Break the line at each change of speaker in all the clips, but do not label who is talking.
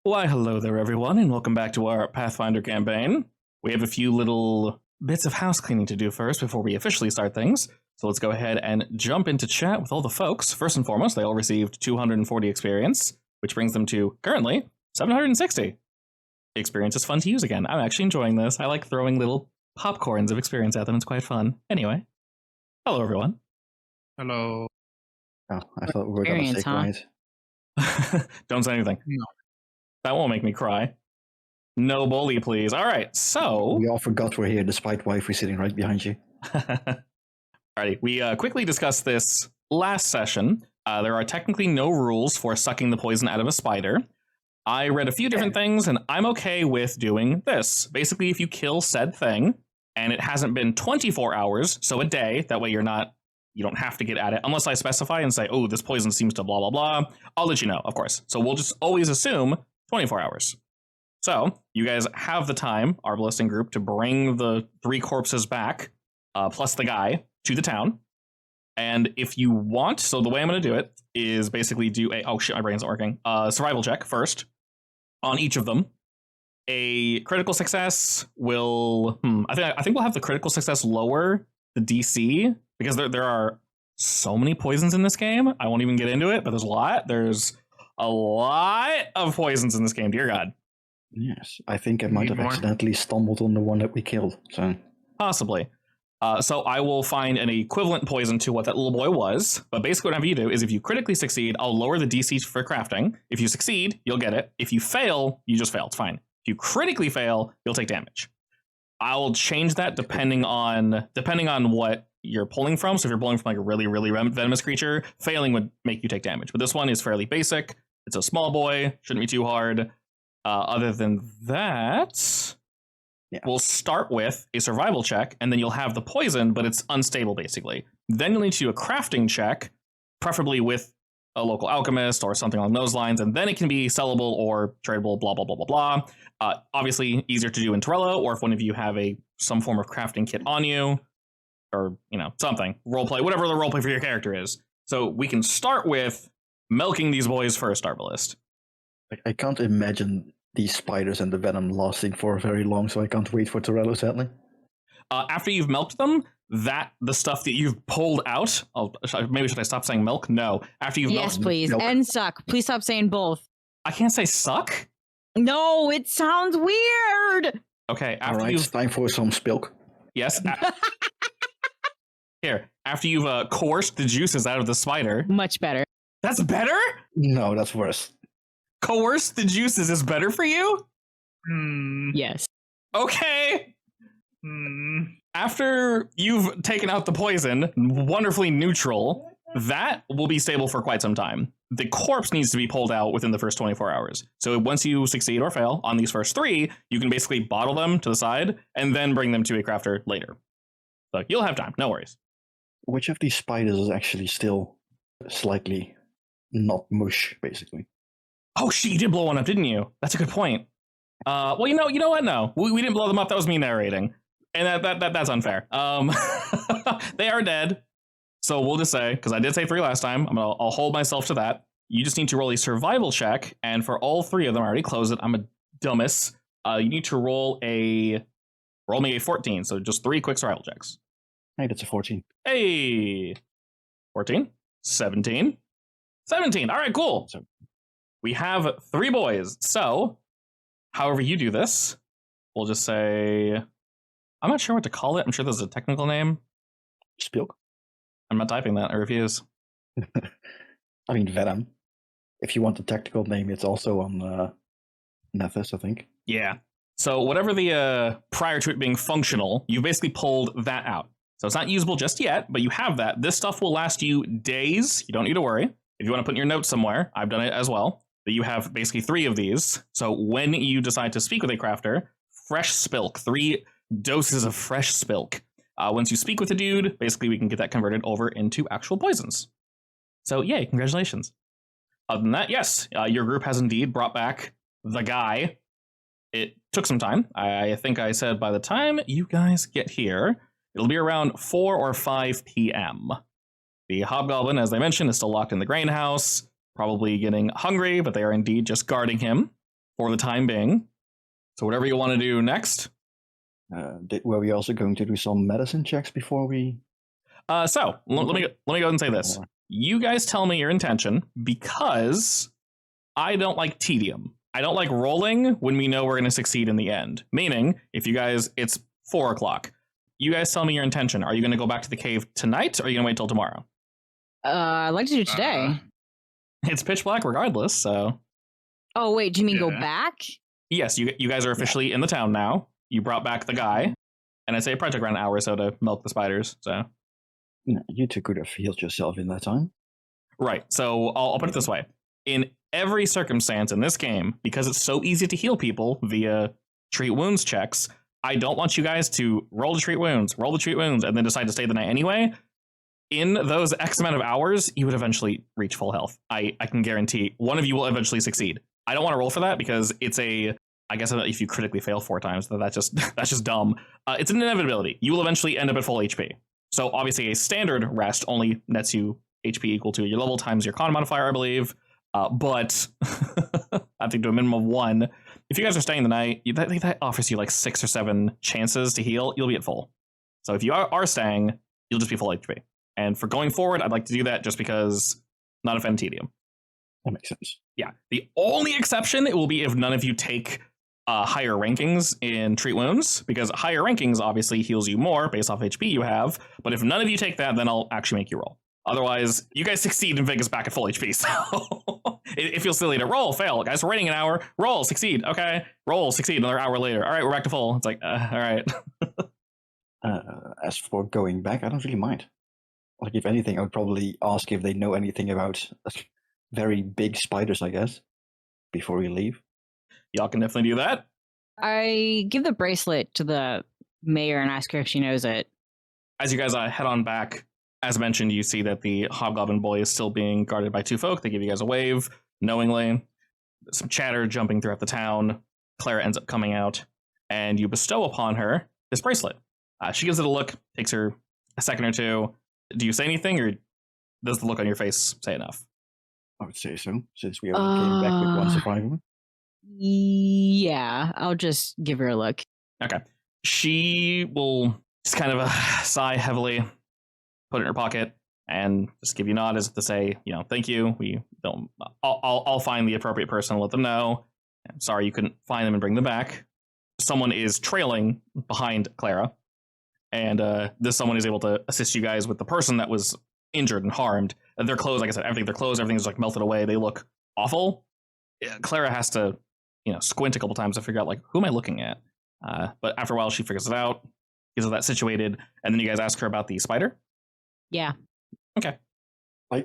Why, hello there, everyone, and welcome back to our Pathfinder campaign. We have a few little bits of house cleaning to do first before we officially start things. So let's go ahead and jump into chat with all the folks. First and foremost, they all received 240 experience, which brings them to, currently, 760. The experience is fun to use again. I'm actually enjoying this. I like throwing little popcorns of experience at them. It's quite fun. Anyway, hello, everyone.
Hello.
Oh, I thought we were going to say quiet.
Don't say anything.
No.
That won't make me cry. No bully, please. All right, so...
We all forgot we're here, despite wifey sitting right behind you.
Alrighty, we quickly discussed this last session. There are technically no rules for sucking the poison out of a spider. I read a few different things, and I'm okay with doing this. Basically, if you kill said thing, and it hasn't been 24 hours, so a day, that way you don't have to get at it, unless I specify and say, oh, this poison seems to blah, blah, blah. I'll let you know, of course. So we'll just always assume 24 hours. So, you guys have the time, our listing group, to bring the 3 corpses back, plus the guy, to the town. And if you want, so the way I'm going to do it is basically do a, oh shit, my brain's not working, survival check first on each of them. A critical success will, I think we'll have the critical success lower the DC, because there are so many poisons in this game. I won't even get into it, but there's a lot. There's a lot of poisons in this game, dear God.
Yes, I think I might have accidentally stumbled on the one that we killed. So
possibly. So I will find an equivalent poison to what that little boy was. But basically whatever you do is if you critically succeed, I'll lower the DC for crafting. If you succeed, you'll get it. If you fail, you just fail. It's fine. If you critically fail, you'll take damage. I'll change that depending on what you're pulling from. So if you're pulling from like a really, really venomous creature, failing would make you take damage. But this one is fairly basic. It's a small boy. Shouldn't be too hard. Other than that, we'll start with a survival check, and then you'll have the poison, but it's unstable, basically. Then you'll need to do a crafting check, preferably with a local alchemist or something along those lines, and then it can be sellable or tradable, blah, blah, blah, blah, blah. Obviously, easier to do in Trello, or if one of you have some form of crafting kit on you, or, something. Roleplay, whatever the roleplay for your character is. So we can start with milking these boys first, Arbalist.
I can't imagine these spiders and the venom lasting for very long, so I can't wait for Torello, sadly.
After you've milked them, the stuff that you've pulled out, maybe should I stop saying milk? No. After you've
Yes, please. Milk. And suck. Please stop saying both.
I can't say suck?
No, it sounds weird.
Okay.
All right, it's time for some spilk.
Yes. Here, after you've coerced the juices out of the spider.
Much better.
That's better?
No, that's worse.
Coerce the juices is better for you?
Yes.
Okay. After you've taken out the poison, wonderfully neutral, that will be stable for quite some time. The corpse needs to be pulled out within the first 24 hours. So once you succeed or fail on these first 3, you can basically bottle them to the side and then bring them to a crafter later. So you'll have time, no worries.
Which of these spiders is actually still slightly not mush, basically?
Oh shit, you did blow one up, didn't you? That's a good point. Well, you know what? No, we didn't blow them up. That was me narrating, and that's unfair. They are dead. So we'll just say, because I did say 3 last time, I'll hold myself to that. You just need to roll a survival check, and for all 3 of them, I already closed it. I'm a dumbass. You need to roll me a 14. So just 3 quick survival checks.
Hey, that's a 14.
Hey, 14, 17, 17. All right, cool. So we have 3 boys. So, however you do this, we'll just say, I'm not sure what to call it. I'm sure there's a technical name.
Spilk.
I'm not typing that. I refuse.
I mean, venom. If you want the technical name, it's also on Nethys, I think.
Yeah. So whatever the prior to it being functional, you basically pulled that out. So it's not usable just yet, but you have that. This stuff will last you days. You don't need to worry. If you want to put in your notes somewhere, I've done it as well. But you have basically 3 of these. So when you decide to speak with a crafter, fresh spilk, 3 doses of fresh spilk. Once you speak with a dude, basically we can get that converted over into actual poisons. So yay, congratulations. Other than that, yes, your group has indeed brought back the guy. It took some time. I think I said by the time you guys get here, it'll be around 4 or 5 p.m. The hobgoblin, as I mentioned, is still locked in the grain house, probably getting hungry, but they are indeed just guarding him. for the time being. So whatever you want to do next.
Were we also going to do some medicine checks before we?
Let me go ahead and say this. You guys tell me your intention, because I don't like tedium. I don't like rolling when we know we're going to succeed in the end. Meaning, if you guys, it's 4 o'clock. You guys tell me your intention. Are you going to go back to the cave tonight, or are you going to wait till tomorrow?
I'd like to do today.
It's pitch black regardless, so.
Oh, wait, do you mean go back?
Yes, you guys are officially in the town now. You brought back the guy, and I'd say it probably took around an hour or so to milk the spiders, so.
No, you two could have healed yourself in that time.
Right, so I'll put it this way. In every circumstance in this game, because it's so easy to heal people via treat wounds checks, I don't want you guys to roll the treat wounds, and then decide to stay the night anyway. In those X amount of hours, you would eventually reach full health. I can guarantee one of you will eventually succeed. I don't want to roll for that because it's I guess if you critically fail 4 times, that's just dumb. It's an inevitability. You will eventually end up at full HP. So obviously a standard rest only nets you HP equal to your level times your con modifier, I believe. But I think to a minimum of 1. If you guys are staying the night, that offers you like 6 or 7 chances to heal. You'll be at full. So if you are staying, you'll just be full HP. And for going forward, I'd like to do that just because not a fan of tedium.
That makes sense.
Yeah. The only exception it will be if none of you take higher rankings in treat wounds, because higher rankings obviously heals you more based off HP you have. But if none of you take that, then I'll actually make you roll. Otherwise, you guys succeed and Vegas back at full HP. So it feels silly to roll, fail. Guys, we're waiting an hour. Roll, succeed. Okay. Roll, succeed. Another hour later. All right, we're back to full. It's like, all right.
As for going back, I don't really mind. Like, if anything, I would probably ask if they know anything about very big spiders, I guess, before we leave.
Y'all can definitely do that.
I give the bracelet to the mayor and ask her if she knows it.
As you guys head on back, as mentioned, you see that the hobgoblin boy is still being guarded by 2 folk. They give you guys a wave, knowingly. Some chatter jumping throughout the town. Clara ends up coming out, and you bestow upon her this bracelet. She gives it a look, takes her a second or two. Do you say anything, or does the look on your face say enough?
I would say so, since we only came back with 1 survivor.
Yeah, I'll just give her a look.
Okay. She will just kind of sigh heavily, put it in her pocket, and just give you a nod as if to say, thank you. I'll find the appropriate person and let them know. I'm sorry you couldn't find them and bring them back. Someone is trailing behind Clara, and this someone is able to assist you guys with the person that was injured and harmed. And their clothes, like I said, everything's like melted away. They look awful. Clara has to, squint a couple times to figure out, like, who am I looking at? But after a while, she figures it out, gets that situated, and then you guys ask her about the spider?
Yeah.
Okay.
I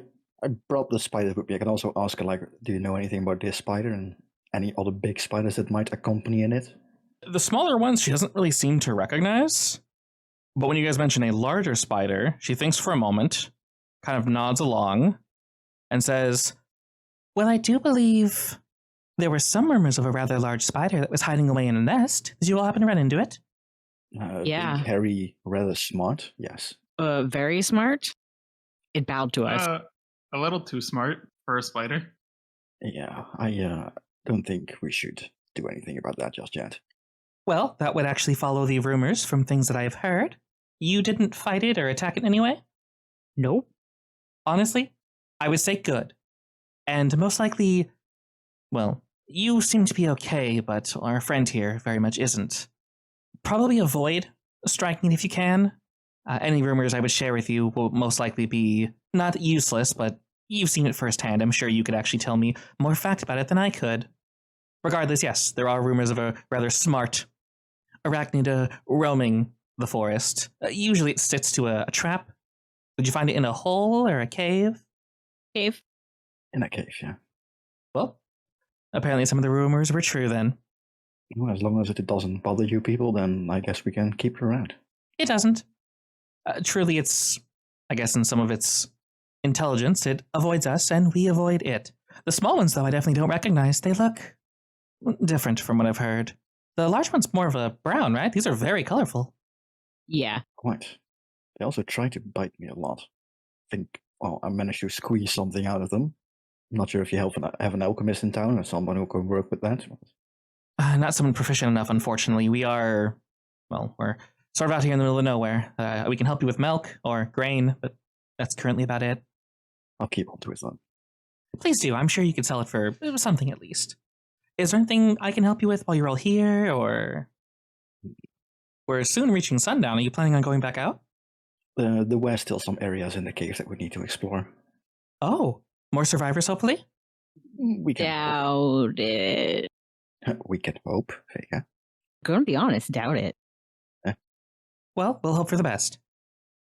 brought the spider with me. I can also ask her, like, do you know anything about this spider and any other big spiders that might accompany in it?
The smaller ones she doesn't really seem to recognize. But when you guys mention a larger spider, she thinks for a moment, kind of nods along, and says, well, I do believe there were some rumors of a rather large spider that was hiding away in a nest. Did you all happen to run into it?
Yeah.
Harry, rather smart, yes.
Very smart. It bowed to us.
A little too smart for a spider.
Yeah, I don't think we should do anything about that just yet.
Well, that would actually follow the rumors from things that I have heard. You didn't fight it or attack it in any way?
Nope.
Honestly, I would say good. And most likely, well, you seem to be okay, but our friend here very much isn't. Probably avoid striking it if you can. Any rumors I would share with you will most likely be not useless, but you've seen it firsthand. I'm sure you could actually tell me more fact about it than I could. Regardless, yes, there are rumors of a rather smart arachnid roaming the forest. Usually it sits to a trap. Did you find it in a hole or a cave?
Cave.
In that case, yeah.
Well, apparently some of the rumors were true then.
Well, as long as it doesn't bother you people, then I guess we can keep it around.
It doesn't. Truly, it's, I guess in some of its intelligence, it avoids us and we avoid it. The small ones, though, I definitely don't recognize. They look different from what I've heard. The large one's more of a brown, right? These are very colorful.
Yeah.
Quite. They also try to bite me a lot. I think, well, I managed to squeeze something out of them. I'm not sure if you have an alchemist in town or someone who can work with that.
Not someone proficient enough, unfortunately. We're sort of out here in the middle of nowhere. We can help you with milk or grain, but that's currently about it.
I'll keep on to it then.
Please do. I'm sure you could sell it for something at least. Is there anything I can help you with while you're all here, or... We're soon reaching sundown. Are you planning on going back out?
There were still some areas in the cave that we need to explore.
Oh, more survivors, hopefully?
We can
Doubt it.
hope. We can hope, Vega.
Gonna be honest, doubt it.
Well, we'll hope for the best.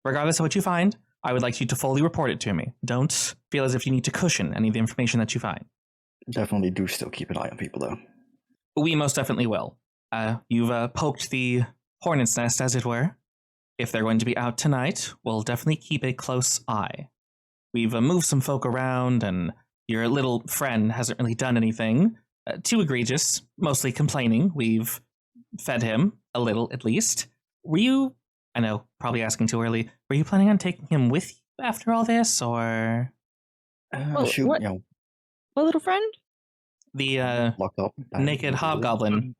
Regardless of what you find, I would like you to fully report it to me. Don't feel as if you need to cushion any of the information that you find.
Definitely do still keep an eye on people, though.
We most definitely will. You've poked the hornet's nest, as it were. If they're going to be out tonight, we'll definitely keep a close eye. We've moved some folk around, and your little friend hasn't really done anything too egregious, mostly complaining. We've fed him, a little at least. Were you, I know, probably asking too early, were you planning on taking him with you after all this, or?
Well,
Shoot,
what? What little friend?
The
locked up.
naked hobgoblin.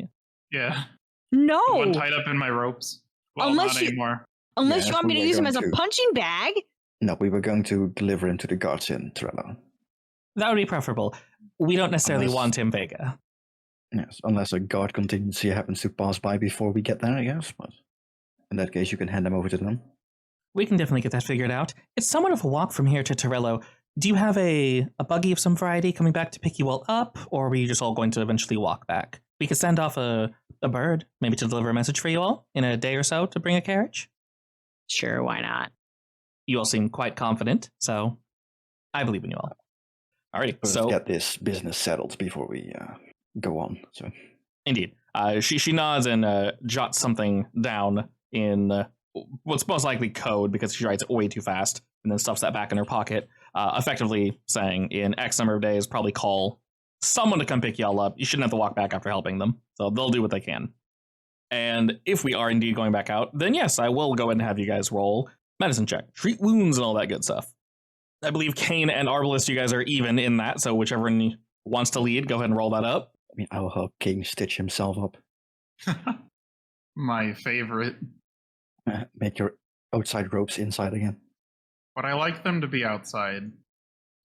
Yeah.
No!
The one tied up in my ropes. Well,
Unless
not
you-
anymore.
Unless
Yes,
you want me
we
to
are
use him
going
as a
to.
punching bag?
No, we were going to deliver him to the guards in Trello.
That would be preferable. We don't necessarily
Unless-
want him, Vega.
Yes, unless a guard contingency happens to pass by before we get there, I guess. But in that case, you can hand him over to them.
We can definitely get that figured out. It's somewhat of a walk from here to Torello. Do you have a buggy of some variety coming back to pick you all up, or were you just all going to eventually walk back? We could send off a bird, maybe to deliver a message for you all in a day or so to bring a carriage.
Sure, why not?
You all seem quite confident, so I believe in you all. Alrighty,
Let's
so
get this business settled before we go on. So
indeed, she nods and jots something down in what's most likely code because she writes it way too fast and then stuffs that back in her pocket, effectively saying in X number of days, probably call someone to come pick y'all up. You shouldn't have to walk back after helping them, so they'll do what they can. And if we are indeed going back out, then yes, I will go ahead and have you guys roll medicine check, treat wounds, and all that good stuff. I believe Kane and Arbalist, you guys are even in that, so whichever one wants to lead, go ahead and roll that up.
I mean, I'll help King stitch himself up.
My favorite.
Make your outside ropes inside again.
But I like them to be outside.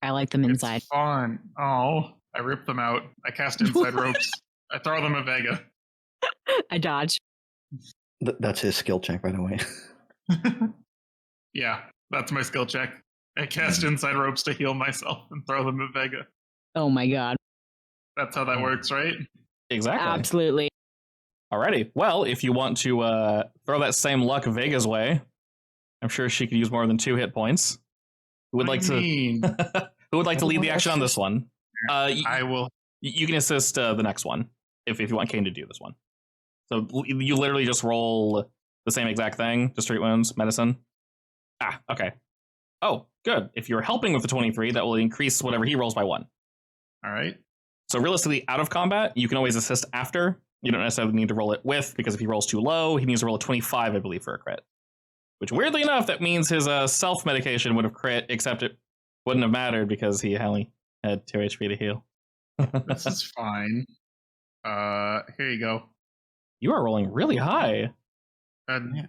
I like them inside.
It's fun. Oh, I rip them out. I cast inside ropes. I throw them at Vega.
I dodge.
That's his skill check, by the way.
Yeah, that's my skill check. I cast inside ropes to heal myself and throw them at Vega.
Oh my god.
That's how that works, right?
Exactly.
Absolutely.
Alrighty. Well, if you want to throw that same luck Vega's way, I'm sure she could use more than 2 hit points. Who would
What
like
do you
to?
mean?
Who would like to lead the action on this one?
I will.
You can assist the next one if you want Kane to do this one. So you literally just roll the same exact thing, just treat wounds, medicine. Ah, okay. Oh, good. If you're helping with the 23, that will increase whatever he rolls by 1.
All right.
So realistically, out of combat, you can always assist after. You don't necessarily need to roll it with, because if he rolls too low, he needs to roll a 25, I believe, for a crit. Which, weirdly enough, that means his self-medication would have crit, except it wouldn't have mattered because he only had 2 HP to heal.
This is fine. Here you go.
You are rolling really high.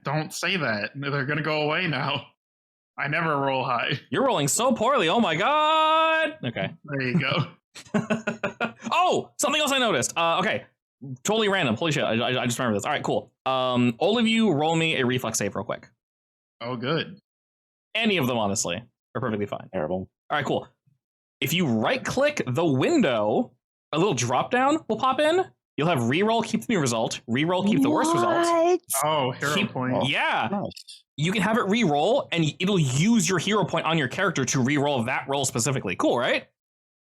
Don't say that. They're going to go away now. I never roll high.
You're rolling so poorly. Oh my god. Okay.
There you go.
Oh, something else I noticed. Okay. Totally random. Holy shit. I just remember this. All right, cool. All of you roll me a reflex save real quick.
Oh, good.
Any of them, honestly, are perfectly fine.
Terrible.
All right, cool. If you right click the window, a little drop down will pop in. You'll have reroll, keep the new result. Reroll, keep the worst result.
Oh, hero point.
Yeah.
Nice.
You can have it re-roll, and it'll use your hero point on your character to re-roll that roll specifically. Cool, right?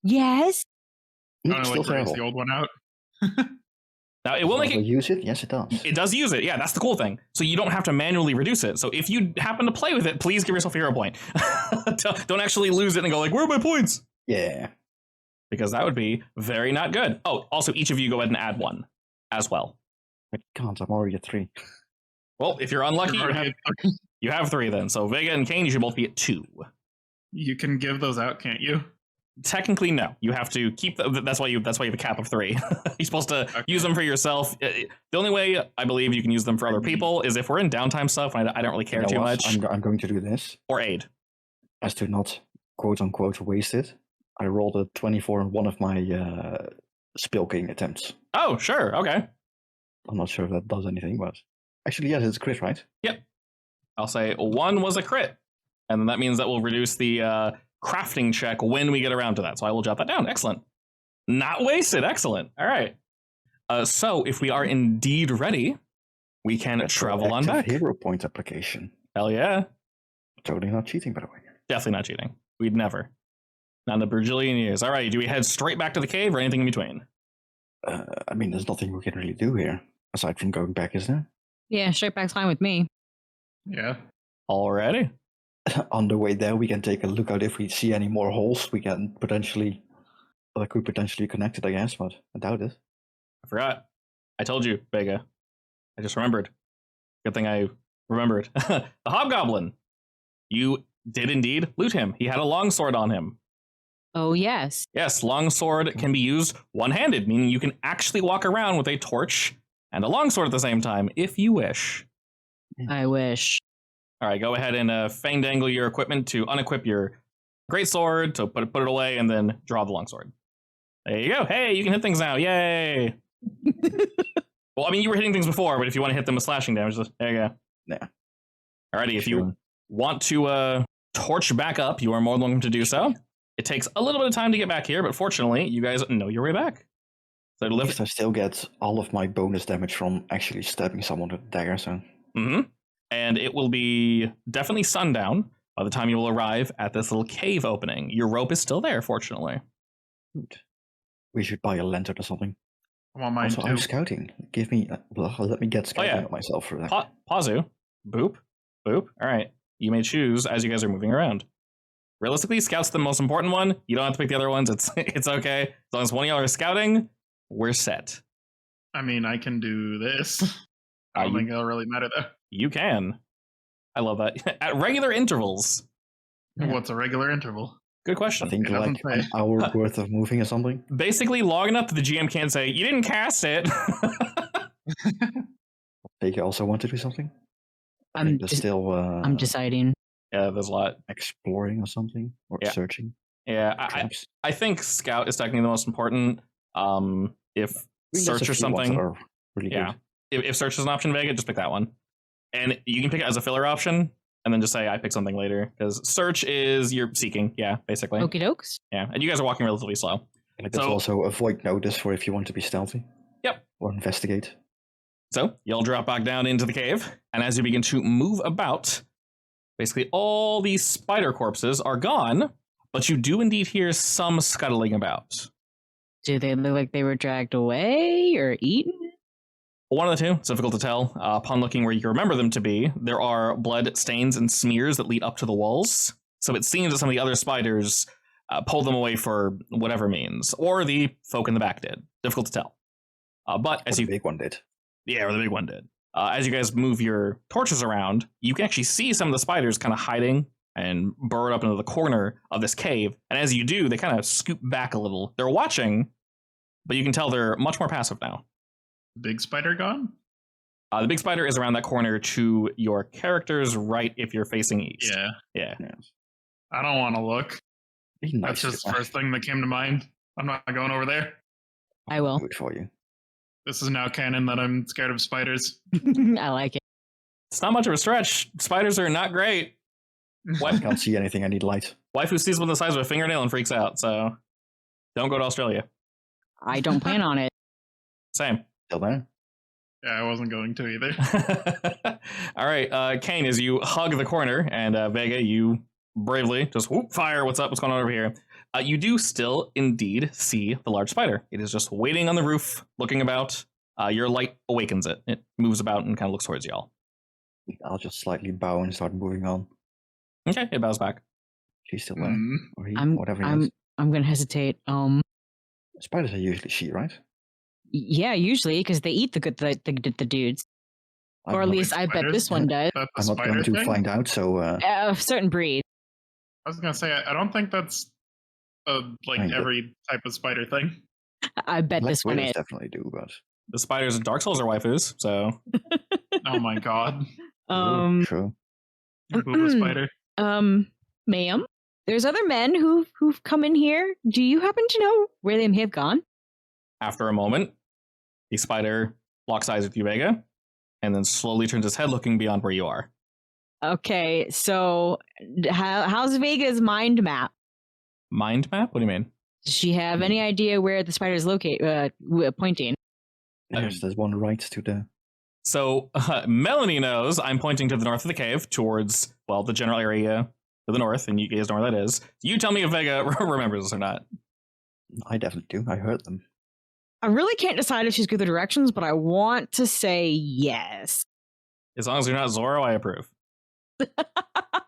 Yes.
I want to
Still
like erase
terrible.
the old one out.
Now, it will make it...
Use it? Yes, it does.
It does use it. Yeah, that's the cool thing. So you don't have to manually reduce it. So if you happen to play with it, please give yourself a hero point. Don't actually lose it and go like, where are my points?
Yeah.
Because that would be very not good. Oh, also, each of you go ahead and add 1 as well.
I can't. I'm already at 3.
Well, if you're unlucky, you have 3 then. So Vega and Kane, you should both be at 2.
You can give those out, can't you?
Technically, no. You have to keep. That's why you have a cap of 3. You're supposed to use them for yourself. The only way I believe you can use them for other people is if we're in downtime stuff. And I don't really care too much.
I'm going to do this.
Or aid.
As to not quote unquote waste it. I rolled a 24 on one of my spilking attempts.
Oh, sure. Okay.
I'm not sure if that does anything, but actually, yes, it's a crit, right?
Yep. I'll say 1 was a crit, and then that means that will reduce the crafting check when we get around to that. So I will jot that down. Excellent. Not wasted. Excellent. All right. So if we are indeed ready, we can travel on back.
Hero point application.
Hell yeah.
Totally not cheating, by the way.
Definitely not cheating. We'd never. Not in a bajillion years. All right. Do we head straight back to the cave or anything in between?
I mean, there's nothing we can really do here aside from going back, is there?
Yeah, straight back's fine with me.
Yeah.
Alrighty.
On the way there, we can take a look out if we see any more holes. We can potentially, well, that could potentially connect it, I guess, but I doubt it.
I forgot. I told you, Vega. I just remembered. Good thing I remembered. The Hobgoblin. You did indeed loot him. He had a longsword on him.
Oh, yes.
Yes, longsword can be used one-handed, meaning you can actually walk around with a torch and a longsword at the same time, if you wish.
I wish.
All right, go ahead and fang-dangle your equipment to unequip your greatsword, to put it away, and then draw the longsword. There you go. Hey, you can hit things now. Yay! Well, I mean, you were hitting things before, but if you want to hit them with slashing damage, there you go.
Yeah.
Alrighty, if you want to torch back up, you are more than welcome to do so. It takes a little bit of time to get back here, but fortunately, you guys know your way back. So
At least I still get all of my bonus damage from actually stabbing someone with a dagger, so...
Mm-hmm. And it will be definitely sundown by the time you will arrive at this little cave opening. Your rope is still there, fortunately.
Good. We should buy a lantern or something.
I want mine
Also,
too.
I'm scouting. Give me... let me get scouting on myself for that.
Pazu. Boop. Boop. All right. You may choose as you guys are moving around. Realistically, scout's the most important one. You don't have to pick the other ones. It's okay. As long as one of y'all are scouting, we're set.
I mean, I can do this. I don't think it'll really matter though.
You can. I love that. At regular intervals.
Yeah.
What's a regular interval?
Good question.
I think
It doesn't
like an
say.
hour worth of moving or something.
Basically, long enough that the GM can't say, you didn't cast it.
Think you also want to do something? I think there's still
I'm deciding.
Yeah, there's a lot.
exploring or something, or
Yeah.
searching.
Yeah,
Traps.
I think scout is technically the most important. If
I mean, there's
search
a
or
few ones that
something,
are really
yeah.
good.
If search is an option, Vega, just pick that one. And you can pick it as a filler option, and then just say, I pick something later. Because search is you're seeking, yeah, basically.
Okie dokes.
Yeah, and you guys are walking relatively slow.
Like there's
So-
also avoid notice for if you want to be stealthy.
Yep.
Or investigate.
So you'll drop back down into the cave, and as you begin to move about, basically all these spider corpses are gone, but you do indeed hear some scuttling about.
Do they look like they were dragged away or eaten?
One of the two. It's difficult to tell. Upon looking where you remember them to be, there are blood stains and smears that lead up to the walls. So it seems that some of the other spiders pulled them away for whatever means, or the folk in the back did. Difficult to tell. But as
Or
you,
the big one did.
yeah, or the big one did. As you guys move your torches around, you can actually see some of the spiders kind of hiding and burrowed up into the corner of this cave. And as you do, they kind of scoop back a little. They're watching, but you can tell they're much more passive now.
Big spider gone?
The big spider is around that corner to your character's right if you're facing east.
Yeah.
Yeah.
Yes.
I don't want to look.
Be nice.
That's just the first thing that came to mind. I'm not going over there.
I will.
Do it for you.
This is now canon that I'm scared of spiders.
I like it.
It's not much of a stretch. Spiders are not great.
I can't see anything. I need light.
Waifu sees one the size of a fingernail and freaks out, so don't go to Australia.
I don't plan on it.
Same.
Still there?
Yeah, I wasn't going to either.
All right, Kane, as you hug the corner, and Vega, you bravely just whoop, fire. What's up? What's going on over here? You do still indeed see the large spider. It is just waiting on the roof, looking about. Your light awakens it. It moves about and kind of looks towards y'all.
I'll just slightly bow and start moving on.
Okay, it bows back.
She's still there.
Mm.
Or he,
I'm
whatever he is.
I'm gonna hesitate.
Spiders are usually she, right?
Yeah, usually because they eat the dudes,
I'm
or at
not-
least I bet
spider?
this one does.
That the
I'm not
spider
going to
thing?
find out, so...
A certain breed.
I was gonna say I don't think that's Like
Kinda.
every type of spider thing.
I bet
Black
this one
widows
is.
definitely do, but
The spiders and Dark Souls are waifus, so
Oh my god.
true.
Booba spider.
Ma'am, there's other men who've come in here. Do you happen to know where they may have gone?
after a moment, the spider locks eyes with you, Vega, and then slowly turns its head looking beyond where you are.
Okay, so how's Vega's mind map?
Mind map? What do you mean?
Does she have any idea where the spider's pointing?
Yes, there's one right to the.
So Melanie knows I'm pointing to the north of the cave towards, well, the general area to the north, and you guys know where that is. You tell me if Vega remembers this or not.
I definitely do. I heard them.
I really can't decide if she's good with directions, but I want to say yes.
As long as you're not Zorro, I approve.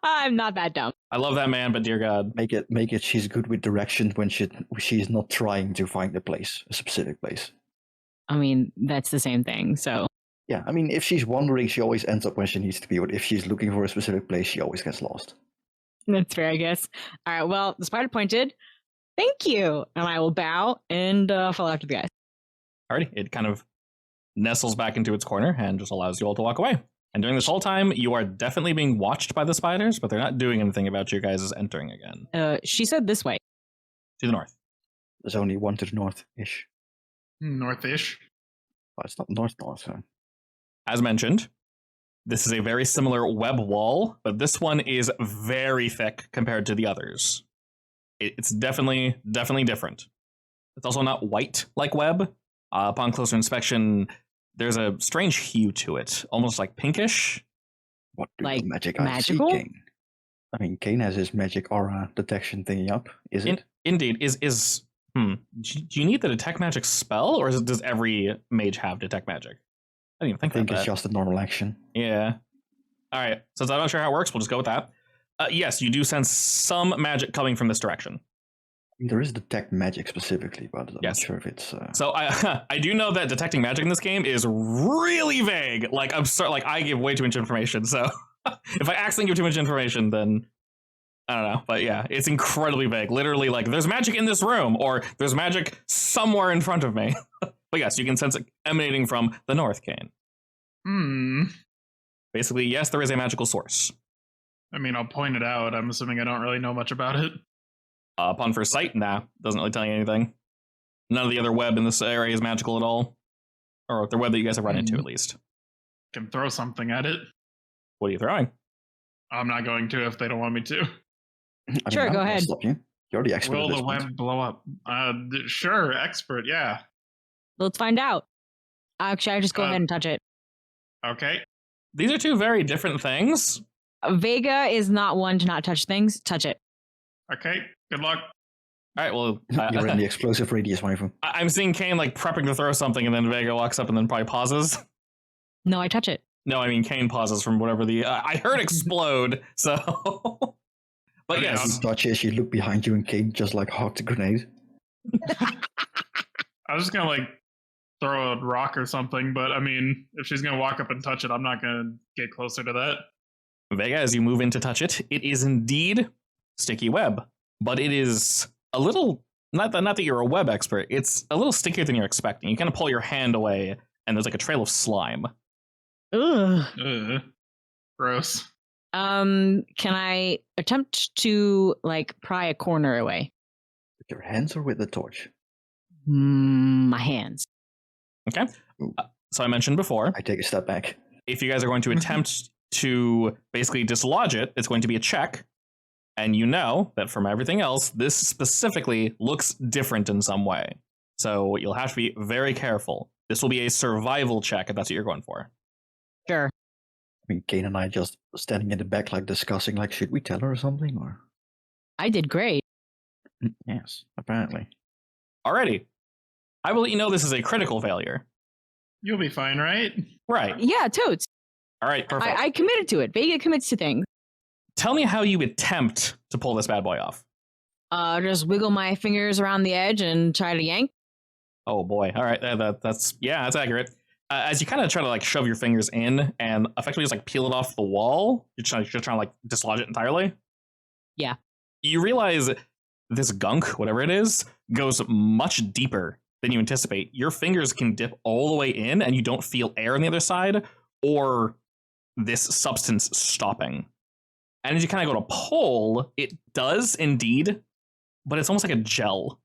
I'm not that dumb.
I love that man, but dear God.
Make it. She's good with directions when she's not trying to find a specific place.
I mean, that's the same thing, so.
Yeah, I mean, if she's wandering, she always ends up where she needs to be. But if she's looking for a specific place, she always gets lost.
That's fair, I guess. All right, well, the spider pointed. Thank you. And I will bow and follow after the guys.
Alrighty, it kind of nestles back into its corner and just allows you all to walk away. And during this whole time, you are definitely being watched by the spiders, but they're not doing anything about you guys entering again.
She said this way.
To the north.
There's only one to the north-ish.
Northish.
But it's not north, so.
As mentioned, this is a very similar web wall, but this one is very thick compared to the others. It's definitely different. It's also not white like web. Upon closer inspection, there's a strange hue to it, almost like pinkish.
What do
Like
the magic are
magical?
seeking? I mean, Kane has his magic aura detection thingy up. Is it?
Indeed. Do you need the detect magic spell, or does every mage have detect magic? I didn't even think
I think
about
it's
that.
just a normal action.
Yeah. All right. Since I'm not sure how it works, we'll just go with that. Yes, you do sense some magic coming from this direction.
I mean, there is detect magic specifically, but I'm
Yes.
not sure if it's.
So I do know that detecting magic in this game is really vague. Like I give way too much information. So if I accidentally give too much information, then I don't know. But yeah, it's incredibly vague. Literally, like there's magic in this room, or there's magic somewhere in front of me. But yes, you can sense it emanating from the north, Kane. Basically, yes, there is a magical source.
I mean, I'll point it out. I'm assuming I don't really know much about it.
Upon first sight, nah, doesn't really tell you anything. None of the other web in this area is magical at all. Or the web that you guys have run into, at least.
Can throw something at it.
What are you throwing?
I'm not going to if they don't want me to.
I mean,
Sure,
I'm
go
not gonna
ahead.
Stop you. You're the expert.
Will
at this
the
point.
web blow up? Sure, expert, yeah.
Let's find out. Actually, I just go ahead and touch it.
Okay.
These are two very different things.
Vega is not one to not touch things. Touch it.
Okay, good luck.
All right, well,
You're in the explosive radius, waifu.
I'm seeing Kane like prepping to throw something, and then Vega walks up and then probably pauses.
No, I touch it.
No, I mean Kane pauses from whatever the I heard explode. So, but
Okay,
yes,
You touch it, you look behind you, and Kate just like hocked a grenade.
I was just gonna like throw a rock or something, but I mean, if she's gonna walk up and touch it, I'm not gonna get closer to that.
Vega, as you move in to touch it, it is indeed sticky web, but it is a little not that you're a web expert. It's a little stickier than you're expecting. You kind of pull your hand away, and there's like a trail of slime.
Ugh.
Ugh. Gross.
Can I attempt to like pry a corner away?
With your hands or with the torch?
My hands.
Okay. So I mentioned before,
I take a step back.
if you guys are going to attempt to basically dislodge it, it's going to be a check. And you know that from everything else, this specifically looks different in some way. So you'll have to be very careful. This will be a survival check if that's what you're going for.
Sure.
I mean, Kane and I just standing in the back, like discussing, like, should we tell her or something? Or
I did great.
yes, apparently.
Alrighty. I will let you know this is a critical failure.
You'll be fine, right?
Right.
Yeah, totes.
All right, perfect.
I committed to it. Vega commits to things.
Tell me how you attempt to pull this bad boy off.
Just wiggle my fingers around the edge and try to yank.
Oh boy. All right. That's accurate. As you kind of try to like shove your fingers in and effectively just like peel it off the wall, you're trying to like dislodge it entirely.
Yeah.
You realize this gunk, whatever it is, goes much deeper than you anticipate. Your fingers can dip all the way in and you don't feel air on the other side or this substance stopping. And as you kind of go to pull, it does indeed, but it's almost like a gel.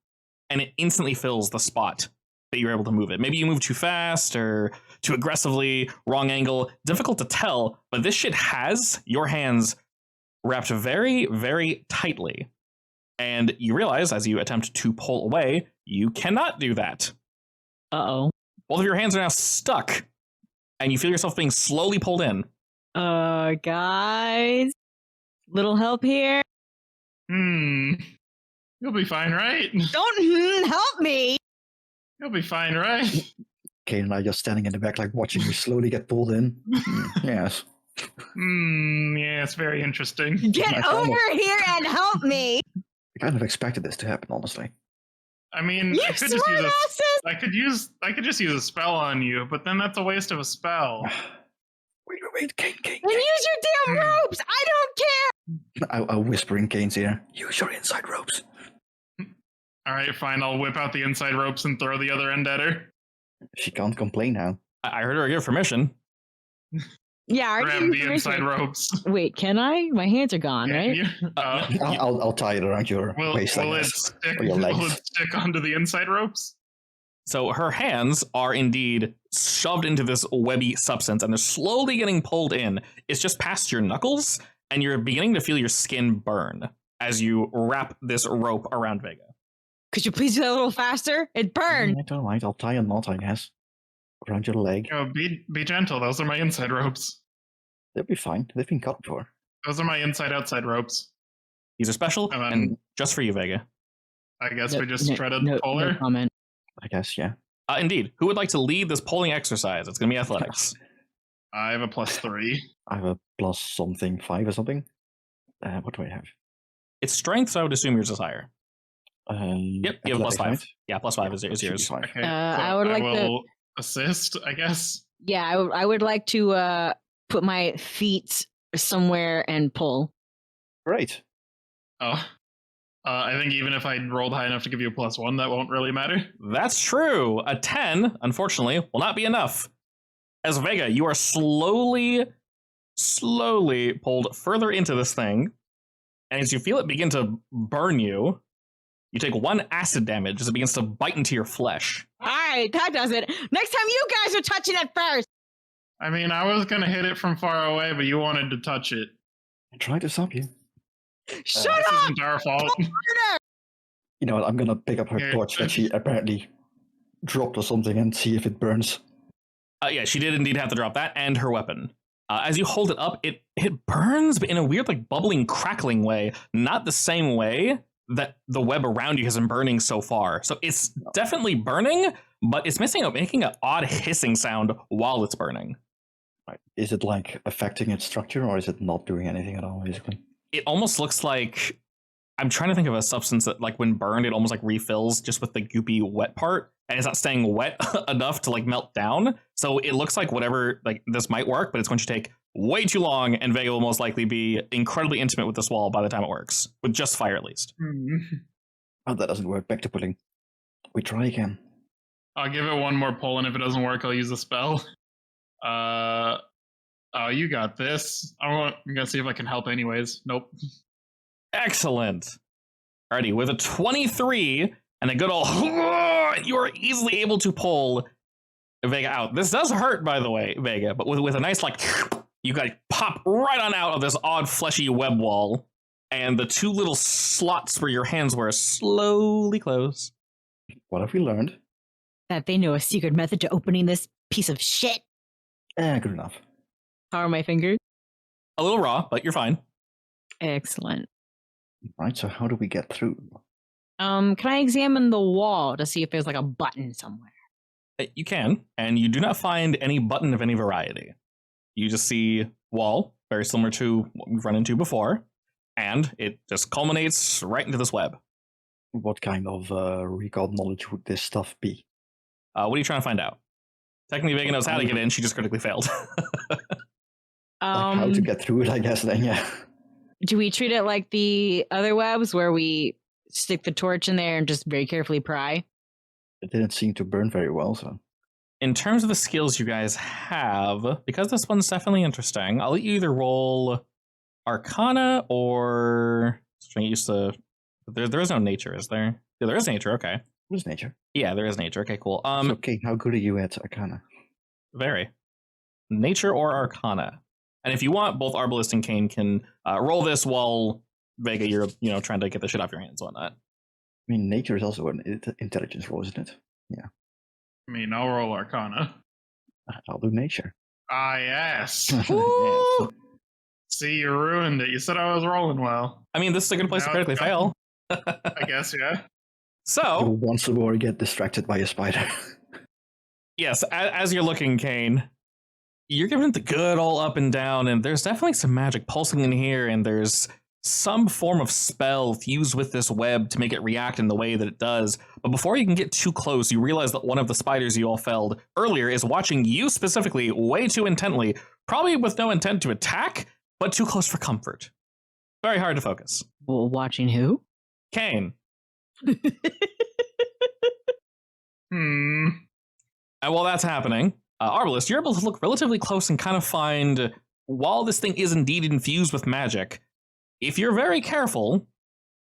And it instantly fills the spot that you're able to move it. Maybe you move too fast or too aggressively, wrong angle, difficult to tell, but this shit has your hands wrapped very, very tightly. And you realize as you attempt to pull away, you cannot do that.
Uh-oh.
Both of your hands are now stuck, and you feel yourself being slowly pulled in.
Guys, little help here.
You'll be fine, right?
Don't help me.
You'll be fine, right?
Kane and I just standing in the back, like watching you slowly get pulled in. Yes.
Yeah, it's very interesting.
Get over here and help me.
I kind of expected this to happen, honestly.
I mean,
You
I could just use
smartasses!
I could just use a spell on you, but then that's a waste of a spell.
Wait, Kane.
Then use your damn ropes. I don't care.
I'll whisper in Kane's ear. Use your inside ropes.
All right, fine. I'll whip out the inside ropes and throw the other end at her.
She can't complain now.
I heard her give permission.
Yeah, I already
Grab
gave
the
you
inside
permission.
ropes.
Wait, can I? My hands are gone, right?
I'll tie it around your waist like
will it
this.
stick?
Or your legs.
Will it stick onto the inside ropes?
So her hands are indeed shoved into this webby substance, and they're slowly getting pulled in. It's just past your knuckles, and you're beginning to feel your skin burn as you wrap this rope around Vega.
Could you please do that a little faster? It burned.
All right, I'll tie a knot, I guess. Around your leg.
Be gentle. Those are my inside ropes.
They'll be fine. They've been cut before.
Those are my inside-outside ropes.
These are special and just for you, Vega.
I guess we just try to pull her.
No comment.
I guess, yeah.
Indeed. Who would like to lead this pulling exercise? It's going to be athletics.
I have a +3.
I have a plus something, 5 or something. What do I have?
It's strength, so I would assume yours is higher. Yep, you have a +5.
Right?
Yeah, +5 is
Should be
yours.
fine.
Okay,
I would like to-
will assist, I guess.
Yeah, I would like to put my feet somewhere and pull.
Great.
Oh. I think even if I rolled high enough to give you a +1, that won't really matter.
That's true. A 10, unfortunately, will not be enough. As Vega, you are slowly pulled further into this thing, and as you feel it begin to burn you, you take 1 acid damage as it begins to bite into your flesh.
All right, that does it. Next time you guys are touching it first.
I mean, I was going to hit it from far away, but you wanted to touch it.
I tried to stop you.
Shut
This
up!
isn't our fault.
You know what? I'm gonna pick up her
Here.
torch that she apparently dropped or something and see if it burns.
Yeah, she did indeed have to drop that and her weapon. As you hold it up, it burns, but in a weird, like, bubbling, crackling way. Not the same way that the web around you has been burning so far. So it's definitely burning, but it's making an odd hissing sound while it's burning.
Right. Is it like affecting its structure, or is it not doing anything at all, basically?
It almost looks like, I'm trying to think of a substance that, like, when burned, it almost like refills just with the goopy wet part, and it's not staying wet enough to, like, melt down. So it looks like whatever, like, this might work, but it's going to take way too long, and Vega will most likely be incredibly intimate with this wall by the time it works, with just fire at least.
Oh, that doesn't work. Back to pulling. We try again.
I'll give it one more pull, and if it doesn't work, I'll use a spell. Oh, you got this. I'm gonna see if I can help anyways. Nope.
Excellent. Alrighty, with a 23 and a good old, you are easily able to pull Vega out. This does hurt, by the way, Vega, but with a nice, like, you got to pop right on out of this odd fleshy web wall, and the 2 little slots where your hands were slowly close.
What have we learned?
That they know a secret method to opening this piece of shit.
Good enough.
How are my fingers?
A little raw, but you're fine.
Excellent.
Right, so how do we get through?
Can I examine the wall to see if there's like a button somewhere?
You can, and you do not find any button of any variety. You just see wall, very similar to what we've run into before, and it just culminates right into this web.
What kind of recall knowledge would this stuff be?
What are you trying to find out? Technically, Vega knows how to get in, she just critically failed.
Like how to get through it, I guess, then, yeah.
Do we treat it like the other webs where we stick the torch in there and just very carefully pry.
It didn't seem to burn very well, so.
In terms of the skills you guys have, because this one's definitely interesting, I'll let you either roll Arcana or get used to. There is no nature, is there? Yeah, there is nature. Okay.
What is nature?
Yeah, there is nature. Okay, cool.
So, okay, how good are you at Arcana?
Very. Nature or Arcana. And if you want, both Arbalist and Kane can roll this while Vega, you're trying to get the shit off your hands and whatnot.
I mean, nature is also an intelligence roll, isn't it? Yeah.
I mean, I'll roll Arcana.
I'll do nature.
Ah, yes.
Yes.
See, you ruined it. You said I was rolling well.
I mean, this is a good place to
Now
critically
it's
fail.
I guess, yeah.
So,
You'll once more get distracted by a spider.
yes, as you're looking, Kane, you're giving it the good old up and down, and there's definitely some magic pulsing in here, and there's some form of spell fused with this web to make it react in the way that it does. But before you can get too close, you realize that one of the spiders you all felled earlier is watching you specifically way too intently, probably with no intent to attack, but too close for comfort. Very hard to focus.
Well, watching who?
Kane.
Hmm.
And while that's happening, Arbalist, you're able to look relatively close and kind of find, while this thing is indeed infused with magic, if you're very careful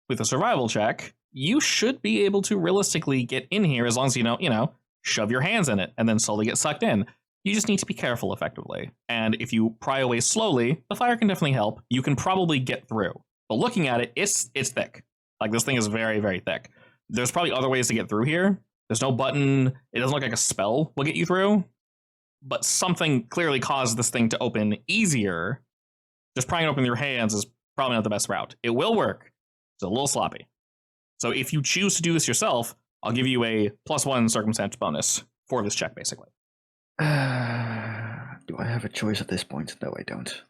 with a survival check, you should be able to realistically get in here as long as you shove your hands in it and then slowly get sucked in. You just need to be careful effectively. And if you pry away slowly, the fire can definitely help. You can probably get through. But looking at it, it's thick. Like, this thing is very, very thick. There's probably other ways to get through here. There's no button. It doesn't look like a spell will get you through. But something clearly caused this thing to open easier. Just prying it open with your hands is probably not the best route. It will work. It's a little sloppy. So if you choose to do this yourself, I'll give you a +1 circumstance bonus for this check, basically.
Do I have a choice at this point? No, I don't.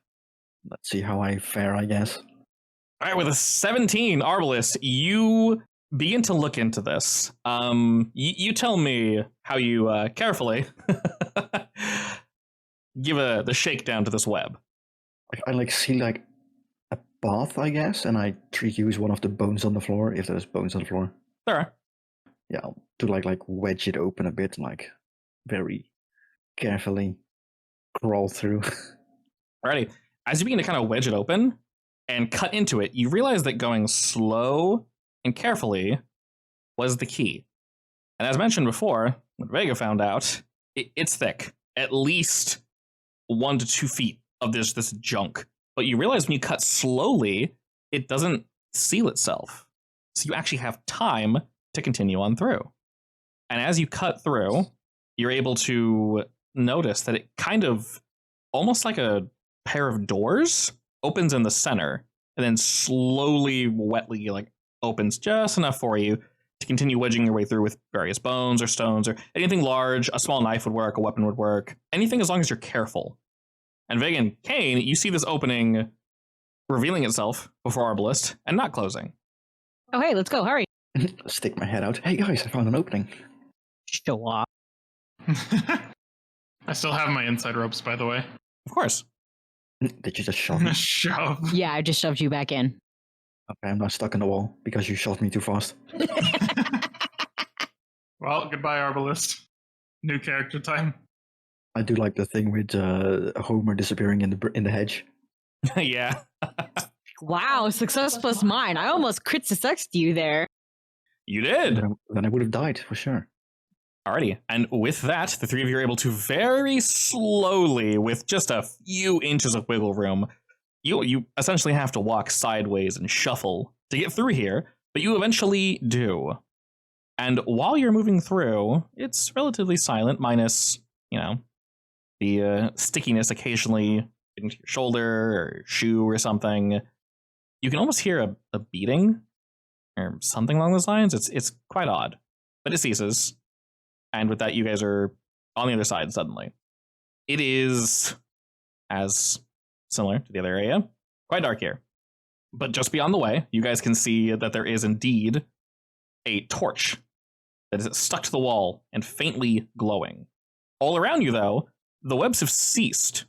Let's see how I fare, I guess.
All right, with a 17, Arbalist, you begin to look into this. You tell me how you carefully give the shakedown to this web.
I see a path, I guess, and I use one of the bones on the floor, if there's bones on the floor.
There are.
Yeah, I'll do wedge it open a bit, very carefully crawl through.
Alrighty. As you begin to kind of wedge it open and cut into it, you realize that going slow and carefully was the key. And as mentioned before, what Vega found out, it's thick. At least 1 to 2 feet of this junk. But you realize when you cut slowly, it doesn't seal itself. So you actually have time to continue on through. And as you cut through, you're able to notice that it kind of, almost like a pair of doors, opens in the center, and then slowly, wetly, opens just enough for you to continue wedging your way through with various bones or stones or anything large. A small knife would work, a weapon would work, anything as long as you're careful. And Vega and Kane, you see this opening revealing itself before Arbalist and not closing.
Oh, hey, let's go. Hurry.
Stick my head out. Hey guys, I found an opening.
Show off.
I still have my inside ropes, by the way.
Of course.
Did you just shove me?
Shove.
Yeah, I just shoved you back in.
Okay, I'm not stuck in the wall because you shoved me too fast.
Well, goodbye, Arbalist. New character time.
I do like the thing with Homer disappearing in the hedge.
Yeah.
Wow, success plus mine. I almost crit success to you there.
You did.
Then I would have died for sure.
Alrighty. And with that, the three of you are able to very slowly, with just a few inches of wiggle room, you essentially have to walk sideways and shuffle to get through here, but you eventually do. And while you're moving through, it's relatively silent, minus, the stickiness occasionally getting to your shoulder or shoe or something. You can almost hear a beating or something along those lines. It's quite odd, but it ceases. And with that, you guys are on the other side suddenly. It is, as similar to the other area, quite dark here. But just beyond the way, you guys can see that there is indeed a torch that is stuck to the wall and faintly glowing. All around you, though, the webs have ceased.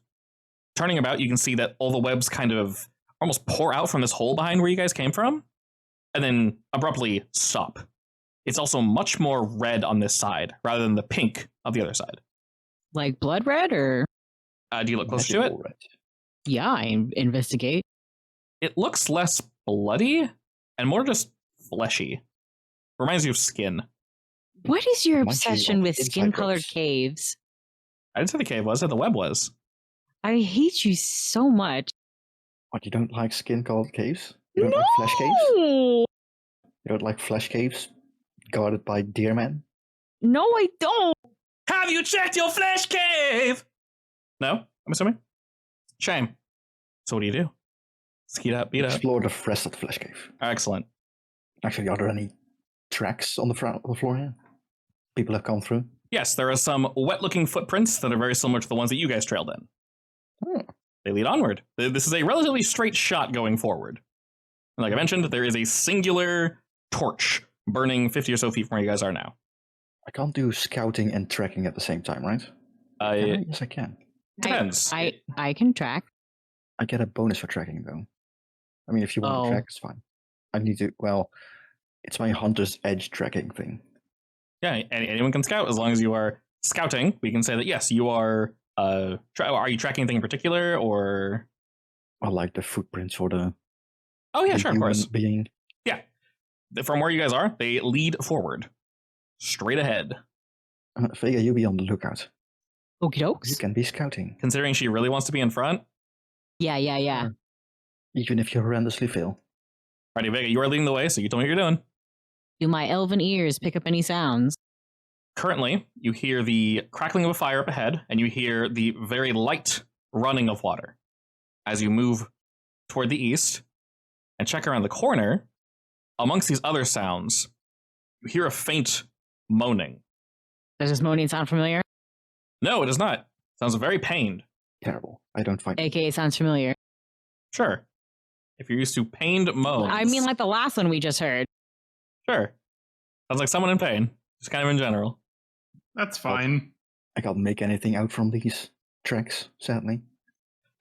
Turning about, you can see that all the webs kind of almost pour out from this hole behind where you guys came from. and then abruptly stop. It's also much more red on this side rather than the pink of the other side.
Like blood red, or
Do you look close to it?
Magical red.
yeah, I investigate.
It looks less bloody and more just fleshy. Reminds you of skin.
What is your
Reminds you
obsession
of
with
inside
skin-colored
ropes.
caves?
I didn't say the cave was, I said the web was.
I hate you so much.
What, you don't like skin-colored caves? You don't like flesh caves?
No!
You don't like flesh caves guarded by deer men?
No, I don't.
Have you checked your flesh cave? No, I'm assuming. Shame. So what do you do? Skeet up, beat up.
Explore the rest of the flesh cave.
Excellent.
Actually, are there any tracks on the floor here? People have gone through?
Yes, there are some wet-looking footprints that are very similar to the ones that you guys trailed in.
Oh.
They lead onward. This is a relatively straight shot going forward. And like I mentioned, there is a singular torch burning 50 or so feet from where you guys are now.
I can't do scouting and tracking at the same time, right? Can I? Yes, I can.
Depends.
I can track.
I get a bonus for tracking, though. I mean, if you want
Oh.
to track, it's fine. I need to, well, it's my Hunter's Edge tracking thing.
Yeah, anyone can scout as long as you are scouting. We can say that yes, you are. Are you tracking anything in particular, or?
I like the footprints for the,
Oh yeah,
the
sure, of
human
course.
being.
From where you guys are, they lead forward, straight ahead.
Vega, you be on the lookout.
Okie
You
dokes.
can be scouting,
Considering she really wants to be in front,
Yeah.
even if you horrendously fail.
Righty, Vega, you are leading the way, so you tell me what you're doing.
Do my elven ears pick up any sounds?
Currently, you hear the crackling of a fire up ahead, and you hear the very light running of water. As you move toward the east and check around the corner, amongst these other sounds, you hear a faint moaning.
Does this moaning sound familiar?
No, it is not. Sounds very pained.
Terrible. I don't find
AKA sounds familiar.
Sure. If you're used to pained moans.
I mean, like the last one we just heard.
Sure. Sounds like someone in pain. Just kind of in general.
That's fine.
I can't make anything out from these tracks, sadly.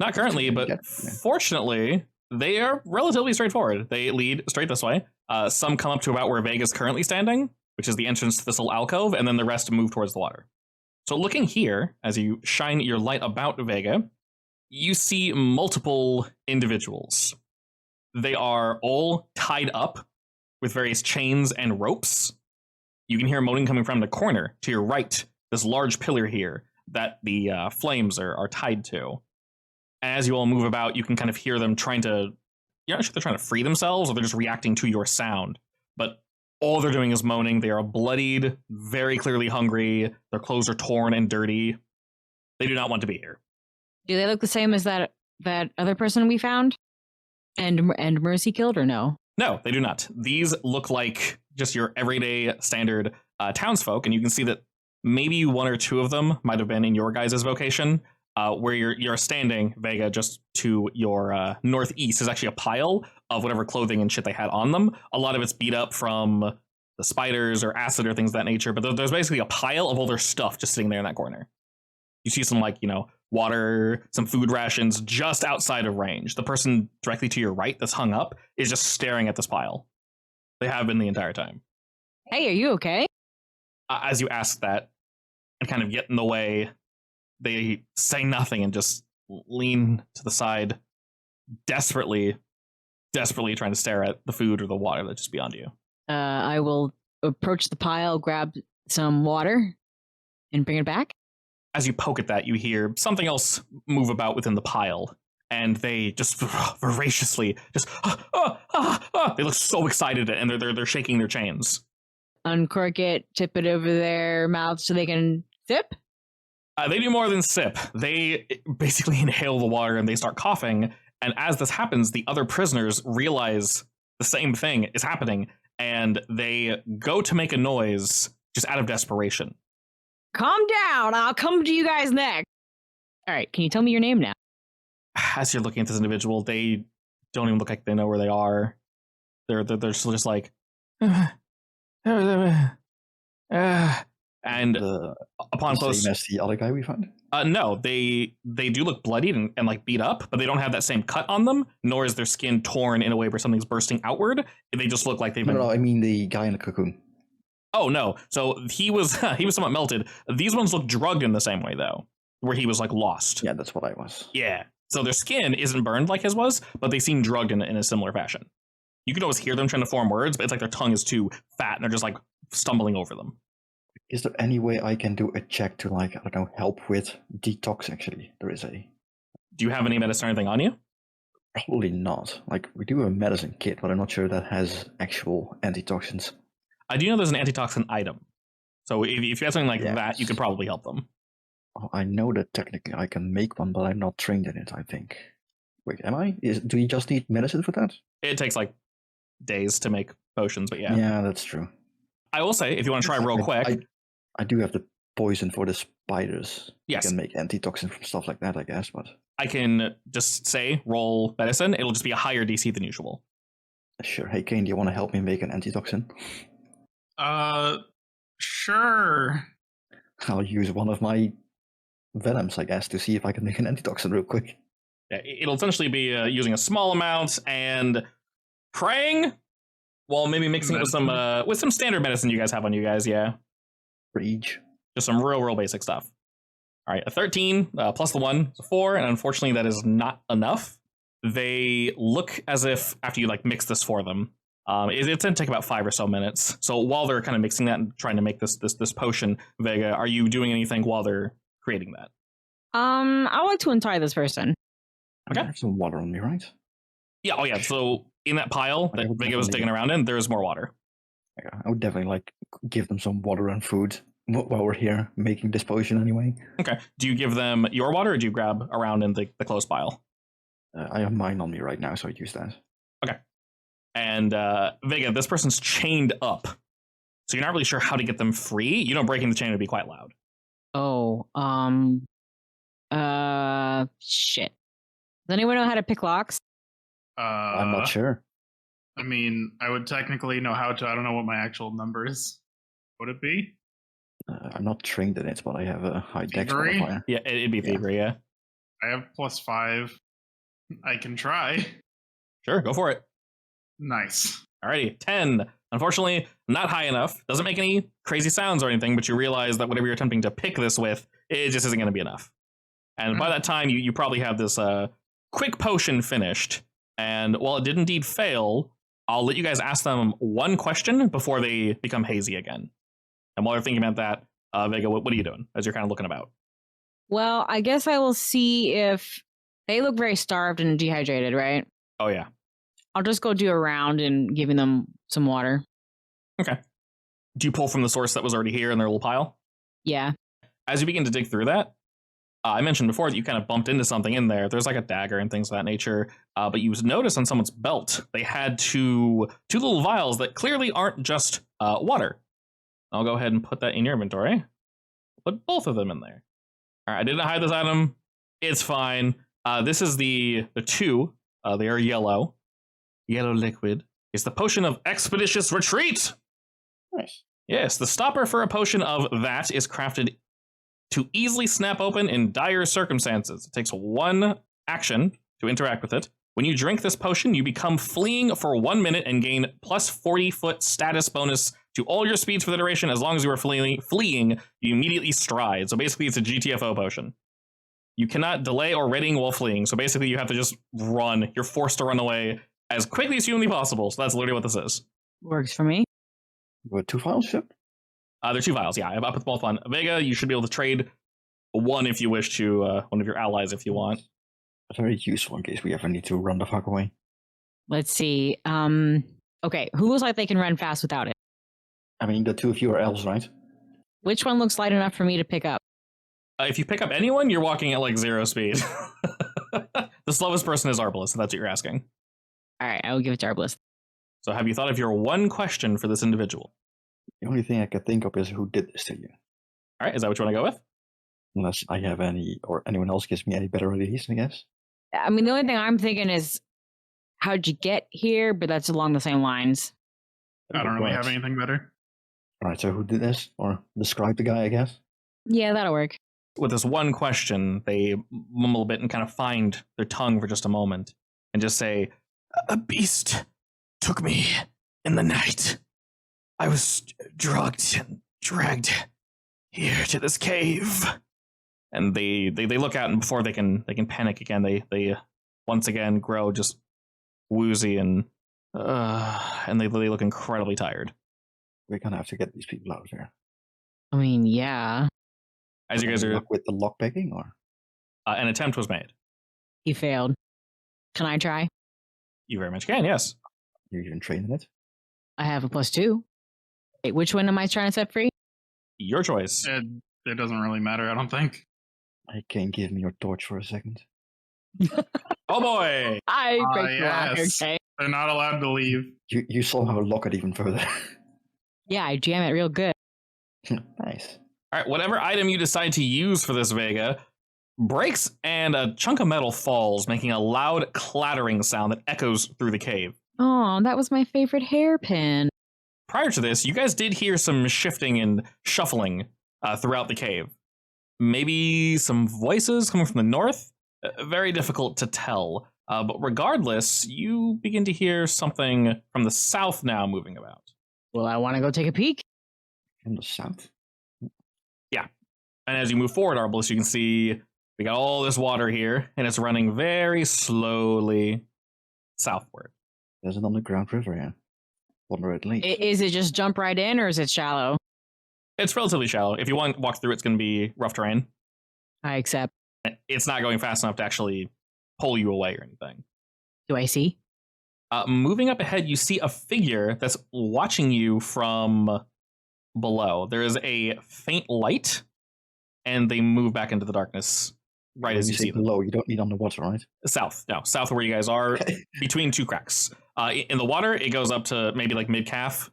Not currently, but
Yeah.
fortunately, they are relatively straightforward. They lead straight this way. Some come up to about where Vega's currently standing, which is the entrance to this little alcove, and then the rest move towards the water. So looking here, as you shine your light about Vega, you see multiple individuals. They are all tied up with various chains and ropes. You can hear moaning coming from the corner to your right, this large pillar here that the flames are tied to. As you all move about, you can kind of hear them trying to, you're not sure if they're trying to free themselves or they're just reacting to your sound. But all they're doing is moaning. They are bloodied, very clearly hungry. Their clothes are torn and dirty. They do not want to be here.
Do they look the same as that other person we found? And Mercy killed, or no?
No, they do not. These look like just your everyday standard townsfolk, and you can see that maybe one or two of them might have been in your guys' vocation. Where you're standing, Vega, just to your northeast, is actually a pile of whatever clothing and shit they had on them. A lot of it's beat up from the spiders or acid or things of that nature, but there's basically a pile of all their stuff just sitting there in that corner. You see some, like, water, some food rations just outside of range. The person directly to your right that's hung up is just staring at this pile. They have been the entire time.
Hey, are you okay?
As you ask that and kind of get in the way, they say nothing and just lean to the side, desperately trying to stare at the food or the water that's just beyond you.
I will approach the pile, grab some water, and bring it back.
As you poke at that, you hear something else move about within the pile, and they just voraciously just they look so excited, and they're shaking their chains.
Uncork it, tip it over their mouths so they can sip.
They do more than sip. They basically inhale the water and they start coughing. And as this happens, the other prisoners realize the same thing is happening, and they go to make a noise just out of desperation.
Calm down. I'll come to you guys next. All right. Can you tell me your name now?
As you're looking at this individual, they don't even look like they know where they are. They're still just like, and
The
upon close,
same as the other guy we found.
No, they do look bloodied and like beat up, but they don't have that same cut on them, nor is their skin torn in a way where something's bursting outward. They just look like they've been.
No, I mean the guy in the cocoon.
Oh no, so he was he was somewhat melted. These ones look drugged in the same way though, where he was like lost.
Yeah, that's what I was.
Yeah. So their skin isn't burned like his was, but they seem drugged in a similar fashion. You can always hear them trying to form words, but it's like their tongue is too fat and they're just like stumbling over them.
Is there any way I can do a check to, like, I don't know, help with detox? Actually, there is a.
Do you have any medicine or anything on you?
Probably not. Like, we do have a medicine kit, but I'm not sure that has actual antitoxins.
I do know there's an antitoxin item. So if you have something like that, you could probably help them.
Oh, I know that technically I can make one, but I'm not trained in it, I think. Wait, am I? Do you just need medicine for that?
It takes like days to make potions, but yeah.
Yeah, that's true.
I will say, if you want to try real quick.
I do have the poison for the spiders.
Yes.
You can make antitoxin from stuff like that, I guess, but.
I can just say, roll medicine. It'll just be a higher DC than usual.
Sure. Hey, Kane, do you want to help me make an antitoxin?
Sure.
I'll use one of my venoms, I guess, to see if I can make an antitoxin real quick.
Yeah, it'll essentially be using a small amount and praying, well, maybe mixing it with some standard medicine you guys have on you guys, yeah.
For each.
Just some real basic stuff. All right, a 13 plus the 1 is a 4, and unfortunately that is not enough. They look as if, after you like mix this for them, it's going to take about 5 or so minutes. So while they're kind of mixing that and trying to make this potion, Vega, are you doing anything while they're creating that?
I would like to untie this person.
Okay. I have some water on me, right?
Yeah, oh yeah, so in that pile that Vega was digging around in, there's more water.
Yeah, I would definitely like give them some water and food while we're here making this potion anyway.
Okay. Do you give them your water or do you grab around in the closed pile?
I have mine on me right now, so I use that.
Okay. And Vega, this person's chained up. So you're not really sure how to get them free. You know, breaking the chain would be quite loud.
Oh, shit. Does anyone know how to pick locks?
I'm not sure.
I mean, I would technically know how to. I don't know what my actual number is. Would it be?
I'm not trained in it, but I have a high dex
Thievery?
modifier.
Yeah, it'd be thievery, yeah.
I have +5. I can try.
Sure, go for it.
Nice.
Alrighty, 10. Unfortunately, not high enough. Doesn't make any crazy sounds or anything, but you realize that whatever you're attempting to pick this with, it just isn't going to be enough. And by that time, you probably have this quick potion finished. And while it did indeed fail, I'll let you guys ask them one question before they become hazy again. And while you're thinking about that, Vega, what are you doing as you're kind of looking about?
Well, I guess I will see if they look very starved and dehydrated, right?
Oh, yeah.
I'll just go do a round and giving them some water.
Okay. Do you pull from the source that was already here in their little pile?
Yeah.
As you begin to dig through that, I mentioned before that you kind of bumped into something in there. There's like a dagger and things of that nature. But you notice on someone's belt, they had two little vials that clearly aren't just water. I'll go ahead and put that in your inventory. Put both of them in there. All right, I didn't hide this item. It's fine. This is the two. They are yellow. Yellow liquid. It's the potion of expeditious retreat.
Nice.
Yes, the stopper for a potion of that is crafted to easily snap open in dire circumstances. It takes one action to interact with it. When you drink this potion, you become fleeing for 1 minute and gain plus 40-foot status bonus to all your speeds for the duration. As long as you are fleeing, you immediately stride. So basically, it's a GTFO potion. You cannot delay or readying while fleeing. So basically, you have to just run. You're forced to run away as quickly as humanly possible. So that's literally what this is.
Works for me.
What, 2 files shipped?
They're 2 vials, yeah. I put both on. Vega, you should be able to trade one if you wish to one of your allies if you want.
Very useful in case we ever need to run the fuck away.
Let's see. Okay, who looks like they can run fast without it?
I mean, the 2 of you are elves, right?
Which one looks light enough for me to pick up?
If you pick up anyone, you're walking at like 0 speed. The slowest person is Arbalest, if that's what you're asking.
All right, I will give it to Arbalest.
So have you thought of your one question for this individual?
The only thing I can think of is who did this to you.
All right, is that what you want to go with?
Unless I have any, or anyone else gives me any better ideas, I guess.
I mean, the only thing I'm thinking is, how'd you get here? But that's along the same lines.
I don't really have anything better.
Alright, so who did this? Or describe the guy, I guess?
Yeah, that'll work.
with this one question, they mumble a bit and kind of find their tongue for just a moment and just say, "A beast took me in the night. I was drugged and dragged here to this cave." And they look out, and before they can panic again, they once again grow just woozy and they look incredibly tired.
We're gonna have to get these people out of here.
I mean, yeah.
As you guys are,
Luck with the lockpicking, or
an attempt was made.
He failed. Can I try?
You very much can, yes.
you're even training it?
I have a +2. Wait, which one am I trying to set free?
Your choice.
It doesn't really matter, I don't think.
I can give me your torch for a second.
Oh boy!
I
Ah,
break the lock,
yes.
okay?
They're not allowed to leave.
You somehow lock it even further.
Yeah, I jam it real good.
Nice.
All right, whatever item you decide to use for this Vega breaks and a chunk of metal falls, making a loud clattering sound that echoes through the cave.
Oh, that was my favorite hairpin.
Prior to this, you guys did hear some shifting and shuffling throughout the cave. Maybe some voices coming from the north? Very difficult to tell. But regardless, you begin to hear something from the south now moving about.
Well, I want to go take a peek.
From the south?
And as you move forward, Arbalest, you can see we got all this water here, and it's running very slowly southward.
There's an underground river here. Wonder where it leads.
Is it just jump right in, or is it shallow?
It's relatively shallow. If you want to walk through, it's going to be rough terrain.
I accept.
It's not going fast enough to actually pull you away or anything.
Do I see?
Moving up ahead, you see a figure that's watching you from below. There is a faint light, and they move back into the darkness right as you see them.
Below, you don't need underwater, right?
South of where you guys are, between two cracks. In the water, it goes up to maybe like mid-calf.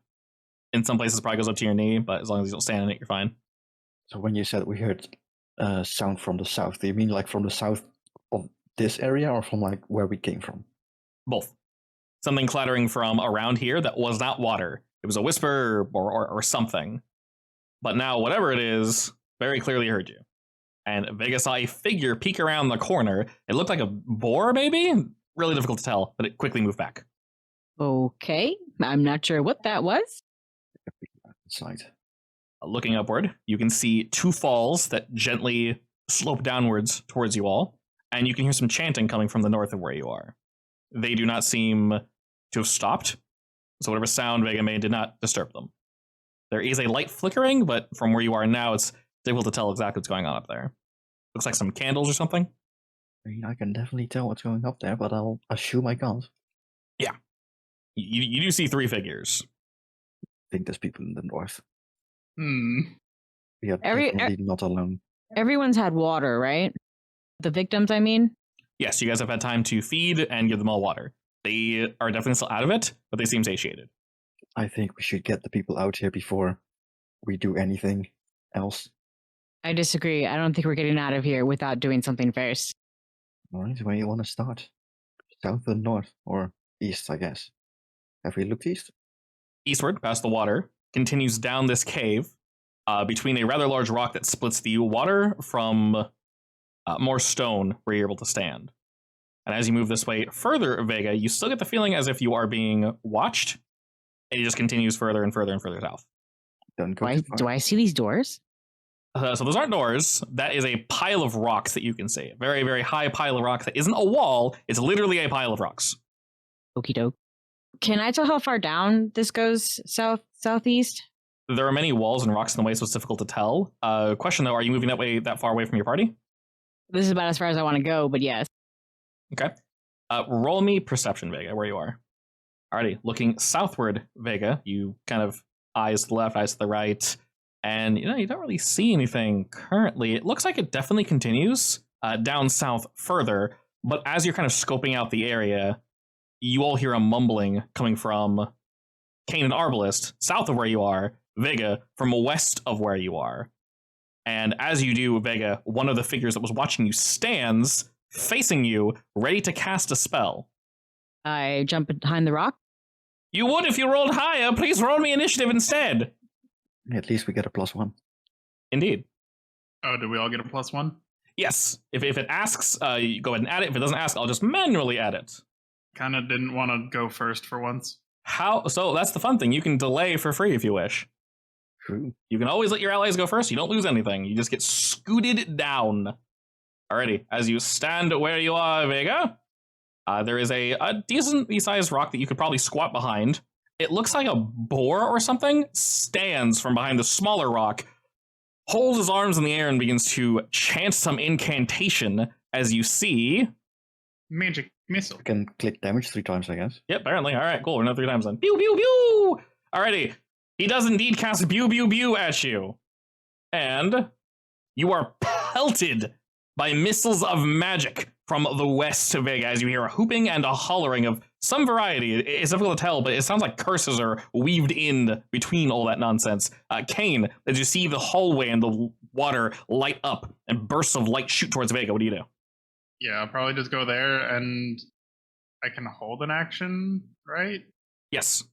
In some places, it probably goes up to your knee, but as long as you don't stand in it, you're fine.
So when you said we heard sound from the south, do you mean like from the south of this area, or from like where we came from?
Both. Something clattering from around here that was not water. It was a whisper or something. But now, whatever it is, very clearly heard you. And Vega saw a figure peek around the corner. It looked like a boar, maybe? Really difficult to tell, but it quickly moved back.
Okay. I'm not sure what that was.
Side.
Looking upward, you can see two falls that gently slope downwards towards you all, and you can hear some chanting coming from the north of where you are. They do not seem to have stopped, so whatever sound Vega made did not disturb them. There is a light flickering, but from where you are now, it's difficult to tell exactly what's going on up there. Looks like some candles or something.
I mean, I can definitely tell what's going up there, but I'll assume I can't.
Yeah. You do see three figures.
I think there's people in the north. We are
Every-
definitely not alone.
Everyone's had water, right? The victims, I mean?
Yes, you guys have had time to feed and give them all water. They are definitely still out of it, but they seem satiated.
I think we should get the people out here before we do anything else.
I disagree. I don't think we're getting out of here without doing something first.
All right, where you want to start? South or north, or east, I guess. Have we looked east?
Eastward, past the water, continues down this cave between a rather large rock that splits the water from more stone where you're able to stand. And as you move this way further, Vega, you still get the feeling as if you are being watched, and it just continues further and further and further south.
Don't go too far.
Do I see these doors?
So those aren't doors. That is a pile of rocks that you can see. A very, very high pile of rocks that isn't a wall. It's literally a pile of rocks.
Okie doke. Can I tell how far down this goes southeast?
There are many walls and rocks in the way, so it's difficult to tell. Question though, are you moving that far away from your party?
This is about as far as I want to go, but yes.
Okay. Roll me perception, Vega, where you are. Alrighty, looking southward, Vega, you kind of eyes to the left, eyes to the right, and you don't really see anything currently. It looks like it definitely continues down south further, but as you're kind of scoping out the area, you all hear a mumbling coming from Kane and Arbalest, south of where you are, Vega, from west of where you are. And as you do, Vega, one of the figures that was watching you stands facing you, ready to cast a spell.
I jump behind the rock.
You would if you rolled higher. Please roll me initiative instead.
At least we get a +1.
Indeed.
Oh, do we all get a +1?
Yes. If it asks, you go ahead and add it. If it doesn't ask, I'll just manually add it.
Kind of didn't want to go first for once.
How? So that's the fun thing. You can delay for free if you wish.
True.
You can always let your allies go first. You don't lose anything. You just get scooted down. Alrighty. As you stand where you are, Vega, there is a decently sized rock that you could probably squat behind. It looks like a boar or something stands from behind the smaller rock, holds his arms in the air and begins to chant some incantation as you see.
Magic missile.
I can click damage 3 times, I guess.
Yep, apparently. All right, cool. We're not 3 times then. Pew, pew, pew! Alrighty. He does indeed cast pew, pew, pew at you. And you are pelted by missiles of magic from the west to Vega as you hear a hooping and a hollering of some variety. It's difficult to tell, but it sounds like curses are weaved in between all that nonsense. Kane, as you see the hallway and the water light up and bursts of light shoot towards Vega, what do you do?
Yeah, I'll probably just go there, and I can hold an action, right?
Yes.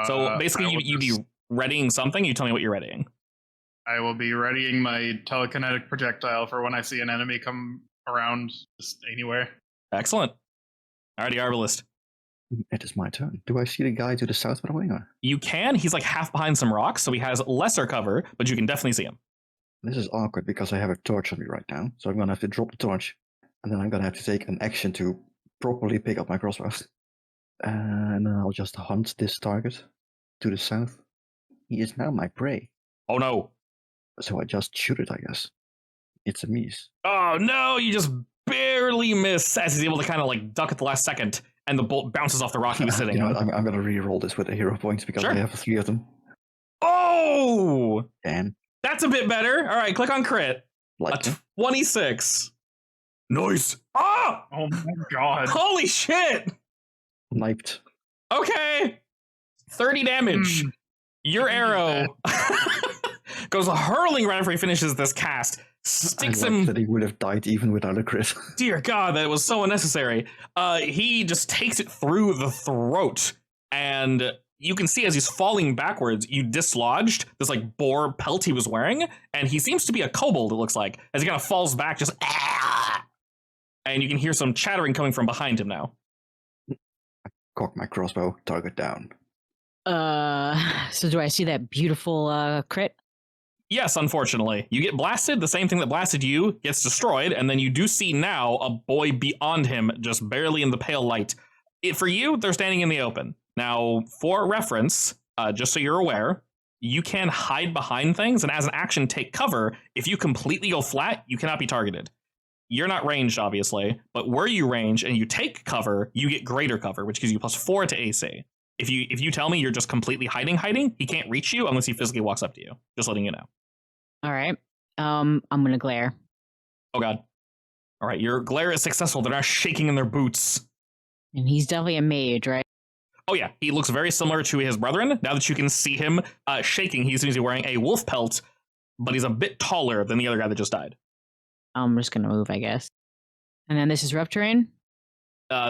So basically, you'd be readying something. You tell me what you're readying.
I will be readying my telekinetic projectile for when I see an enemy come around just anywhere.
Excellent. Alrighty, Arbalist.
It is my turn. Do I see the guy to the south, by the way? Or?
You can. He's like half behind some rocks, so he has lesser cover, but you can definitely see him.
This is awkward because I have a torch on me right now, so I'm going to have to drop the torch, and then I'm going to have to take an action to properly pick up my crossbow. And then I'll just hunt this target to the south. He is now my prey.
Oh no.
So I just shoot it, I guess. It's a miss.
Oh no, you just barely miss as he's able to kind of like duck at the last second, and the bolt bounces off the rock he was sitting on.
I'm going to re-roll this with the hero points because
Sure.
I have 3 of them.
Oh!
Damn.
That's a bit better. All right, click on crit.
Like
A 26. Nice. Oh!
Oh my god.
Holy shit!
sniped.
Okay. 30 damage. Your arrow goes hurling right after he finishes this cast. Sticks
I like
him.
that he would have died even without a crit.
Dear God, that was so unnecessary. He just takes it through the throat, and you can see as he's falling backwards, you dislodged this like boar pelt he was wearing, and he seems to be a kobold, it looks like, as he kind of falls back, just and you can hear some chattering coming from behind him now.
Cock my crossbow, target down.
So do I see that beautiful crit?
Yes, unfortunately. You get blasted, the same thing that blasted you gets destroyed, and then you do see now a boy beyond him, just barely in the pale light. For you, they're standing in the open. Now, for reference, just so you're aware, you can hide behind things, and as an action, take cover. If you completely go flat, you cannot be targeted. You're not ranged, obviously, but were you ranged and you take cover, you get greater cover, which gives you +4 to AC. If you tell me you're just completely hiding, he can't reach you unless he physically walks up to you. Just letting you know.
All right. I'm gonna glare.
Oh God. All right, your glare is successful. They're not shaking in their boots.
And he's definitely a mage, right?
Oh yeah, he looks very similar to his brethren. Now that you can see him shaking, he seems to be wearing a wolf pelt, but he's a bit taller than the other guy that just died.
I'm just gonna move, I guess. And then this is rough terrain.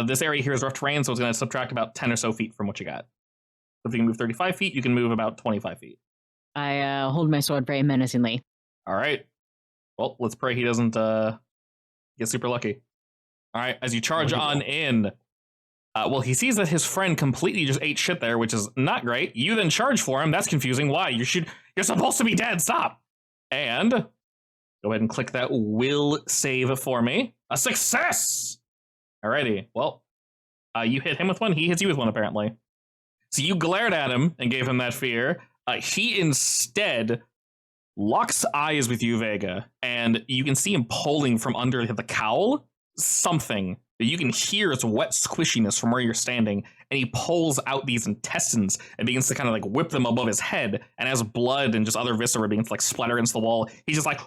This area here is rough terrain, so it's going to subtract about 10 or so feet from what you got. So if you can move 35 feet, you can move about 25 feet.
I hold my sword very menacingly.
All right. Well, let's pray he doesn't get super lucky. All right, as you charge on in, well, he sees that his friend completely just ate shit there, which is not great. You then charge for him. That's confusing. Why? You're supposed to be dead. Stop. And go ahead and click that will save for me. A success. Alrighty. Well, you hit him with one. He hits you with one, apparently. So you glared at him and gave him that fear. He instead locks eyes with you, Vega, and you can see him pulling from under the cowl something. You can hear its wet squishiness from where you're standing, and he pulls out these intestines and begins to kind of like whip them above his head, and as blood and just other viscera begins to like splatter against the wall, he's just like,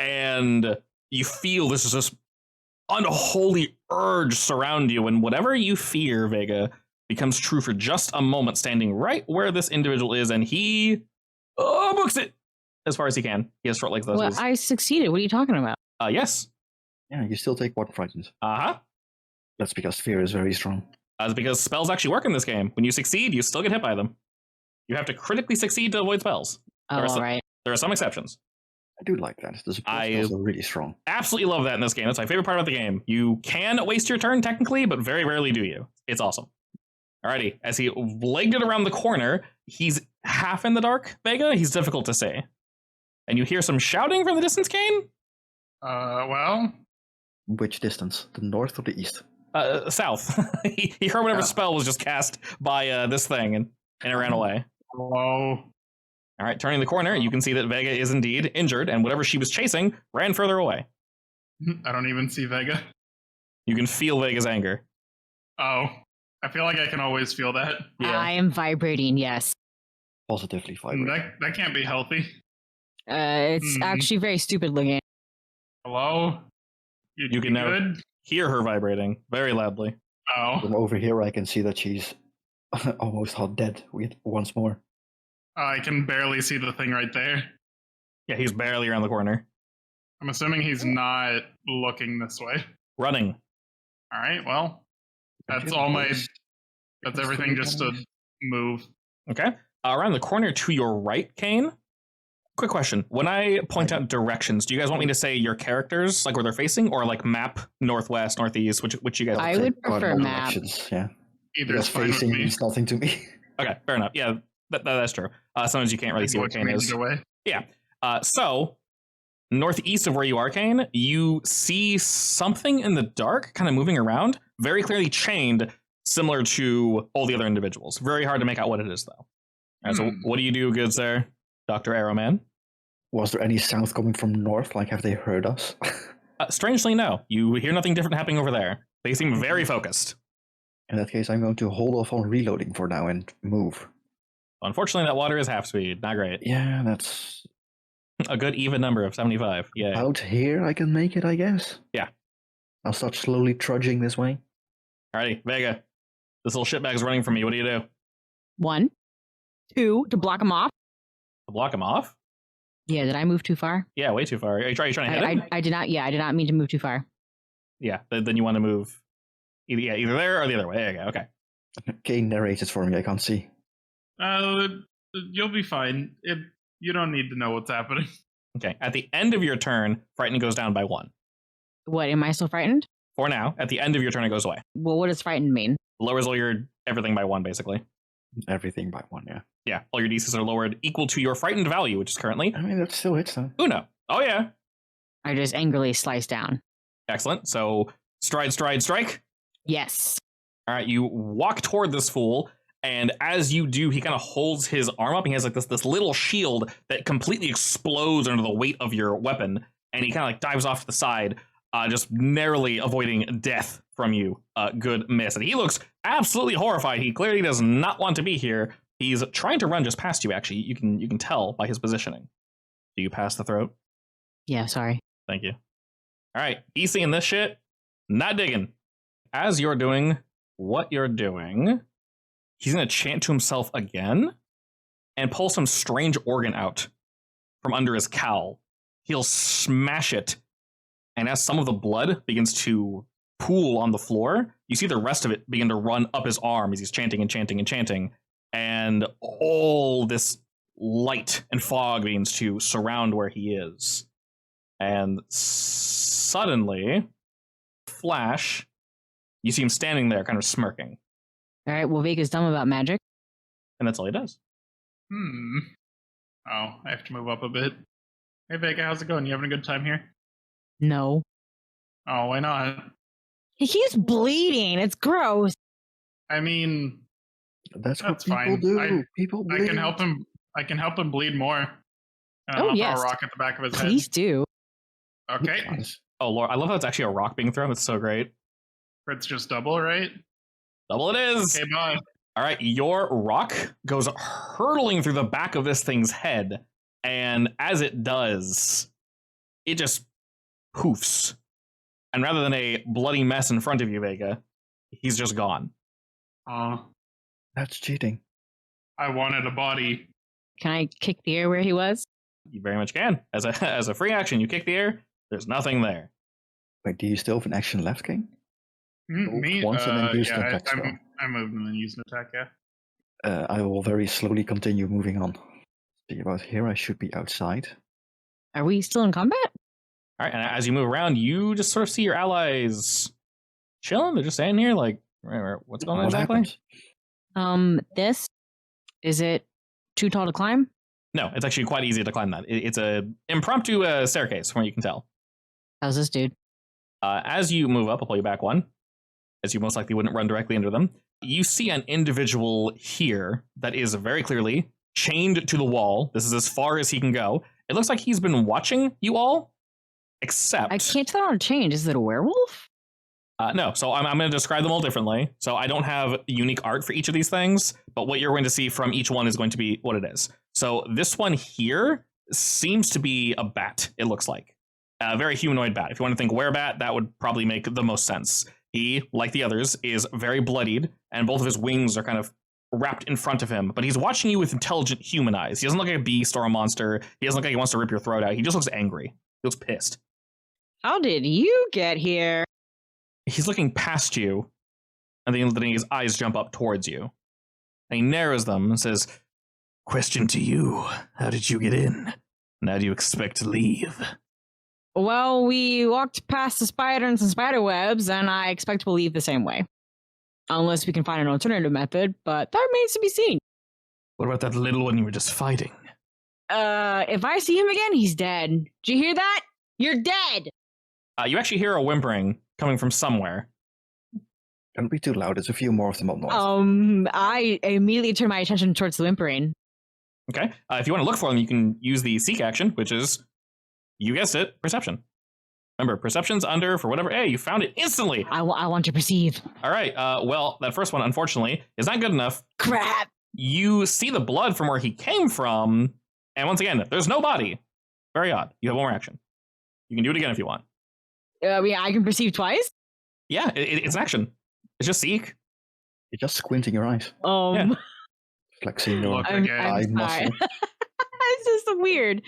and you feel this is just unholy urge surround you, and whatever you fear, Vega, becomes true for just a moment, standing right where this individual is, and he books it as far as he can. He has short legs.
Well, I succeeded. What are you talking about?
Yes.
Yeah, you still take 1 frightened.
Uh-huh.
That's because fear is very strong.
That's because spells actually work in this game. When you succeed, you still get hit by them. You have to critically succeed to avoid spells.
Oh, all right.
There are some exceptions.
I do like that. The support
I-
skills are really strong.
Absolutely love that in this game. That's my favorite part of the game. You can waste your turn technically, but very rarely do you. It's awesome. Alrighty, as he legged it around the corner, he's half in the dark, Vega. He's difficult to see. And you hear some shouting from the distance, Kane?
Well,
Which distance? The north or the east?
South. he heard whatever spell was just cast by this thing, and it ran away.
hello.
All right, turning the corner, you can see that Vega is indeed injured, and whatever she was chasing ran further away.
I don't even see Vega.
You can feel Vega's anger.
Oh, I feel like I can always feel that.
I am vibrating, yes.
Positively vibrating.
That can't be healthy.
It's actually very stupid looking.
Hello?
You can now
good?
hear her vibrating very loudly.
Oh.
From over here, I can see that she's almost hot dead once more.
I can barely see the thing right there.
Yeah, he's barely around the corner.
I'm assuming he's not looking this way.
Running.
All right, well, that's everything just to move.
Okay. Around the corner to your right, Kane. Quick question. When I point out directions, do you guys want me to say your characters, like where they're facing, or like map, northwest, northeast, which you guys
I
prefer?
would prefer
Cardinal
map.
directions, yeah.
Either
Because
is fine with
facing
me.
means nothing to me.
Okay, fair enough. Yeah, that's true. Sometimes you can't really see what Kane is.
Either way.
So, northeast of where you are, Kane, you see something in the dark kind of moving around, very clearly chained, similar to all the other individuals. Very hard to make out what it is, though. All right, so what do you do, good sir, Dr. Arrowman?
Was there any sound coming from north? Like, have they heard us?
Strangely, no. You hear nothing different happening over there. They seem very focused.
In that case, I'm going to hold off on reloading for now and move.
Unfortunately, that water is half speed. Not great.
Yeah, that's...
A good even number of 75. Yeah.
Out here, I can make it, I guess.
Yeah.
I'll start slowly trudging this way.
Alrighty, Vega. This little shitbag's running from me. What do you do?
1, 2, to block him off.
To block him off?
Yeah, did I move too far?
Yeah, way too far. Are you trying to hit him?
I did not. Yeah, I did not mean to move too far.
Yeah, then you want to move either there or the other way. There you go. Okay.
Kane narrates it for me, I can't see.
You'll be fine. You don't need to know what's happening.
Okay. At the end of your turn, frightened goes down by 1.
What, am I still frightened?
For now, at the end of your turn, it goes away.
Well, what does frightened mean?
Lowers all your everything by 1, basically.
Everything by 1, yeah.
Yeah, all your DCs are lowered equal to your frightened value, which is currently
I mean, that still hits, though.
Uno. Oh, yeah.
I just angrily slice down.
Excellent. So, stride, strike.
Yes.
All right, you walk toward this fool, and as you do, he kind of holds his arm up. He has like this little shield that completely explodes under the weight of your weapon, and he kind of like dives off to the side, just narrowly avoiding death from you. Good miss. And he looks absolutely horrified. He clearly does not want to be here. He's trying to run just past you, actually. You can tell by his positioning. Do you pass the throat?
Yeah, sorry.
Thank you. All right, he's seeing this shit. Not digging. As you're doing what you're doing, he's going to chant to himself again and pull some strange organ out from under his cowl. He'll smash it, and as some of the blood begins to pool on the floor, you see the rest of it begin to run up his arm as he's chanting and chanting and chanting, and all this light and fog begins to surround where he is. And suddenly, flash, you see him standing there kind of smirking.
All right, well, Vega's dumb about magic.
And that's all he does.
Oh, I have to move up a bit. Hey, Vega, how's it going? You having a good time here?
No.
Oh, why not?
He keeps bleeding. It's gross.
I mean,
That's
That's
what people
fine.
do. People bleed.
I can help him. I can help him bleed more. And
Oh,
I'll
yes.
throw a rock at the back of his
Please do.
head. Okay,
Nice.
Oh, Lord, I love how it's actually a rock being thrown. It's so great.
Fritz just double, right?
Double it is.
Okay, bye.
All right, your rock goes hurtling through the back of this thing's head. And as it does, it just poofs. And rather than a bloody mess in front of you, Vega, he's just gone.
That's cheating.
I wanted a body.
Can I kick the air where he was?
You very much can. As a free action, you kick the air. There's nothing there.
Wait, do you still have an action left, King?
Me?
Once and then use an attack
I
spell.
moved and then used an attack, yeah.
I will very slowly continue moving on. See, about here I should be outside.
Are we still in combat?
All right, and as you move around, you just sort of see your allies chilling. They're just standing here, like, what's going on
What
exactly?
happens?
This is it too tall to climb?
No, it's actually quite easy to climb that. It's a impromptu staircase, from what you can tell.
How's this dude?
As you move up, I'll pull you back one, as you most likely wouldn't run directly into them. You see an individual here that is very clearly chained to the wall. This is as far as he can go. It looks like he's been watching you all, except...
I can't tell on a change. Is it a werewolf?
No, so I'm going to describe them all differently. So I don't have unique art for each of these things, but what you're going to see from each one is going to be what it is. So this one here seems to be a bat, it looks like. A very humanoid bat. If you want to think werebat, that would probably make the most sense. He, like the others, is very bloodied, and both of his wings are kind of wrapped in front of him, but he's watching you with intelligent human eyes. He doesn't look like a beast or a monster. He doesn't look like he wants to rip your throat out. He just looks angry. He looks pissed.
How did you get here?
He's looking past you, and then his eyes jump up towards you. And he narrows them and says, "Question to you. How did you get in? And how do you expect to leave?"
Well, we walked past the spider and some spider webs, and I expect we'll leave the same way. Unless we can find an alternative method, but that remains to be seen.
What about that little one you were just fighting?
If I see him again, he's dead. Did you hear that? You're dead!
You actually hear a whimpering coming from somewhere.
Don't be too loud. There's a few more of them up north.
I immediately turn my attention towards the whimpering.
Okay. If you want to look for them, you can use the seek action, which is, you guessed it, perception. Remember, perception's under for whatever. Hey, you found it instantly.
I want to perceive.
All right. Well, that first one, unfortunately, is not good enough.
Crap!
You see the blood from where he came from, and once again, there's no body. Very odd. You have one more action. You can do it again if you want.
I can perceive twice?
Yeah, it's an action. It's just seek.
You're just squinting your eyes,
Yeah.
flexing your
Look
I'm
again.
eye
sorry.
muscle.
It's just so weird.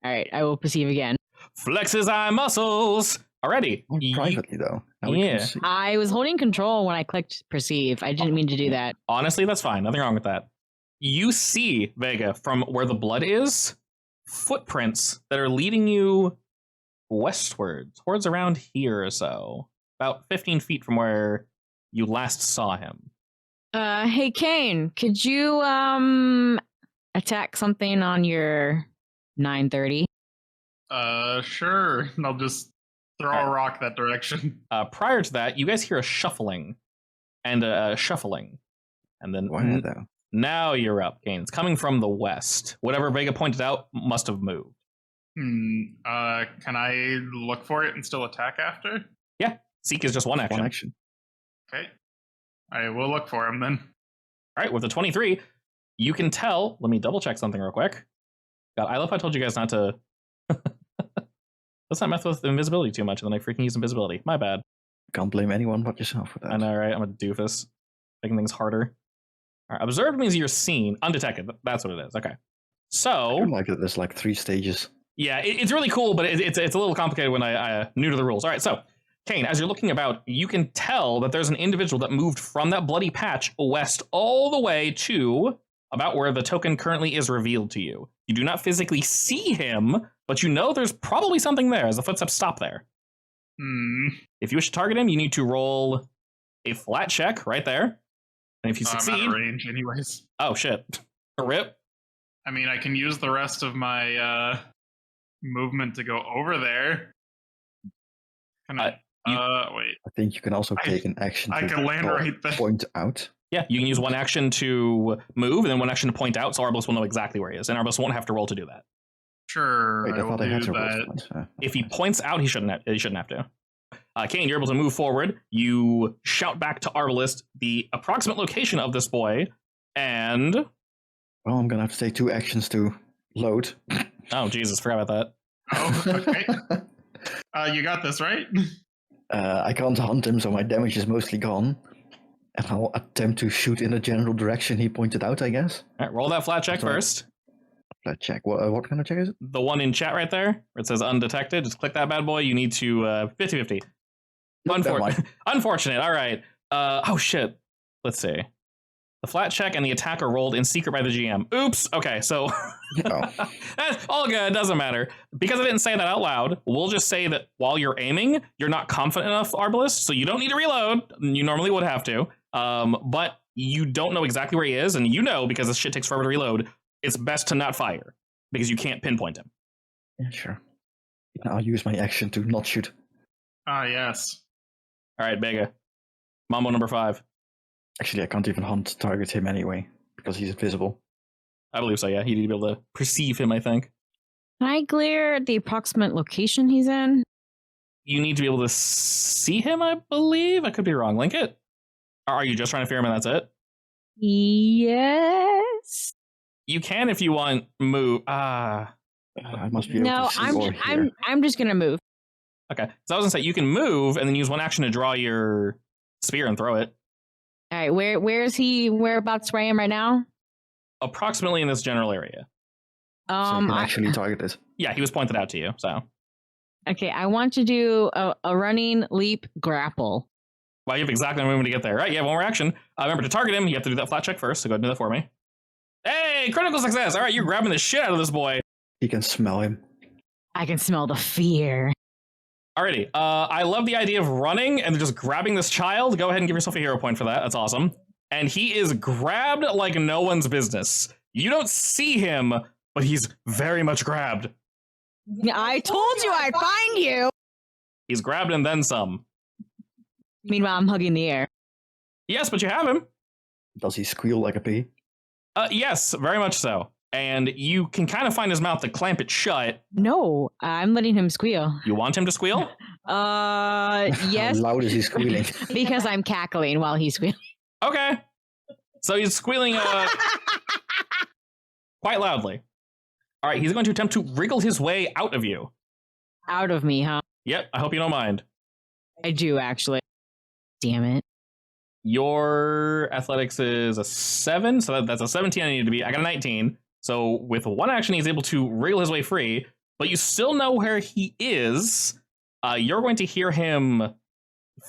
All right, I will perceive again.
Flex his eye muscles. Already.
Privately, though. Now we
Yeah.
can see.
I was holding control when I clicked perceive. I didn't mean to do that.
Honestly, that's fine. Nothing wrong with that. You see, Vega, from where the blood is, footprints that are leading you westward, towards around here or so. About 15 feet from where you last saw him.
Hey Kane, could you attack something on your 930?
Sure. I'll just throw a rock that direction.
Prior to that, you guys hear a shuffling and a shuffling. And then
Why though?
now you're up, Kane. It's coming from the west. Whatever Vega pointed out must have moved.
Can I look for it and still attack after?
Seek is just one action.
One action.
Okay. I will look for him then.
All right, with the 23, you can tell. Let me double check something real quick. God, I love how I told you guys not to. Let's not mess with invisibility too much, and then I freaking use invisibility. My bad.
Can't blame anyone but yourself for that.
I know, right? I'm a doofus. Making things harder. All right, observed means you're seen. Undetected. That's what it is. Okay.
I
So,
do like that there's like 3 stages.
yeah, it's really cool, but it's a little complicated when I new to the rules. All right, so, Kane, as you're looking about, you can tell that there's an individual that moved from that bloody patch west all the way to about where the token currently is revealed to you. You do not physically see him, but you know there's probably something there as the footsteps stop there. If you wish to target him, you need to roll a flat check right there. And if you
I'm
succeed...
out of range anyways.
Oh, shit. A rip.
I mean, I can use the rest of my movement to go over there. Can I? Wait.
I think you can also take an action
I
to
can land right there.
point out.
Yeah, you can use one action to move and then one action to point out, so Arbus will know exactly where he is, and Arbus won't have to roll to do that.
Sure.
Wait, I
will
thought I had
do
to roll
that.
for that.
If he points out, he shouldn't have to. Kane, you're able to move forward. You shout back to Arbalist the approximate location of this boy, and...
Well, I'm gonna have to take 2 actions to load.
Oh, Jesus, forgot about
Oh, okay. You got this, right?
I can't hunt him, so my damage is mostly gone. And I'll attempt to shoot in the general direction he pointed out, I guess.
that. All right, roll that flat check
That's right.
first.
Let's check. What kind of check is it?
The one in chat right there, where it says undetected, just click that bad boy. You need to 50-50.
Never mind.
Unfortunate. All right. Oh, shit. Let's see. The flat check and the attack are rolled in secret by the GM. Oops. Okay, so that's all good. Doesn't matter. Because I didn't say that out loud, we'll just say that while you're aiming, you're not confident enough, Arbalist, so you don't need to reload. You normally would have to. But you don't know exactly where he is, and you know, because this shit takes forever to reload, it's best to not fire, because you can't pinpoint him.
Yeah, sure. I'll use my action to not shoot.
Ah, yes.
All right, Vega. Mambo number 5.
Actually, I can't even hunt target him anyway, because he's invisible.
I believe so, yeah. You need to be able to perceive him, I think.
Can I clear the approximate location he's in?
You need to be able to see him, I believe. I could be wrong. Link it? Or are you just trying to fear him and that's it?
Yes.
You can if you want move.
I must be able
No,
to see or hear.
I'm just gonna move.
Okay. So I was gonna say you can move and then use one action to draw your spear and throw it.
All right, where is he? Whereabouts where I am right now?
Approximately in this general area.
So you can
I-
actually target it.
Yeah, he was pointed out to you, so.
Okay, I want to do a running leap grapple.
Well, you have exactly a moment to get there. Right, you have one more action. Remember, to target him, you have to do that flat check first, so go ahead and do that for me. Hey, critical success! All right, you're grabbing the shit out of this boy.
He can smell him.
I can smell the fear.
Alrighty, I love the idea of running and just grabbing this child. Go ahead and give yourself a hero point for that. That's awesome. And he is grabbed like no one's business. You don't see him, but he's very much grabbed.
I told you I'd find you.
He's grabbed and then some.
Meanwhile, I'm hugging the air.
Yes, but you have him.
Does he squeal like a pig?
Yes, very much so. And you can kind of find his mouth to clamp it shut.
No, I'm letting him squeal.
You want him to squeal?
Yes,
How loud is he squealing?
because I'm cackling while he's squealing.
Okay. So he's squealing quite loudly. All right, he's going to attempt to wriggle his way out of you.
Out of me, huh?
Yep, I hope you don't mind.
I do, actually. Damn it.
Your athletics is a 7, so that's a 17 I need to be. I got a 19. So with one action, he's able to wriggle his way free, but you still know where he is. You're going to hear him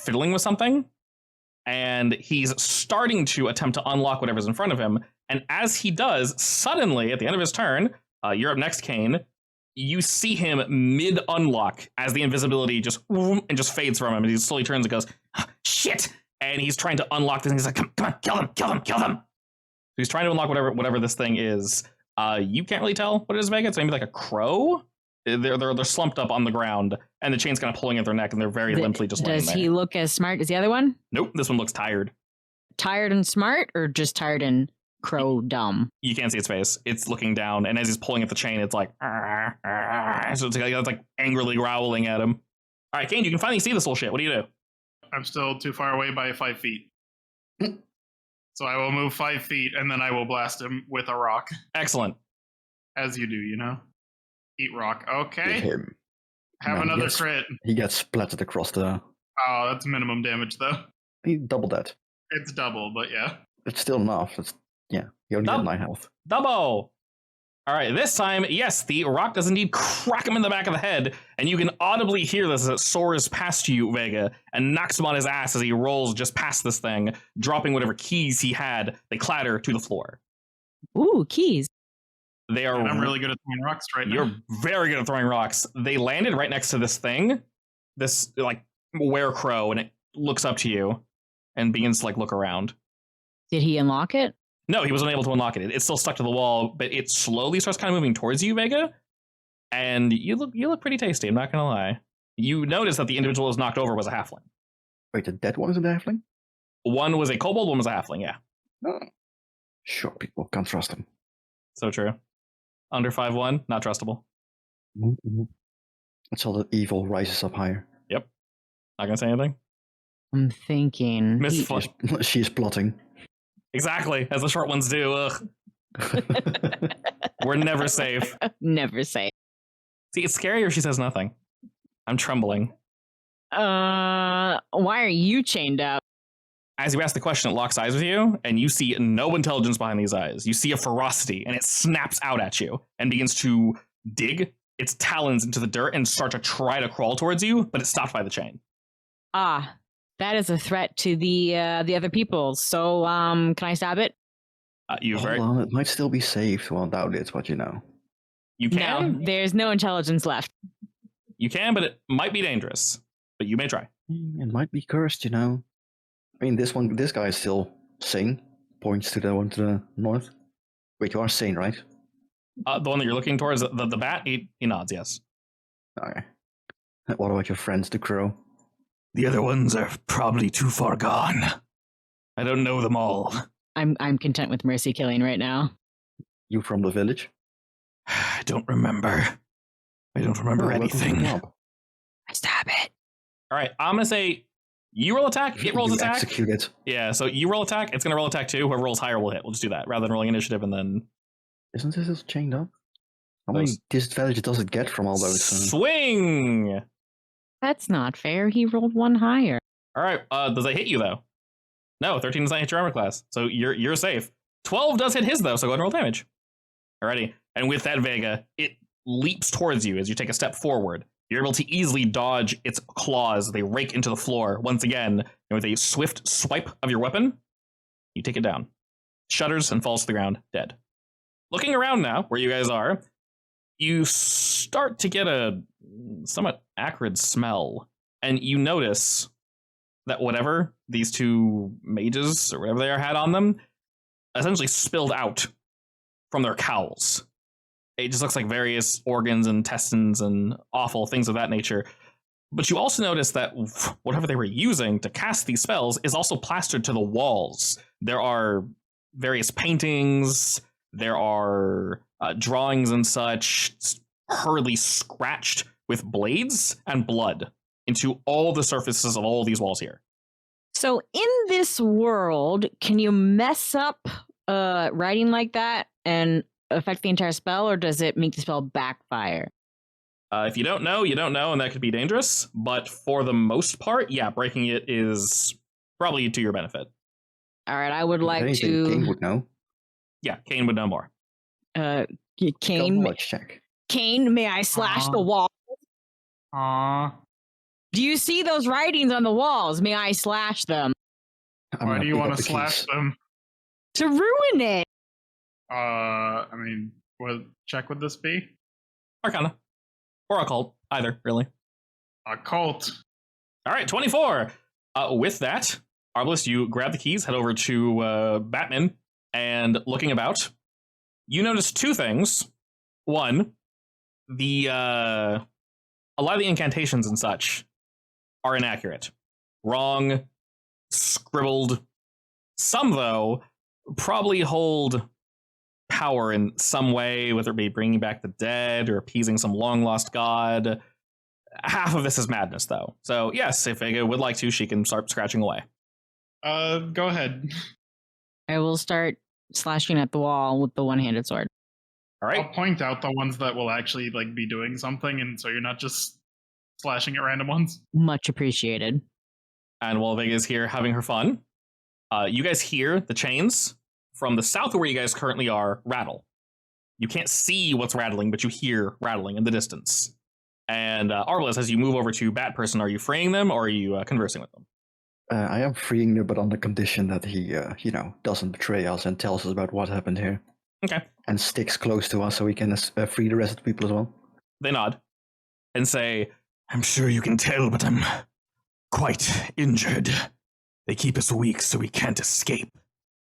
fiddling with something, and he's starting to attempt to unlock whatever's in front of him. And as he does, suddenly, at the end of his turn, you're up next, Kane, you see him mid-unlock as the invisibility just fades from him, and he slowly turns and goes, shit! And he's trying to unlock this, and he's like, come on, kill him! So he's trying to unlock whatever this thing is. You can't really tell what it is, Vega. It's maybe like a crow. They're slumped up on the ground, and the chain's kind of pulling at their neck, and they're very limply just laying
Does
there.
he look as smart as the other one?
Nope, this one looks tired.
Tired and smart, or just tired and crow dumb?
You can't see its face. It's looking down, and as he's pulling at the chain, it's like, so it's like angrily growling at him. All right, Kane, you can finally see this little shit. What do you do?
I'm still too far away by 5 feet. So I will move 5 feet, and then I will blast him with a rock.
Excellent.
As you do, you know? Eat rock.
Hit
Okay.
him.
Have
No,
another
yes.
crit.
He gets splattered across the...
Oh, that's minimum damage, though.
He doubled that.
It's double, but yeah.
It's still enough. He only had 9 health.
Double. All right, this time, yes, the rock does indeed crack him in the back of the head, and you can audibly hear this as it soars past you, Vega, and knocks him on his ass as he rolls just past this thing, dropping whatever keys he had. They clatter to the floor.
Ooh, keys.
They are.
And I'm really good at throwing rocks right now.
You're very good at throwing rocks. They landed right next to this thing, this like werecrow, and it looks up to you and begins to like look around.
Did he unlock it?
No, he wasn't able to unlock it. It's still stuck to the wall, but it slowly starts kind of moving towards you, Vega. And you look pretty tasty, I'm not gonna lie. You notice that the individual who was knocked over was a halfling.
Wait, the dead one is a halfling?
One was a kobold, one was a halfling, yeah.
Oh. Sure, people can't trust him.
So true. Under 5'1", not trustable.
That's all that evil rises up higher.
Yep. Not gonna say anything.
I'm thinking.
Miss
She is plotting.
Exactly, as the short ones do. Ugh. We're never safe.
Never say.
See, it's scarier if she says nothing. I'm trembling.
Why are you chained up?
As you ask the question, it locks eyes with you, and you see no intelligence behind these eyes. You see a ferocity, and it snaps out at you and begins to dig its talons into the dirt and start to try to crawl towards you, but it's stopped by the chain.
That is a threat to the other people. So, can I stab it?
You
Hold
very
on, it might still be saved. Well, doubt it, but you know.
you can
No, there's no intelligence left.
you can, but it might be dangerous. But you may try.
It might be cursed, you know. I mean, this guy is still sane. Points to the one to the north. Wait, you are sane, right?
The one that you're looking towards, the bat. He nods. Yes.
Okay. What about your friends, the crow?
The other ones are probably too far gone. I don't know them all.
I'm content with mercy killing right now.
You from the village?
I don't remember. I don't remember
welcome to the
anything.
club.
I stab it.
All right, I'm gonna say you roll attack. It rolls
You
attack.
execute it.
Yeah, so you roll attack. It's gonna roll attack too. Whoever rolls higher will hit. We'll just do that rather than rolling initiative and then
Isn't this chained up? How many
Those-
disadvantages does it get from all those?
swing.
That's not fair. He rolled one higher.
All right, does it hit you though? No, 13 does not hit your armor class, so you're safe. 12 does hit his though, so go ahead and roll damage. Alrighty, and with that Vega, it leaps towards you as you take a step forward. You're able to easily dodge its claws. They rake into the floor once again, and with a swift swipe of your weapon, you take it down. Shudders and falls to the ground, dead. Looking around now, where you guys are, you start to get a somewhat acrid smell, and you notice that whatever these two mages or whatever they are had on them essentially spilled out from their cowls. It just looks like various organs and intestines and awful things of that nature. But you also notice that whatever they were using to cast these spells is also plastered to the walls. There are various paintings, there are drawings and such, hurriedly scratched with blades and blood into all the surfaces of all these walls here.
So in this world, can you mess up writing like that and affect the entire spell, or does it make the spell backfire?
If you don't know, you don't know, and that could be dangerous. But for the most part, yeah, breaking it is probably to your benefit.
All right, I would
If
like
anything,
to.
Kane would know.
Yeah, Kane would know more.
Kane,
Knowledge check.
Kane, may I slash the wall?
Aw.
Do you see those writings on the walls? May I slash them
I'm
Why
gonna
do you
pick
want
up
to
the
slash
keys.
them?
to ruin it?
I mean, what check would this be?
Arcana. Or occult. Either, really.
Occult.
All right, 24. With that, Arbalest, you grab the keys, head over to Batman, and looking about, you notice two things. One, the a lot of the incantations and such are inaccurate. Wrong, scribbled. Some, though, probably hold power in some way, whether it be bringing back the dead or appeasing some long-lost god. Half of this is madness, though. So, yes, if Vega would like to, she can start scratching away.
Go ahead.
I will start slashing at the wall with the one-handed sword.
All
I'll
right?
point out the ones that will actually like be doing something, and so you're not just slashing at random ones.
Much appreciated.
And while Vega's here having her fun, you guys hear the chains from the south of where you guys currently are rattle. You can't see what's rattling, but you hear rattling in the distance. And Arbalest, as you move over to Bat Person, are you freeing them or are you conversing with them?
I am freeing them, but on the condition that he, doesn't betray us and tells us about what happened here.
Okay.
And sticks close to us so we can free the rest of the people as well.
They nod and say, I'm sure you can tell, but I'm quite injured. They keep us weak so we can't escape.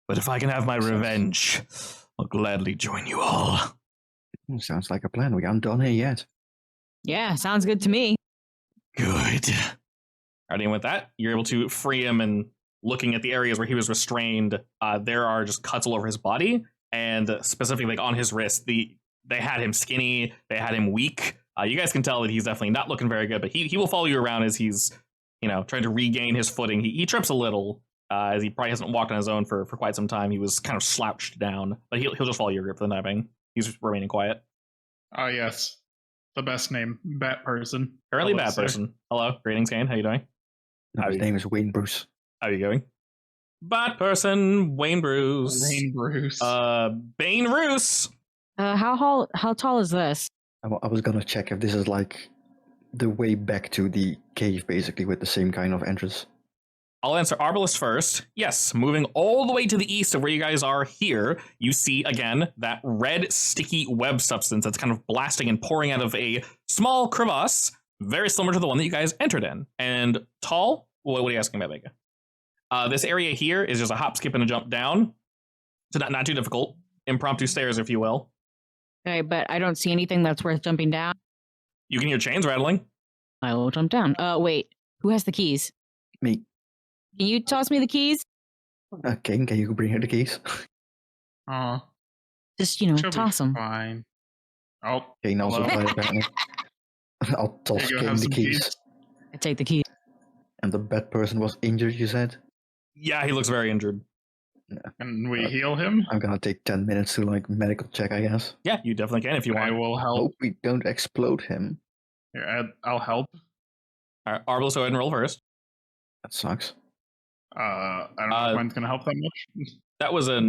But if I can have my revenge, I'll gladly join you all.
Sounds like a plan. We aren't done here yet.
Yeah, sounds good to me.
Good. Alrighty, and with that, you're able to free him, and looking at the areas where he was restrained, there are just cuts all over his body, and specifically like on his wrist. They had him skinny, they had him weak. You guys can tell that he's definitely not looking very good, but he will follow you around as he's, trying to regain his footing. He trips a little, as he probably hasn't walked on his own for quite some time. He was kind of slouched down, but he'll just follow your grip for the time being. He's remaining quiet.
Ah, yes. The best name, Bat Person.
Currently
Hello,
Bad
sir.
Person. Hello, greetings, Kane. How you doing?
No, his name is Wayne Bruce.
How are you going? Bad Person, Wayne Bruce.
Wayne Bruce.
Bane Roos.
How tall is this?
I was gonna check if this is like the way back to the cave, basically, with the same kind of entrance.
I'll answer Arbalest first. Yes, moving all the way to the east of where you guys are here, you see, again, that red, sticky web substance that's kind of blasting and pouring out of a small crevasse, very similar to the one that you guys entered in. And Tall, what are you asking about, Vega? This area here is just a hop, skip, and a jump down. So not too difficult. Impromptu stairs, if you will.
Okay, but I don't see anything that's worth jumping down.
You can hear chains rattling.
I will jump down. Wait, who has the keys?
Me.
Can you toss me the keys?
King, can you bring her the keys?
Oh,
Just, toss them.
Fine. Oh,
Kane also
hello.
played apparently. I'll toss
Here you go,
King
have
the
some
keys.
I take the keys.
And the bad person was injured, you said?
Yeah, he looks very injured.
Can we heal him?
I'm gonna take 10 minutes to medical check, I guess.
Yeah, you definitely can if you
I
want.
will help.
Hope we don't explode him.
Here, I'll help.
All right, Arbalest, go ahead and roll first.
That sucks.
I don't know if mine's gonna help that much.
That was a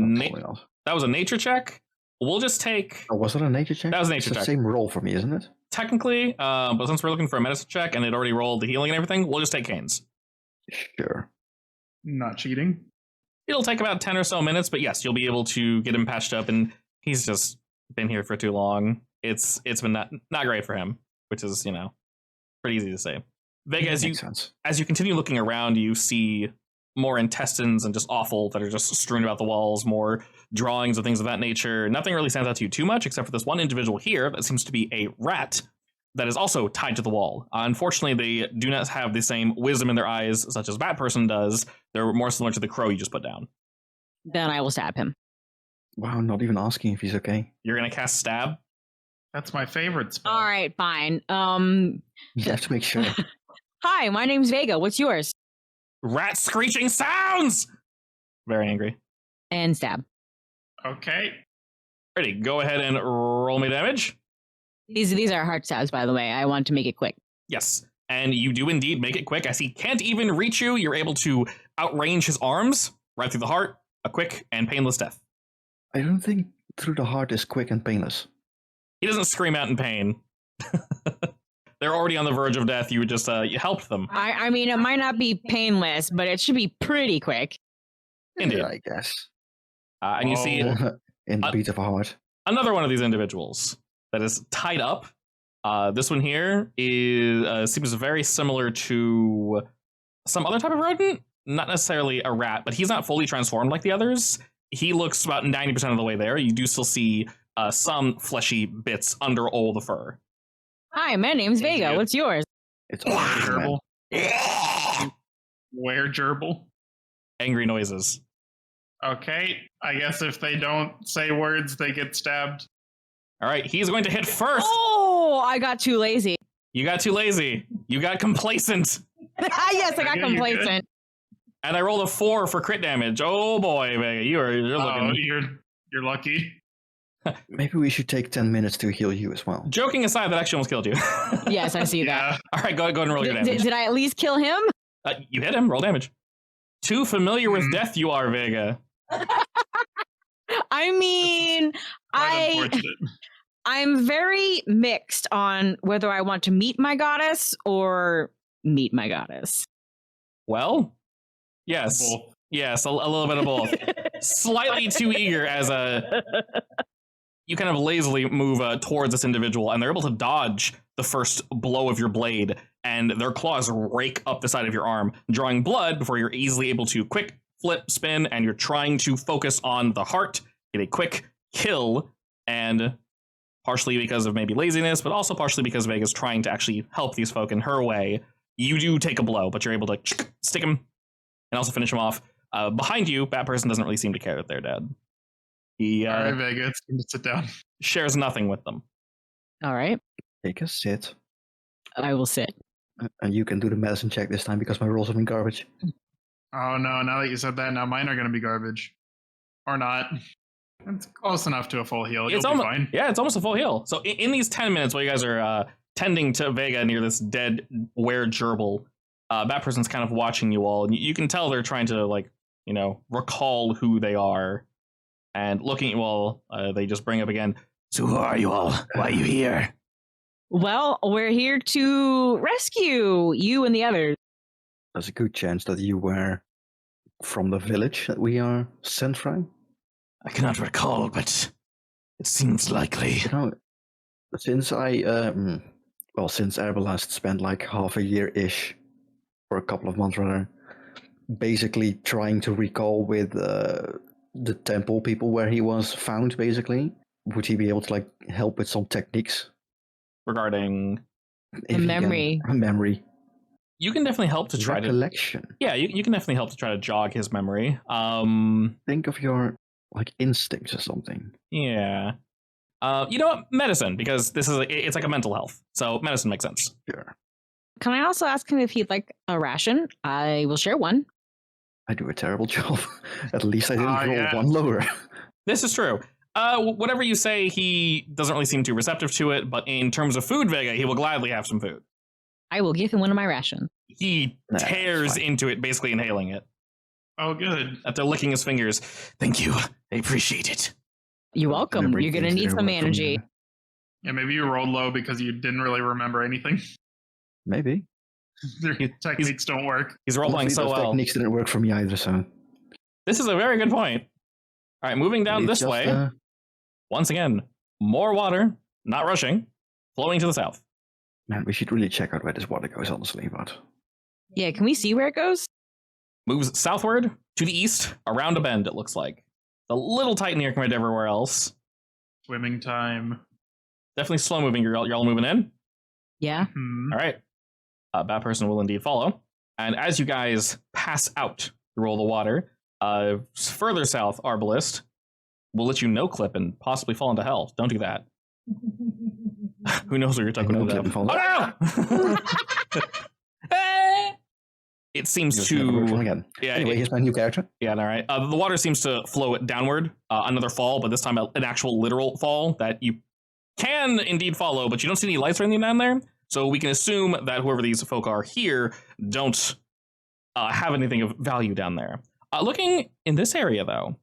nature check. We'll just take
Oh, was that a nature check?
That was a
It's
nature check.
the same roll for me, isn't it?
technically, but since we're looking for a medicine check and it already rolled the healing and everything, we'll just take Kane's.
Sure.
Not cheating.
It'll take about 10 or so minutes, but yes, you'll be able to get him patched up, and he's just been here for too long. It's been not great for him, which is, pretty easy to say. Vega, as you continue looking around, you see more intestines and just offal that are just strewn about the walls, more drawings and things of that nature. Nothing really stands out to you too much, except for this one individual here that seems to be a rat that is also tied to the wall. Unfortunately, they do not have the same wisdom in their eyes such as Bat Person does. They're more similar to the crow you just put down.
Then I will stab him.
Wow, not even asking if he's okay.
You're going to cast Stab?
That's my favorite spell.
All right, fine.
You have to make sure.
Hi, my name's Vega. What's yours?
Rat screeching sounds! Very angry.
And stab.
Okay.
Ready, go ahead and roll me damage.
These are hard stabs, by the way. I want to make it quick.
Yes, and you do indeed make it quick. As he can't even reach you, you're able to outrange his arms right through the heart. A quick and painless death.
I don't think through the heart is quick and painless.
He doesn't scream out in pain. They're already on the verge of death. You just you helped them.
I mean, it might not be painless, but it should be pretty quick.
Indeed.
Yeah, I guess.
And you see
In the beat of a heart.
another one of these individuals that is tied up. This one here is seems very similar to some other type of rodent. Not necessarily a rat, but he's not fully transformed like the others. He looks about 90% of the way there. You do still see some fleshy bits under all the fur.
Hi, my name's
Thank
Vega.
you.
What's yours?
It's
Where
all
gerbil? Where gerbil?
Angry noises.
Okay. I guess if they don't say words, they get stabbed.
All right, he's going to hit first.
Oh, I got too lazy.
You got too lazy. You got complacent.
Yes, I got
Vega, you good?
complacent.
And I rolled a 4 for crit damage. Oh boy, Vega, you're looking.
You're lucky.
Maybe we should take 10 minutes to heal you as well.
Joking aside, that actually almost killed you.
Yes, I see that.
Yeah.
All right, go ahead and roll your damage.
Did I at least kill him?
You hit him. Roll damage. Too familiar with
Mhm.
death, you are, Vega.
I mean,
Quite unfortunate.
I'm very mixed on whether I want to meet my goddess or meet my goddess.
Well, yes,
Both.
yes, a little bit of both. Slightly too eager as you kind of lazily move towards this individual, and they're able to dodge the first blow of your blade, and their claws rake up the side of your arm, drawing blood before you're easily able to quick flip, spin, and you're trying to focus on the heart, get a quick kill, and partially because of maybe laziness, but also partially because Vega's trying to actually help these folk in her way, you do take a blow, but you're able to stick him and also finish him off. Behind you, Bat Person doesn't really seem to care that they're dead. He
All right, Vega, it's time to sit down.
shares nothing with them.
All right,
Take a sit.
I will sit.
And you can do the medicine check this time because my rolls have been garbage.
Oh no, now that you said that, now mine are going to be garbage. Or not. It's close enough to a full heal. You'll be fine.
Yeah, it's almost a full heal. So in these 10 minutes while you guys are tending to Vega near this dead were-gerbil, Bat Person's kind of watching you all, and you can tell they're trying to, recall who they are. And looking at you all, they just bring up again, so who are you all? Why are you here?
Well, we're here to rescue you and the others.
there's a good chance that you were from the village that we are sent from.
I cannot recall, but it seems likely.
You know, since since Arbalast spent like half a year-ish, or a couple of months rather, basically trying to recall with the temple people where he was found, basically, would he be able to like help with some techniques
Regarding
if he can- memory
you can definitely help to try to
recollection?
yeah, you can definitely help to try to jog his memory.
Think of your like instincts or something.
Yeah. You know what? Medicine, because it's like a mental health. So medicine makes sense.
Sure.
Can I also ask him if he'd like a ration? I will share one.
I do a terrible job. At least I didn't roll
yeah.
one lower.
This is true. Whatever you say, he doesn't really seem too receptive to it, but in terms of food, Vega, he will gladly have some food.
I will give him one of my rations.
He tears into it, basically inhaling it.
Oh, good.
After licking his fingers. Thank you. I appreciate it.
You're welcome. You're going to need some energy.
Yeah, maybe you rolled low because you didn't really remember anything.
Maybe.
Their techniques don't work.
He's role-playing so well.
Techniques didn't work for me either, so...
This is a very good point. All right, moving down this way. Once again, more water, not rushing, flowing to the south.
Man, we should really check out where this water goes, honestly, but...
Yeah, can we see where it goes?
Moves southward, to the east, around a bend, it looks like. A little tight in here compared to everywhere else.
Swimming time.
Definitely slow moving. Y'all moving in?
Yeah.
Mm-hmm.
All right. Bad person will indeed follow. And as you guys pass out through all the water, further south, Arbalist will let you no-clip and possibly fall into hell. Don't do that. Who knows where you're talking about? Oh, no! It seems to...
Again.
Yeah,
anyway, here's my new character.
Yeah, all right. The water seems to flow downward. Another fall, but this time an actual literal fall that you can indeed follow, but you don't see any lights or anything down there. So we can assume that whoever these folk are here don't have anything of value down there. Looking in this area, though,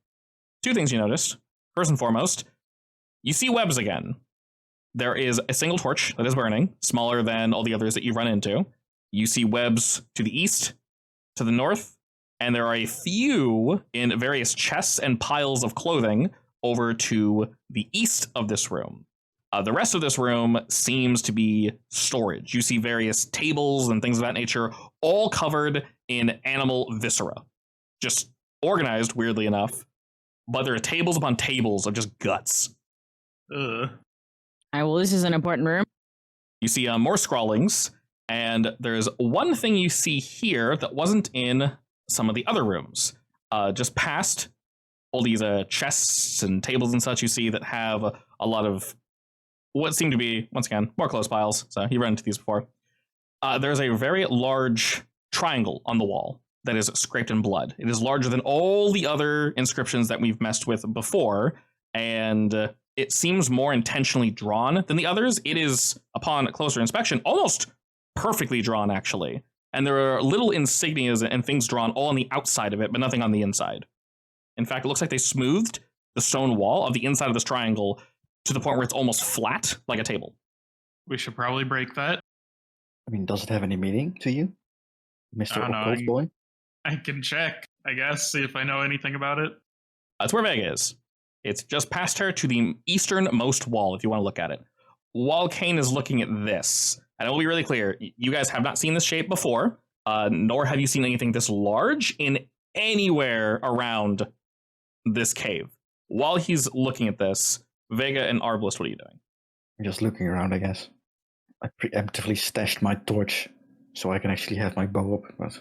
two things you noticed. First and foremost, you see webs again. There is a single torch that is burning, smaller than all the others that you run into. You see webs to the east, to the north, and there are a few in various chests and piles of clothing over to the east of this room. The rest of this room seems to be storage. You see various tables and things of that nature, all covered in animal viscera. Just organized, weirdly enough. But there are tables upon tables of just guts.
Ugh.
All right, well, this is an important room.
You see more scrawlings, and there's one thing you see here that wasn't in some of the other rooms. Just past all these chests and tables and such you see that have a lot of what seem to be, once again, more clothes piles. So you run into these before. There's a very large triangle on the wall that is scraped in blood. It is larger than all the other inscriptions that we've messed with before, and it seems more intentionally drawn than the others. It is, upon closer inspection, almost perfectly drawn, actually. And there are little insignias and things drawn all on the outside of it, but nothing on the inside. In fact, it looks like they smoothed the stone wall of the inside of this triangle to the point where it's almost flat, like a table.
We should probably break that.
I mean, does it have any meaning to you, Mr. Occult Boy?
I can check, I guess, see if I know anything about it.
That's where Vega is. It's just past her to the easternmost wall, if you want to look at it. While Kane is looking at this, and it will be really clear, you guys have not seen this shape before, nor have you seen anything this large in anywhere around this cave. While he's looking at this, Vega and Arbalist, what are you doing?
I'm just looking around, I guess. I preemptively stashed my torch so I can actually have my bow up. But...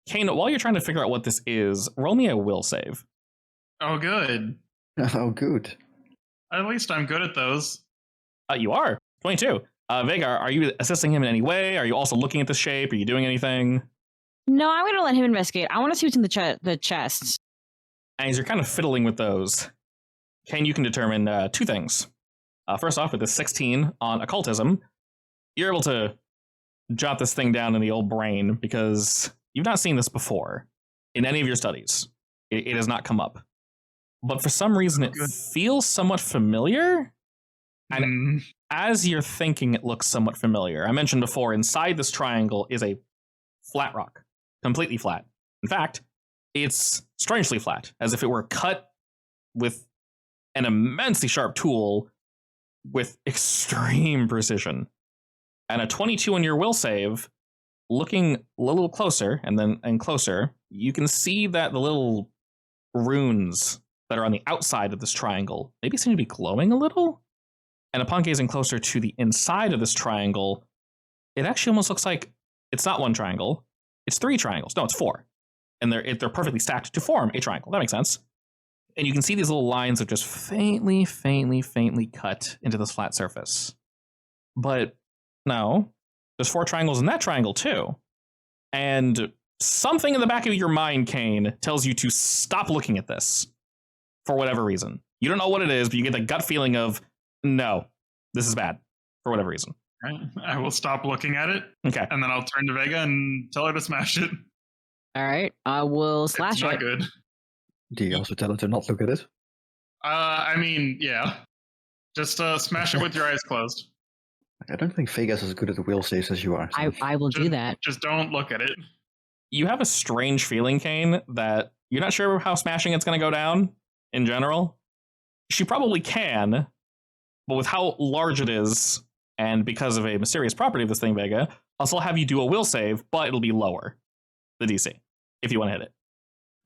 Kane, while you're trying to figure out what this is, roll me a will save.
Oh, good.
Oh, good.
At least I'm good at those.
You are. 22. Vega, are you assisting him in any way? Are you also looking at the shape? Are you doing anything?
No, I'm going to let him investigate. I want to see what's in the chests.
And as you're kind of fiddling with those, Kane, you can determine two things. First off, with the 16 on occultism, you're able to jot this thing down in the old brain because you've not seen this before in any of your studies. It has not come up. But for some reason, it feels somewhat familiar. And as you're thinking it looks somewhat familiar, I mentioned before, inside this triangle is a flat rock. completely flat. In fact, it's strangely flat, as if it were cut with an immensely sharp tool with extreme precision. And a 22 on your will save, looking a little closer and closer, you can see that the little runes that are on the outside of this triangle maybe seem to be glowing a little. And upon gazing closer to the inside of this triangle, it actually almost looks like it's not one triangle, it's 3 triangles. No, it's 4. And they're perfectly stacked to form a triangle. That makes sense. And you can see these little lines are just faintly cut into this flat surface. But no, there's 4 triangles in that triangle too. And something in the back of your mind, Kane, tells you to stop looking at this for whatever reason. You don't know what it is, but you get the gut feeling of, no, this is bad for whatever reason.
Right. I will stop looking at it.
Okay.
And then I'll turn to Vega and tell her to smash it.
All right, I will slash
It's not
it.
good.
Do you also tell her to not look at it?
I mean, yeah. Just smash it with your eyes closed.
I don't think Vega's as good at the will saves as you are. So.
I will do that.
Just don't look at it.
You have a strange feeling, Kane, that you're not sure how smashing it's going to go down in general. She probably can, but with how large it is, and because of a mysterious property of this thing, Vega, I'll still have you do a will save, but it'll be lower, the DC, if you want to hit it.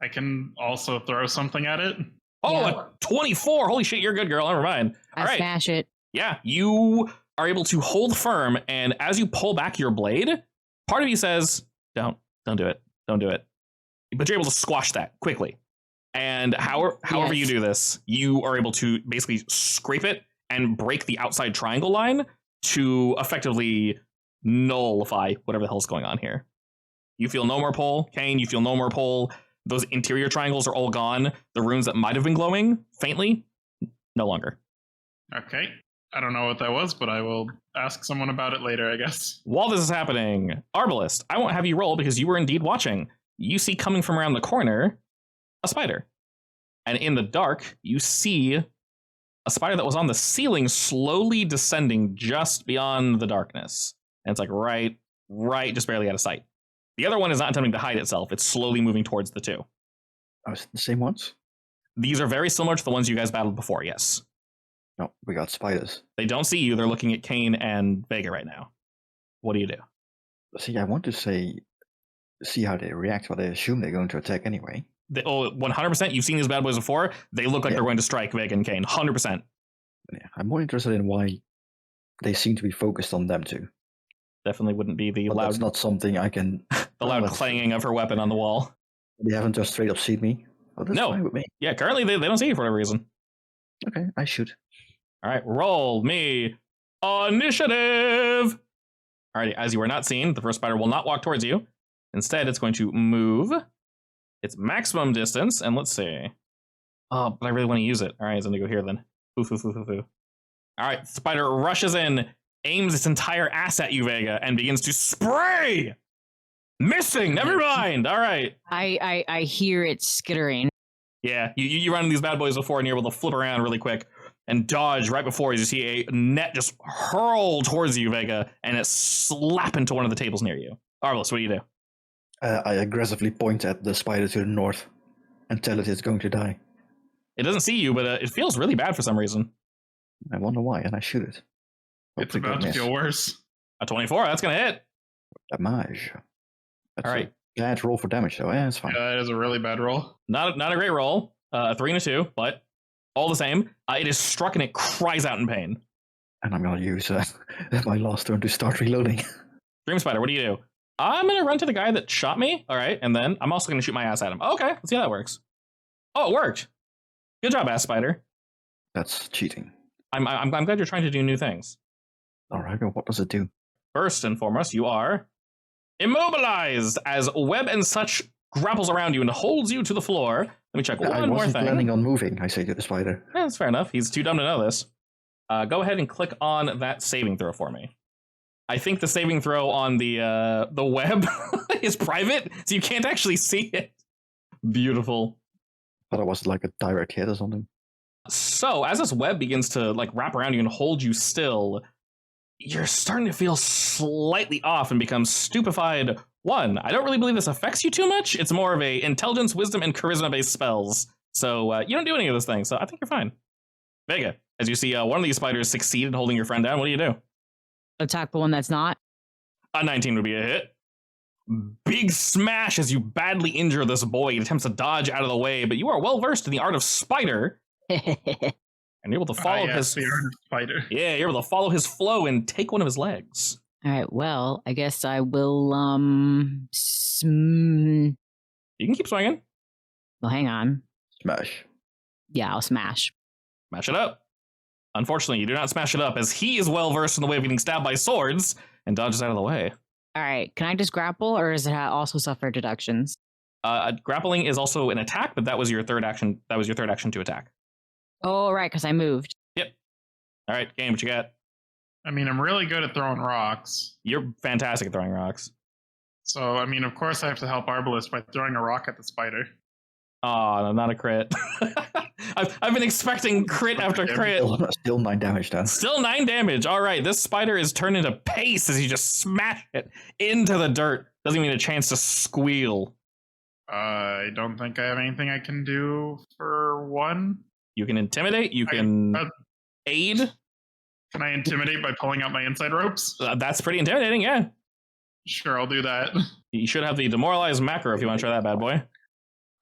I can also throw something at it.
Oh,
Yeah.
a 24! Holy shit, you're good, girl. Never mind.
I
All right.
smash it.
Yeah, you are able to hold firm, and as you pull back your blade, part of you says, don't do it. Don't do it. But you're able to squash that quickly. And however you
Yes.
do this, you are able to basically scrape it and break the outside triangle line to effectively nullify whatever the hell's going on here. You feel no more pull. Kane, you feel no more pull. Those interior triangles are all gone. The runes that might have been glowing faintly, no longer.
Okay. I don't know what that was, but I will ask someone about it later, I guess.
While this is happening, Arbalist, I won't have you roll because you were indeed watching. You see coming from around the corner a spider. And in the dark, you see a spider that was on the ceiling slowly descending just beyond the darkness. And it's like right, just barely out of sight. The other one is not attempting to hide itself. It's slowly moving towards the 2.
Oh, is it the same ones?
These are very similar to the ones you guys battled before, yes.
No, we got spiders.
They don't see you. They're looking at Kane and Vega right now. What do you do?
See, I want to see how they react, but I assume they're going to attack anyway.
100%. You've seen these bad boys before. They look like they're going to strike Vega and Kane. 100%.
Yeah, I'm more interested in why they seem to be focused on them too.
Definitely wouldn't be the
But
loud,
that's not something I can.
the loud
let's see.
clanging of her weapon on the wall.
They haven't just straight up seen me. Oh, that's
No.
fine with me.
Yeah, currently they don't see you for whatever reason.
Okay, I shoot.
All right, roll me initiative. All right, as you are not seen, the first spider will not walk towards you. Instead, it's going to move its maximum distance, and let's see. Oh, but I really want to use it. All right, it's going to go here then. All right, spider rushes in, aims its entire ass at you, Vega, and begins to spray. Missing. Never mind. All right.
I hear it skittering.
Yeah, you run these bad boys before, and you're able to flip around really quick and dodge right before as you see a net just hurl towards you, Vega, and it slap into one of the tables near you. Arbalest, what do you do?
I aggressively point at the spider to the north and tell it it's going to die.
It doesn't see you, but it feels really bad for some reason.
I wonder why, and I shoot it.
It's
Hopefully
about to
miss.
feel worse.
A 24, that's going to hit.
Damage. That's
All right.
a bad roll for damage, though. Yeah, it's fine.
Yeah, that is a really bad roll.
Not a great roll. A 3 and a 2, but all the same, it is struck and it cries out in pain.
And I'm going to use my last turn to start reloading.
Dream Spider, what do you do? I'm going to run to the guy that shot me. All right, and then I'm also going to shoot my ass at him. Okay, let's see how that works. Oh, it worked. Good job, Ass Spider.
That's cheating.
I'm glad you're trying to do new things.
All right, well, what does it do?
First and foremost, you are immobilized as web and such grapples around you and holds you to the floor. Let me check
I
one more
wasn't
thing.
planning on moving, I say to the spider.
Yeah, that's fair enough. He's too dumb to know this. Go ahead and click on that saving throw for me. I think the saving throw on the web is private, so you can't actually see it. Beautiful.
Thought it was like a direct hit or something.
So, as this web begins to like wrap around you and hold you still, you're starting to feel slightly off and become stupefied. 1, I don't really believe this affects you too much. It's more of a intelligence, wisdom, and charisma-based spells. So you don't do any of those things, so I think you're fine. Vega, as you see one of these spiders succeed in holding your friend down, what do?
Attack the one that's not.
A 19 would be a hit. Big smash as you badly injure this boy. He attempts to dodge out of the way, but you are well versed in the art of spider. And you're able to follow his
the art of spider.
Yeah, you're able to follow his flow and take one of his legs.
All right, well, I guess I will
You can keep swinging.
well, hang on.
Smash.
Yeah, I'll smash.
Smash it up. Unfortunately, you do not smash it up as he is well versed in the way of getting stabbed by swords and dodges out of the way.
All right, can I just grapple, or is it also suffer deductions?
Grappling is also an attack, but that was your third action. That was your third action to attack.
Oh, right, because I moved.
Yep. All right, game, what you got?
I mean, I'm really good at throwing rocks.
You're fantastic at throwing rocks.
So, I mean, of course I have to help Arbalest by throwing a rock at the spider.
Oh, no, not a crit. I've been expecting crit after crit.
Still 9 damage then.
Still 9 damage. All right, this spider is turned into paste as you just smash it into the dirt. Doesn't even get a chance to squeal.
I don't think I have anything I can do for 1.
You can intimidate. You can aid.
Can I intimidate by pulling out my inside ropes?
That's pretty intimidating, yeah.
Sure, I'll do that.
You should have the demoralized macro if you want to try that bad boy.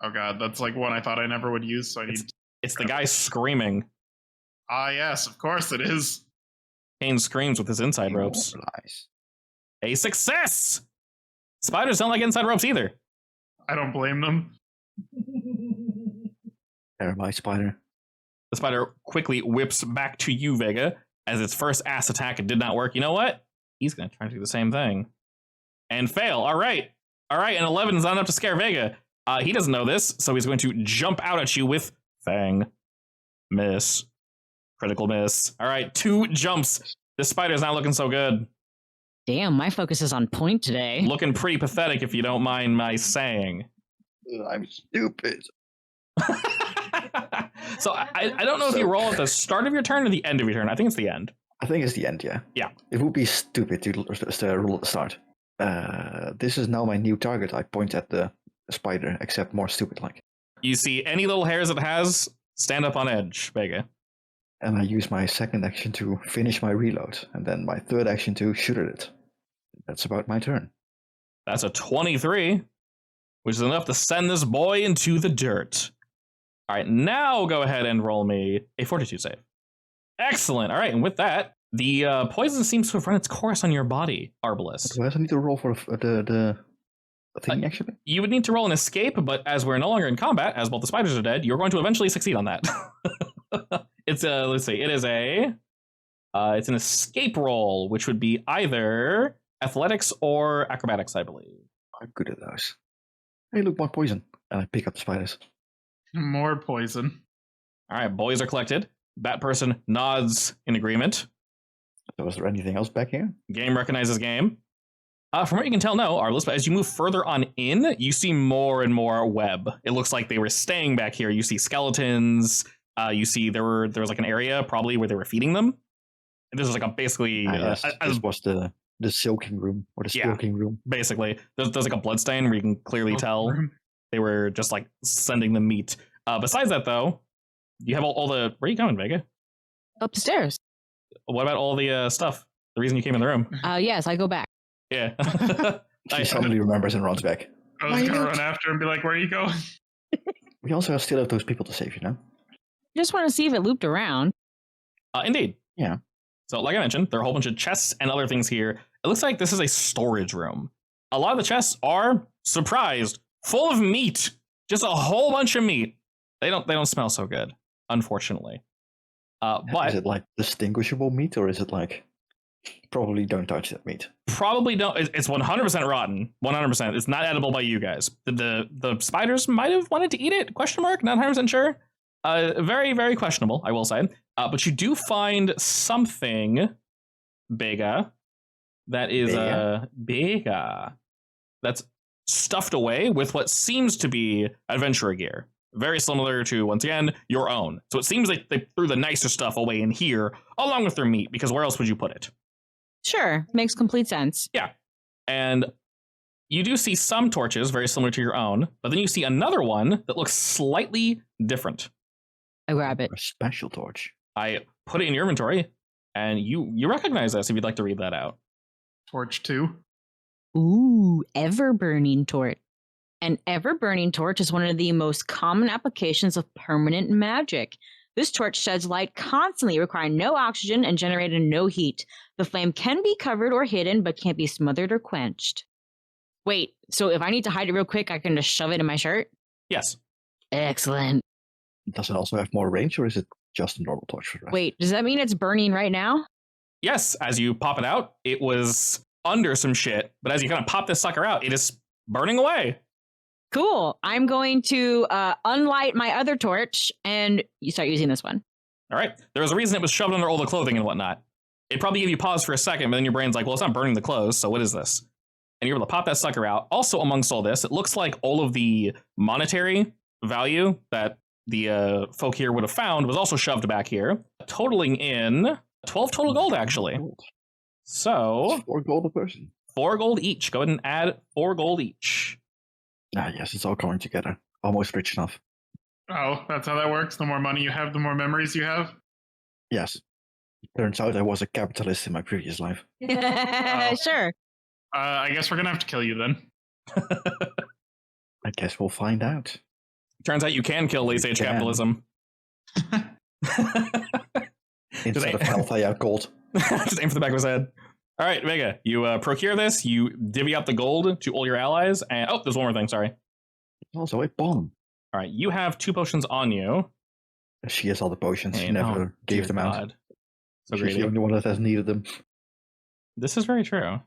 Oh god, that's like one I thought I never would use, so I need...
It's the guy screaming.
Ah, yes, of course it is.
Kane screams with his inside ropes. A success! Spiders don't like inside ropes either.
I don't blame them.
There, my spider.
The spider quickly whips back to you, Vega, as its first ass attack. It did not work. You know what? He's going to try to do the same thing. And fail. All right. And 11 is not enough to scare Vega. He doesn't know this, so he's going to jump out at you with Fang. Miss. Critical miss. All right, 2 jumps. This spider's not looking so good.
Damn, my focus is on point today.
Looking pretty pathetic, if you don't mind my saying.
I'm stupid.
So I don't know if you roll at the start of your turn or the end of your turn. I think it's the end.
I think it's the end, yeah.
Yeah.
It would be stupid to roll at the start. This is now my new target. I point at the spider, except more stupid-like.
You see any little hairs it has, stand up on edge, Vega.
And I use my second action to finish my reload, and then my third action to shoot at it. That's about my turn.
That's a 23, which is enough to send this boy into the dirt. All right, now go ahead and roll me a fortitude save. Excellent. All right, and with that, the poison seems to have run its course on your body, Arbalest.
Do I also need to roll for the thing, actually?
You would need to roll an escape, but as we're no longer in combat, as both the spiders are dead, you're going to eventually succeed on that. It's a, let's see, it is a, it's an escape roll, which would be either athletics or acrobatics, I believe.
I'm good at those. Hey, look, more poison. And I pick up the spiders.
More poison.
All right, boys are collected. That person nods in agreement.
So was there anything else back here?
Game recognizes game. From what you can tell, no, Arbalest, but as you move further on in, you see more and more web. It looks like they were staying back here. You see skeletons. You see there was like an area probably where they were feeding them. And this was like a basically
Yes, this was the silking room or the silking room.
Basically, there's like a bloodstain where you can clearly tell they were just like sending them meat. Besides that, though, you have all the. Where are you going, Vega?
Up the stairs.
What about all the stuff? The reason you came in the room?
Yes, I go back.
Yeah.
She suddenly remembers and runs back.
I was gonna run after and be like, "Where are you going?"
We also still have those people to save, you know?
Just want to see if it looped around.
Indeed.
Yeah.
So, like I mentioned, there are a whole bunch of chests and other things here. It looks like this is a storage room. A lot of the chests are, surprised, full of meat. Just a whole bunch of meat. They don't smell so good, unfortunately. But
is it like distinguishable meat, or is it like probably don't touch that meat?
Probably don't. It's 100% rotten. 100%. It's not edible by you guys. The spiders might have wanted to eat it? Question mark. Not 100% sure. Very, very questionable, I will say. But you do find something, Bega, that is Bega, that's stuffed away with what seems to be adventurer gear. Very similar to, once again, your own. So it seems like they threw the nicer stuff away in here, along with their meat, because where else would you put it?
Sure, makes complete sense.
And you do see some torches very similar to your own, but then you see another one that looks slightly different.
I grab it.
A special torch.
I put it in your inventory, and you recognize this if you'd like to read that out.
Torch 2.
Ooh, ever-burning torch. An ever-burning torch is one of the most common applications of permanent magic. This torch sheds light constantly, requiring no oxygen and generating no heat. The flame can be covered or hidden, but can't be smothered or quenched. Wait, so if I need to hide it real quick, I can just shove it in my shirt?
Yes.
Excellent.
Does it also have more range, or is it just a normal torch for the rest?
Wait, does that mean it's burning right now?
Yes, as you pop it out, it was under some shit, but as you kind of pop this sucker out, it is burning away.
Cool. I'm going to unlight my other torch, and you start using this one.
All right. There was a reason it was shoved under all the clothing and whatnot. It probably gave you pause for a second, but then your brain's like, well, it's not burning the clothes, so what is this? And you're able to pop that sucker out. Also, amongst all this, it looks like all of the monetary value that the folk here would have found was also shoved back here, totaling in 12 total gold, actually.
Gold.
So,
4 gold a person.
4 gold each. Go ahead and add 4 gold each.
Ah, yes, it's all coming together. Almost rich enough.
Oh, that's how that works? The more money you have, the more memories you have?
Yes. Turns out I was a capitalist in my previous life.
Sure.
I guess we're going to have to kill you then.
I guess we'll find out.
Turns out you can kill late stage
Yeah.
capitalism.
Instead of health, I have gold.
Just aim for the back of his head. All right, Vega, you procure this, you divvy up the gold to all your allies, and oh, there's one more thing, sorry.
Also a bomb.
All right, you have 2 potions on you.
She has all the potions.
Hey,
She never
oh,
gave
dear
them out.
God. So
She's
greedy.
the only one that has needed them.
This is very true.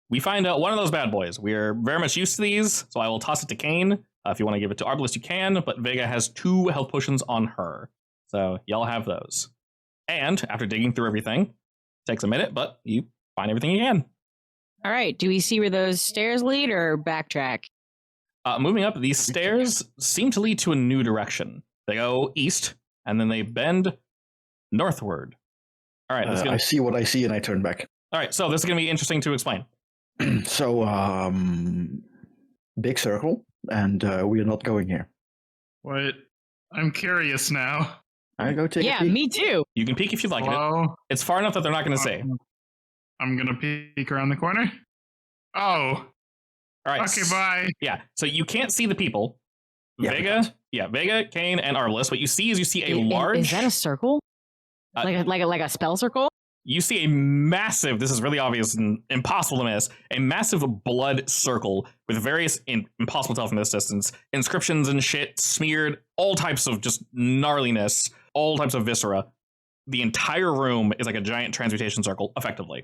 We find out one of those bad boys. We're very much used to these, so I will toss it to Kane. If you want to give it to Arbalest, you can, but Vega has 2 health potions on her. So y'all have those. And after digging through everything, takes a minute, but you find everything you can.
All right. Do we see where those stairs lead or backtrack?
Moving up, these stairs seem to lead to a new direction. They go east, and then they bend northward. All right,
I see what I see and I turn back.
All right, so this is going to be interesting to explain.
So, big circle, and we are not going here.
What? I'm curious now.
I go take a
Yeah,
peek.
me too.
You can peek if you'd like it.
Hello?
It's far enough that they're not going to see.
I'm going to peek around the corner. Oh,
All right.
okay, bye.
Yeah, so you can't see the people.
Yeah, we
Vega,
can't.
Vega, Kane, and Arbalest. What you see is a large.
Is that a circle? Like a spell circle?
You see a massive, this is really obvious and impossible to miss, a massive blood circle with various, impossible to tell from this distance, inscriptions and shit smeared, all types of just gnarliness, all types of viscera. The entire room is like a giant transmutation circle, effectively.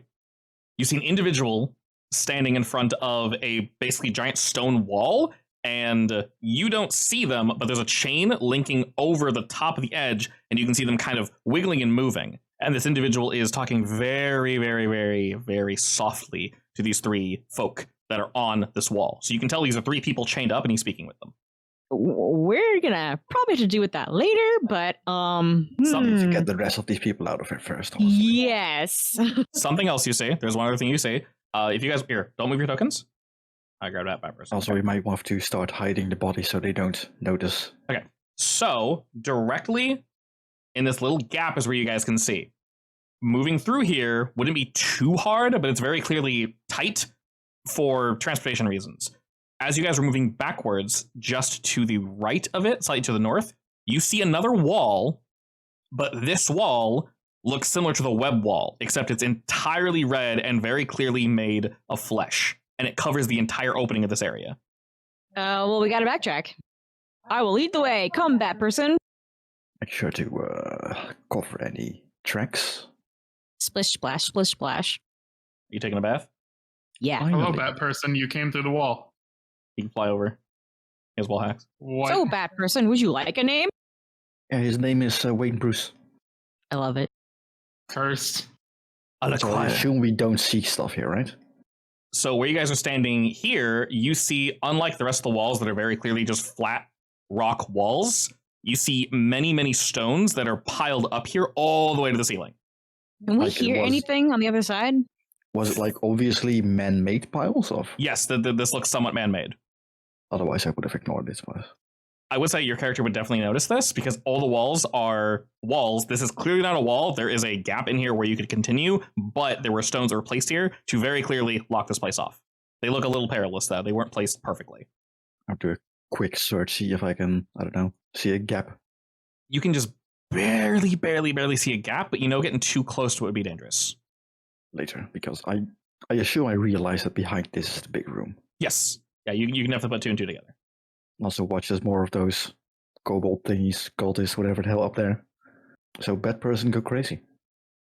You see an individual standing in front of a basically giant stone wall, and you don't see them, but there's a chain linking over the top of the edge, and you can see them kind of wiggling and moving. And this individual is talking very, very, very, very softly to these 3 folk that are on this wall. So you can tell these are 3 people chained up, and he's speaking with them.
We're gonna probably have to deal with that later, but
Something
To get the rest of these people out of here first. Also.
yes.
Something else you say. There's one other thing you say. If you guys here, don't move your tokens. I grabbed that by person.
Also, we might want to start hiding the body so they don't notice.
Okay. So directly in this little gap is where you guys can see. Moving through here wouldn't be too hard, but it's very clearly tight for transportation reasons. As you guys are moving backwards, just to the right of it, slightly to the north, you see another wall, but this wall looks similar to the web wall, except it's entirely red and very clearly made of flesh, and it covers the entire opening of this area.
Well, we gotta backtrack. I will lead the way. Come, bat person.
Make sure to cover any tracks.
Splish splash, splish splash.
Are you taking a bath?
Yeah.
Hello,
Finally.
bat person. You came through the wall.
He can fly over. He has wall hacks.
What?
So, bat person, would you like a name?
Yeah, his name is Wayne Bruce.
I love it.
Cursed.
So I assume we don't see stuff here, right?
So where you guys are standing here, you see, unlike the rest of the walls that are very clearly just flat rock walls, you see many, many stones that are piled up here all the way to the ceiling.
Can we
Like it
hear
was-
anything on the other side?
Was it like obviously man-made piles of?
Yes, this looks somewhat man-made.
Otherwise, I would have ignored this one.
I would say your character would definitely notice this because all the walls are walls. This is clearly not a wall. There is a gap in here where you could continue, but there were stones that were placed here to very clearly lock this place off. They look a little perilous, though. They weren't placed perfectly.
I'll do a quick search, see if I can, I don't know, see a gap.
You can just barely see a gap, but getting too close to it would be dangerous.
Later, because I assume I realize that behind this is the big room.
Yes. Yeah, you can definitely put 2 and 2 together.
Also watch there's more of those kobold thingies, cultists, whatever the hell up there. So bad person go crazy.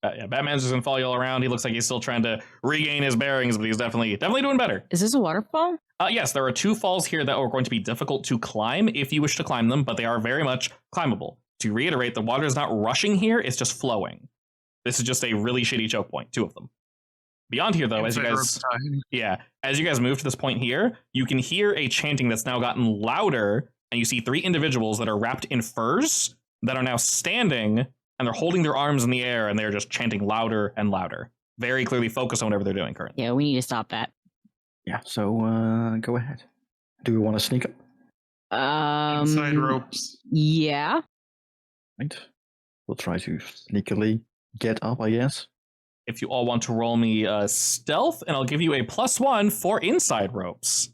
Yeah, Batman's just gonna follow you all around. He looks like he's still trying to regain his bearings, but he's definitely doing better.
Is this a waterfall?
Yes, there are 2 falls here that are going to be difficult to climb if you wish to climb them, but they are very much climbable. To reiterate, the water is not rushing here, it's just flowing. This is just a really shitty choke point, 2 of them. Beyond here, though, as you guys move to this point here, you can hear a chanting that's now gotten louder, and you see 3 individuals that are wrapped in furs that are now standing, and they're holding their arms in the air, and they're just chanting louder and louder. Very clearly focused on whatever they're doing currently.
Yeah, we need to stop that.
Yeah, so go ahead. Do we want to sneak up?
Inside ropes.
Yeah.
Right. We'll try to sneakily get up, I guess.
If you all want to roll me stealth, and I'll give you a +1 for inside ropes.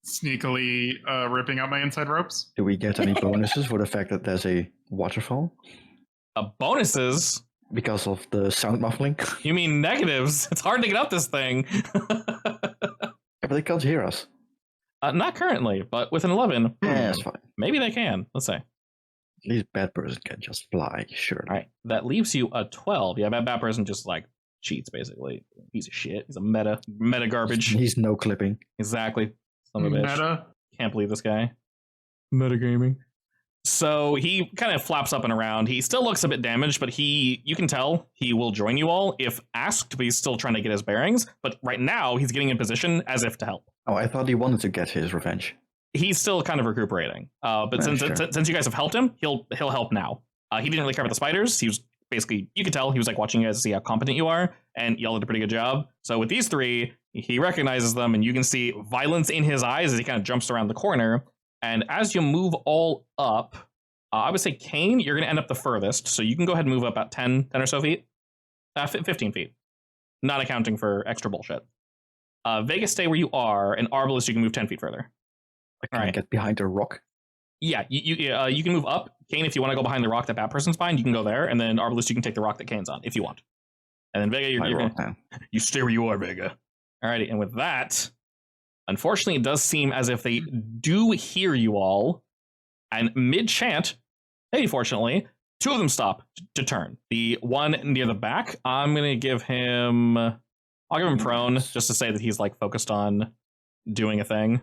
Sneakily ripping out my inside ropes.
Do we get any bonuses for the fact that there's a waterfall?
Bonuses?
Because of the sound muffling?
You mean negatives? It's hard to get up this thing.
Yeah, but they can't hear us.
Not currently, but with an 11.
Yeah, that's fine.
Maybe they can. Let's say.
At least bad person can just fly, sure.
All right, that leaves you a 12. Yeah, bad person just like cheats basically. He's a shit. He's a meta garbage.
He's no clipping.
Exactly. Son of a bitch.
Meta.
Can't believe this guy. Metagaming. So he kind of flaps up and around. He still looks a bit damaged, but you can tell he will join you all if asked, but he's still trying to get his bearings. But right now, he's getting in position as if to help.
Oh, I thought he wanted to get his revenge.
He's still kind of recuperating. But since you guys have helped him, he'll help now. He didn't really care about the spiders. He was basically, you could tell, he was like watching you guys to see how competent you are, and y'all did a pretty good job. So with these 3, he recognizes them, and you can see violence in his eyes as he kind of jumps around the corner. And as you move all up, I would say, Kane, you're going to end up the furthest. So you can go ahead and move up about 10 or so feet. 15 feet. Not accounting for extra bullshit. Vegas, stay where you are. And Arbalest, you can move 10 feet further.
Can I get behind a rock?
Yeah, you can move up. Kane, if you want to go behind the rock that person's behind, you can go there. And then Arbalest, you can take the rock that Kane's on, if you want. And then Vega, you stay where you are, Vega. Alrighty, and with that, unfortunately, it does seem as if they do hear you all. And mid-chant, hey, fortunately, 2 of them stop to turn. The one near the back, I'll give him prone, just to say that he's like focused on doing a thing.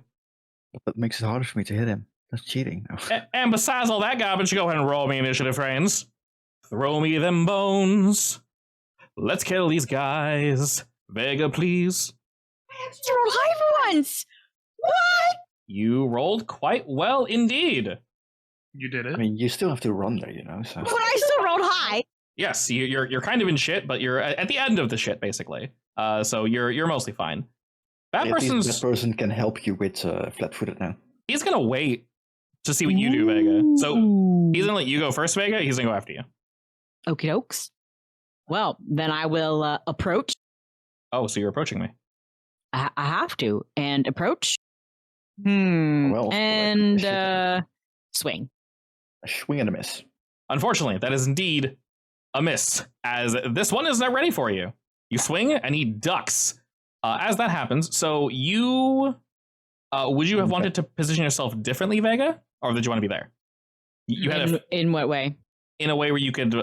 That makes it harder for me to hit him. That's cheating.
And besides all that garbage, go ahead and roll me initiative, friends. Throw me them bones. Let's kill these guys. Vega, please.
I have to roll high for once. What?
You rolled quite well indeed.
You did it.
I mean, you still have to run there, so.
But I still rolled high.
Yes, you're kind of in shit, but you're at the end of the shit, basically. So you're mostly fine. That
person can help you with flat-footed now.
He's gonna wait to see what you do, Vega. So he's gonna let you go first, Vega. He's gonna go after you.
Okie dokes. Well, then I will approach.
Oh, so you're approaching me.
I have to. And approach.
Well,
and swing.
A swing and a miss.
Unfortunately, that is indeed a miss, as this one is not ready for you. You swing, and he ducks. As that happens, so you... would you have wanted to position yourself differently, Vega? Or did you want to be there? You had
in what way?
In a way where you could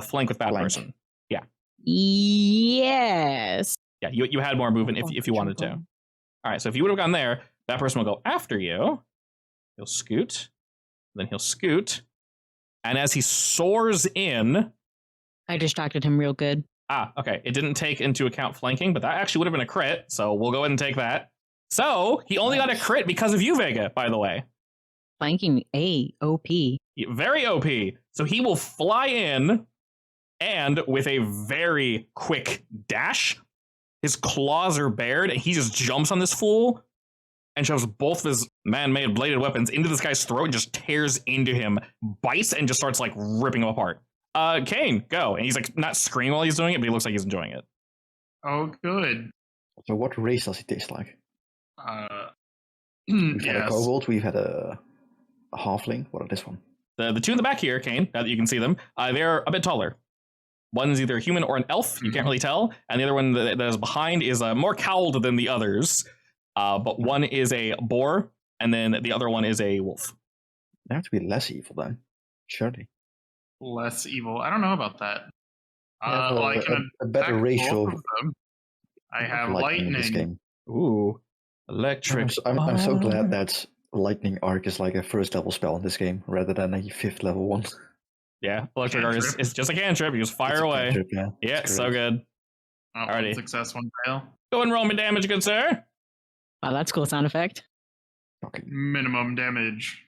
flank with that person. Yeah.
Yes.
Yeah, you had more movement if you wanted to. All right, so if you would have gone there, that person will go after you. He'll scoot. Then he'll scoot. And as he soars in...
I distracted him real good.
Ah, okay. It didn't take into account flanking, but that actually would have been a crit, so we'll go ahead and take that. So, he only got a crit because of you, Vega, by the way.
Flanking OP.
Very OP. So he will fly in, and with a very quick dash, his claws are bared, and he just jumps on this fool and shoves both of his man-made bladed weapons into this guy's throat and just tears into him, bites, and just starts like ripping him apart. Kane, go. And he's like not screaming while he's doing it, but he looks like he's enjoying it.
Oh, good.
So what race does he taste like?
We've
had a kobold, we've had a halfling. What are this one?
The two in the back here, Kane, now that you can see them, they're a bit taller. One's either a human or an elf, you can't really tell, and the other one that is behind is more cowled than the others, but one is a boar, and then the other one is a wolf.
They have to be less evil then, surely.
Less evil. I don't know about that.
Yeah,
well, I can
a better
attack
ratio.
both of them. I have
in this
lightning.
game.
Ooh, electric.
I'm so glad that lightning arc is like a first level spell in this game rather than a 5th level one.
Yeah, electric arc is just a cantrip. You just fire away.
Cantrip,
yeah, so good.
Oh,
Alrighty.
one success, one fail.
Go and roll me damage, good sir.
Wow, that's a cool sound effect.
Okay.
Minimum damage.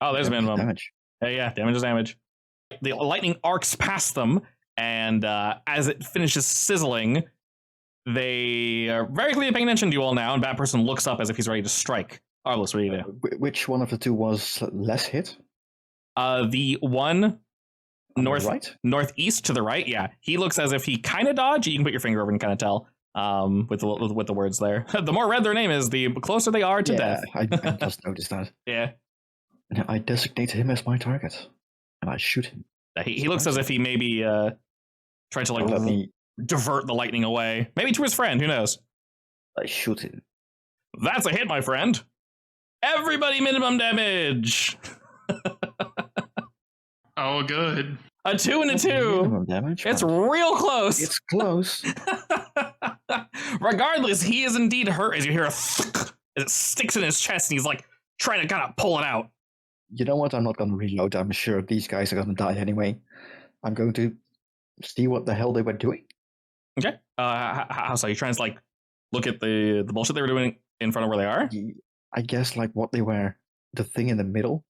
Oh, there's minimum.
Damage.
Hey, yeah, damage is damage. The lightning arcs past them, and as it finishes sizzling, they are very clearly paying attention to you all now, and Bat Person looks up as if he's ready to strike. Arliss, what do you do?
Which one of the two was less hit?
The one northeast to the right, yeah. He looks as if he kind of dodged. You can put your finger over and kind of tell with the words there. The more red their name is, the closer they are to death.
I just noticed that.
Yeah.
I designate him as my target, and I shoot him.
He looks as if he maybe tried to
Let me.
divert the lightning away. Maybe to his friend, who knows?
I shoot him.
That's a hit, my friend. Everybody minimum damage.
Oh, good.
A 2 and a 2.
Minimum damage.
It's
Wow.
real close.
It's close.
Regardless, he is indeed hurt as you hear a as it sticks in his chest and he's like trying to kind of pull it out.
You know what? I'm not going to reload. I'm sure these guys are going to die anyway. I'm going to see what the hell they were doing.
Okay. How so? You're trying to like look at the bullshit they were doing in front of where they are?
I guess like what they were, the thing in the middle.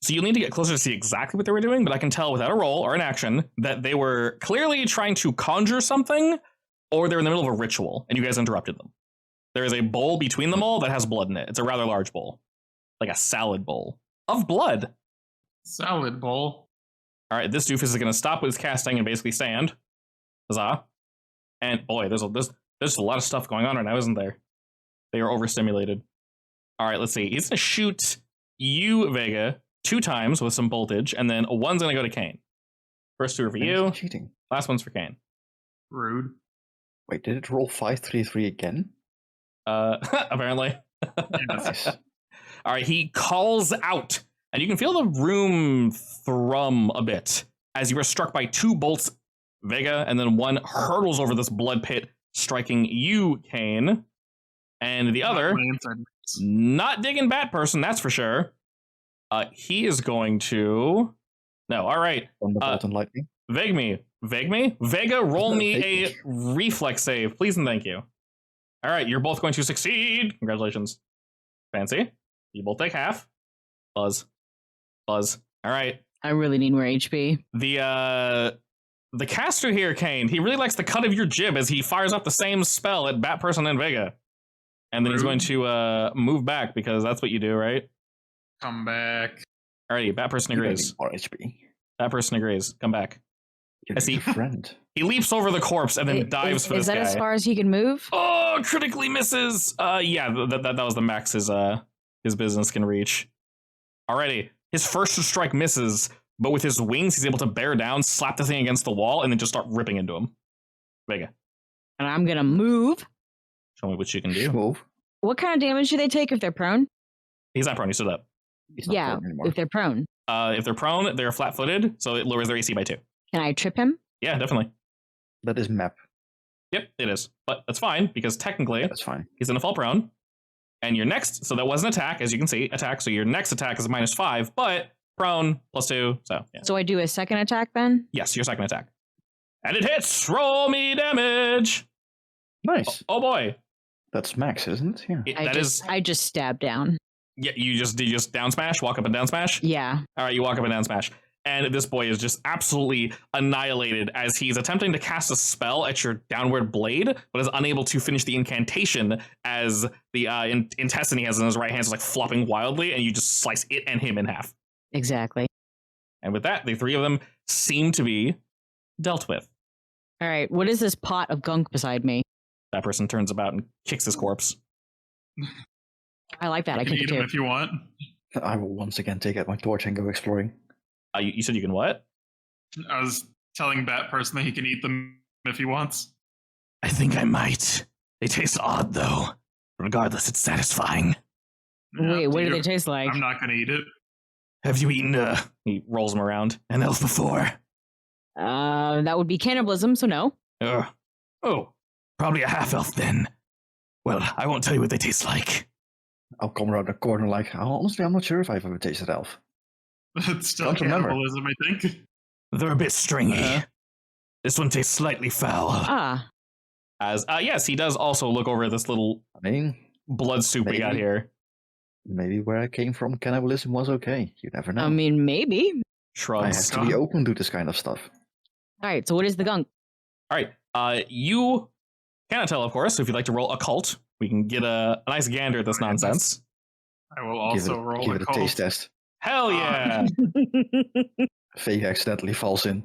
So you'll need to get closer to see exactly what they were doing, but I can tell without a roll or an action that they were clearly trying to conjure something, or they're in the middle of a ritual, and you guys interrupted them. There is a bowl between them all that has blood in it. It's a rather large bowl. Like a salad bowl of blood.
Salad bowl.
All right, this doofus is going to stop with his casting and basically stand. Huzzah. And boy, there's a lot of stuff going on right now, isn't there? They are overstimulated. All right, let's see. He's going to shoot you, Vega, 2 times with some voltage, and then one's going to go to Kane. First 2 are for you.
Cheating.
Last one's for Kane.
Rude.
Wait, did it roll 5-3-3 again?
Apparently.
Nice.
All right, he calls out, and you can feel the room thrum a bit as you are struck by 2 bolts, Vega, and then one hurtles over this blood pit, striking you, Kane. And the other, not digging Bat Person, that's for sure. He is going to... No, all right.
Thunderbolt and lightning.
Vega, roll me a reflex save, please and thank you. All right, you're both going to succeed. Congratulations. Fancy. You both take half. Buzz. All right.
I really need more HP.
The caster here, Kane, he really likes the cut of your jib as he fires up the same spell at Bat Person and Vega. And then he's going to move back because that's what you do, right?
Come back.
Alrighty, Bat Person agrees.
More HP.
That person agrees. Come back.
You're
I see.
a friend.
He leaps over the corpse and then dives for this guy.
Is that as far as he can move?
Oh, critically misses. Yeah, that was the max his business can reach. Alrighty, his first strike misses, but with his wings, he's able to bear down, slap the thing against the wall, and then just start ripping into him. Vega.
And I'm gonna move.
Show me what you can do.
Move.
What kind of damage do they take if they're prone?
He's not prone, he stood up.
He's not
Yeah,
prone anymore.
if they're prone.
If they're prone, they're flat-footed, so it lowers their AC by 2.
Can I trip him?
Yeah, definitely.
That is map.
Yep, it is. But that's fine, because technically,
That's fine.
he's going to fall prone. And your next, so that was an attack, as you can see, attack. So your next attack is a -5, but prone +2, so yeah.
So I do a second attack then?
Yes, your second attack. And it hits! Roll me damage!
Nice.
Oh boy.
That's max, isn't it? Yeah.
I just stab down.
Yeah, you just down smash, walk up and down smash?
Yeah.
All right, you walk up and down smash. and this boy is just absolutely annihilated as he's attempting to cast a spell at your downward blade, but is unable to finish the incantation as the intestine he has in his right hand is like flopping wildly, and you just slice it and him in half.
Exactly.
And with that, the three of them seem to be dealt with.
All right. What is this pot of gunk beside me?
That person turns about and kicks his corpse.
I like that. I
You can
kick
eat
it
them
too.
if you want.
I will once again take out my torch and go exploring.
You said you can what?
I was telling Bat Person that he can eat them if he wants.
I think I might. They taste odd, though. Regardless, it's satisfying.
Wait,
Up
what
to
do
you.
they taste like?
I'm not going to eat it.
Have you eaten, he rolls them around, an elf before?
That would be cannibalism, so no.
Oh, probably a half-elf then. Well, I won't tell you what they taste like.
I'll come around the corner like, honestly, I'm not sure if I've ever tasted elf.
It's still
Can't remember.
cannibalism, I think.
They're a bit stringy. This one tastes slightly foul.
Ah,
As, yes, he does also look over this little
I mean,
blood soup we got
Maybe.
here.
maybe where I came from, cannibalism was okay. You never know.
I mean, maybe.
I
Shrugs.
have to be open to this kind of stuff.
All right. So what is the gunk?
All right, you cannot tell, of course, so if you'd like to roll occult, we can get a nice gander at this nonsense.
I will also roll
give
a
it a
cult.
taste test.
Hell yeah!
Vega accidentally falls in.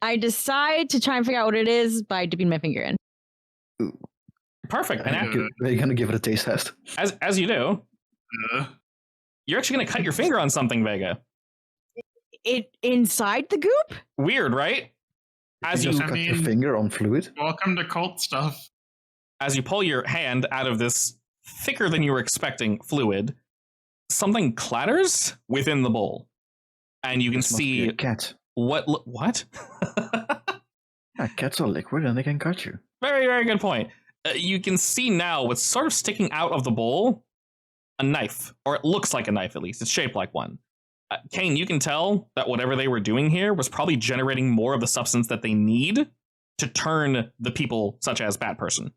I decide to try and figure out what it is by dipping my finger in.
Perfect. And
We're gonna give it a taste test.
as you do,
Uh,
you're actually going to cut your finger on something, Vega.
It inside the goop?
Weird, right? As
you
you
just cut your
mean-
finger on fluid.
welcome to cult stuff.
as you pull your hand out of this thicker than you were expecting fluid, something clatters within the bowl, and you can
This must be
see
a cat.
what?
Yeah, cats are liquid and they can cut you.
Very, very good point. You can see now what's sort of sticking out of the bowl, a knife, or it looks like a knife at least. It's shaped like one. Kane, you can tell that whatever they were doing here was probably generating more of the substance that they need to turn the people such as Bat Person.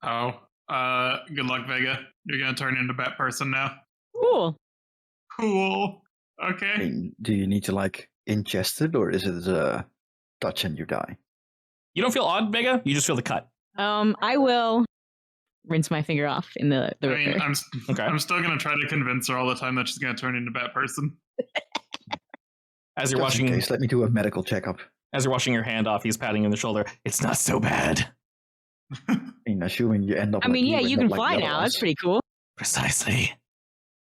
Oh, good luck, Vega. You're going to turn into Bat Person now.
Cool.
Cool.
I
Okay.
mean, do you need to like ingest it or is it touch and you die?
You don't feel odd, Vega? You just feel the cut.
I will rinse my finger off in the
I mean,
Okay.
I'm still going to try to convince her all the time that she's going to turn into Bat Person.
As you're
Just in
washing,
case, let me do a medical checkup.
as you're washing your hand off, he's patting you on the shoulder. It's not so bad.
I mean, assuming you end up.
I mean,
like
yeah,
me,
you
but
can
not like
fly
the
now.
other
That's
ones.
pretty cool.
Precisely.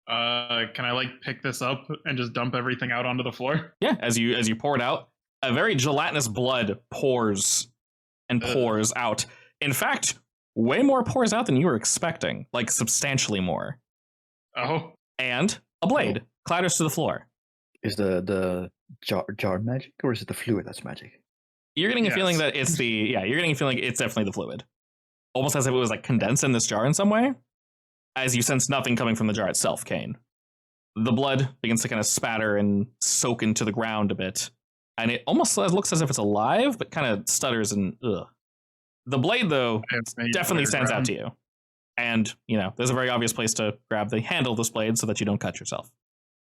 Can I like pick this up and just dump everything out onto the floor?
Yeah, as you pour it out, a very gelatinous blood pours and pours out. In fact, way more pours out than you were expecting, like substantially more.
Oh,
And a blade clatters to the floor.
Is the jar magic or is it the fluid that's magic?
You're getting a feeling
Yes.
that it's you're getting a feeling it's definitely the fluid. Almost as if it was like condensed in this jar in some way, as you sense nothing coming from the jar itself, Kane. The blood begins to kind of spatter and soak into the ground a bit, and it almost looks as if it's alive, but kind of stutters and ugh. The blade, though,
I have made
definitely
clear
stands out
ground.
to you. And, there's a very obvious place to grab the handle of this blade so that you don't cut yourself.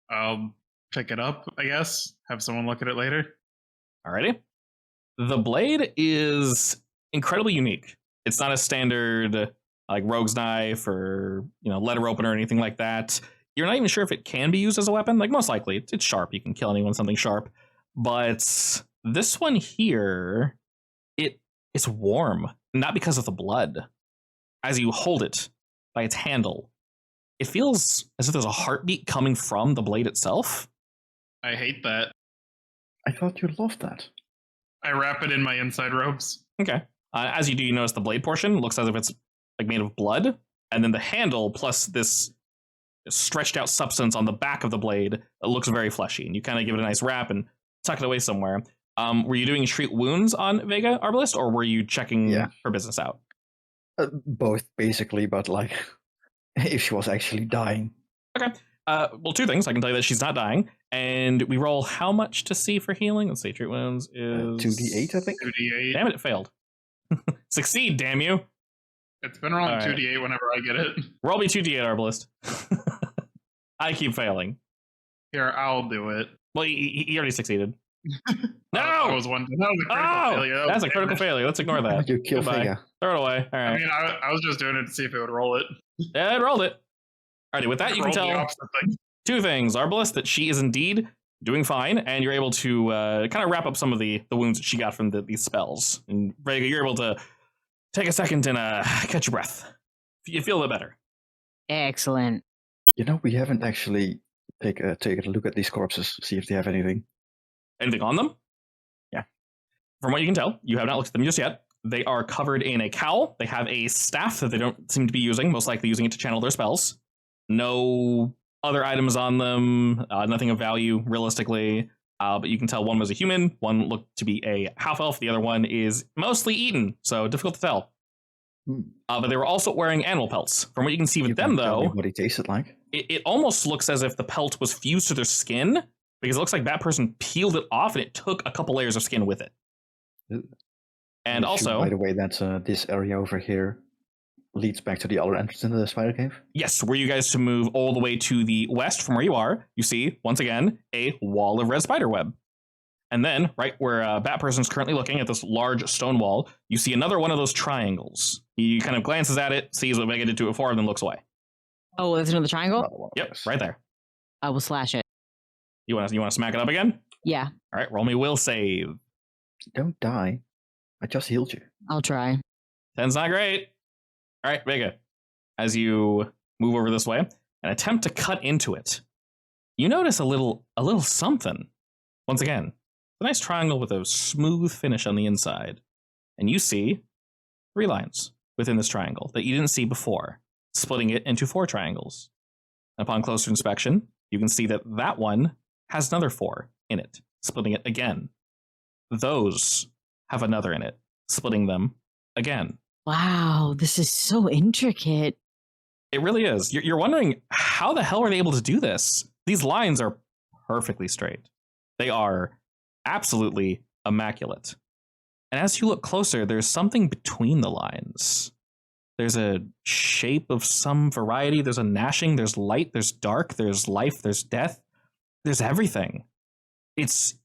I'll pick it up, I guess. Have someone look at it later.
Alrighty? The blade is incredibly unique. It's not a standard, like, rogue's knife or, letter opener or anything like that. You're not even sure if it can be used as a weapon. Like, most likely, it's sharp. You can kill anyone with something sharp. But this one here, it's warm. Not because of the blood. As you hold it by its handle, it feels as if there's a heartbeat coming from the blade itself.
I hate that.
I thought you loved that.
I wrap it in my inside robes.
Okay. As you do, you notice the blade portion looks as if it's like made of blood, and then the handle plus this stretched out substance on the back of the blade looks very fleshy. And you kind of give it a nice wrap and tuck it away somewhere. Were you doing treat wounds on Vega Arbalist, or were you checking
Yeah.
her business out?
Both, basically, but like, if she was actually dying.
Well, two things. I can tell you that she's not dying, and we roll how much to see for healing? Let's see. Treat wounds is
2d8, I think.
2d8.
Damn it! It failed. Succeed, damn you!
It's been rolling
All right.
2d8 whenever I get it.
Roll me 2d8, Arbalist. I keep failing.
Here, I'll do it.
Well, he already succeeded. No!
That was a critical failure.
That's a critical failliure. Let's ignore that.
You kill
Goodbye.
Vega.
Throw it away. All
I
right.
mean, I was just doing it to see if it would roll it.
Yeah, it rolled it. Alrighty, with that, you can
Rolled the
tell
opposite thing.
two things. Arbalest, that she is indeed doing fine, and you're able to kind of wrap up some of the wounds that she got from these spells. And Vega, you're able to take a second and catch your breath. You feel a bit better.
Excellent.
You know, we haven't actually taken a look at these corpses, see if they have anything.
Anything on them?
Yeah.
From what you can tell, you have not looked at them just yet. They are covered in a cowl. They have a staff that they don't seem to be using, most likely using it to channel their spells. No other items on them, nothing of value, realistically. But you can tell one was a human, one looked to be a half-elf, the other one is mostly eaten, so difficult to tell. But they were also wearing animal pelts. From what you can see with them, though,
what it tasted like.
It almost looks as if the pelt was fused to their skin, because it looks like that person peeled it off and it took a couple layers of skin with it. And also,
by the way, that this area over here leads back to the other entrance into the spider cave.
yes, were you guys to move all the way to the west from where you are, you see, once again, a wall of red spider web. And then, right where Bat Person's currently looking at this large stone wall, you see another one of those triangles. He kind of glances at it, sees what Vega did to it before, and then looks away.
Oh, there's another triangle?
Yep, right there.
I will slash it.
You want to smack it up again?
Yeah,
All right, roll me will save.
Don't die. I just healed you.
I'll try.
10's not great. All right, Vega, as you move over this way and attempt to cut into it, you notice a little something. Once again, a nice triangle with a smooth finish on the inside. And you see 3 lines within this triangle that you didn't see before, splitting it into 4 triangles. And upon closer inspection, you can see that that one has another 4 in it, splitting it again. Those have another in it, splitting them again.
Wow, this is so intricate.
It really is. You're wondering, how the hell are they able to do this? These lines are perfectly straight. They are absolutely immaculate. And as you look closer, there's something between the lines. There's a shape of some variety. There's a gnashing. There's light. There's dark. There's life. There's death. There's everything. It's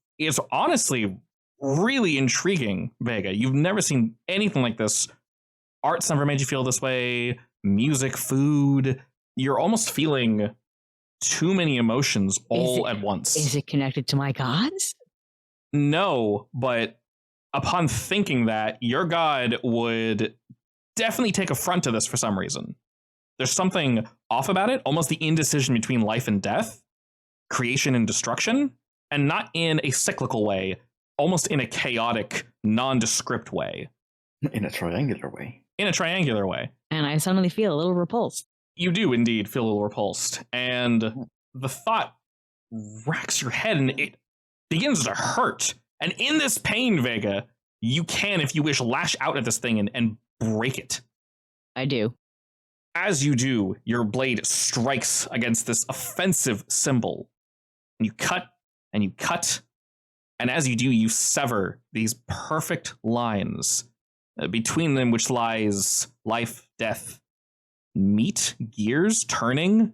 honestly really intriguing, Vega. You've never seen anything like this. Art's never made you feel this way. Music, food. You're almost feeling too many emotions all at once.
Is it connected to my gods?
No, but upon thinking that, your god would definitely take affront to this for some reason. There's something off about it, almost the indecision between life and death, creation and destruction, and not in a cyclical way, almost in a chaotic, nondescript way.
In a triangular way.
In a triangular way.
And I suddenly feel a little repulsed.
You do indeed feel a little repulsed, and the thought racks your head and it begins to hurt. And in this pain, Vega, you can, if you wish, lash out at this thing and break it.
I do.
As you do, your blade strikes against this offensive symbol. And you cut, and you cut, and as you do, you sever these perfect lines, between them which lies life, death, meat, gears, turning,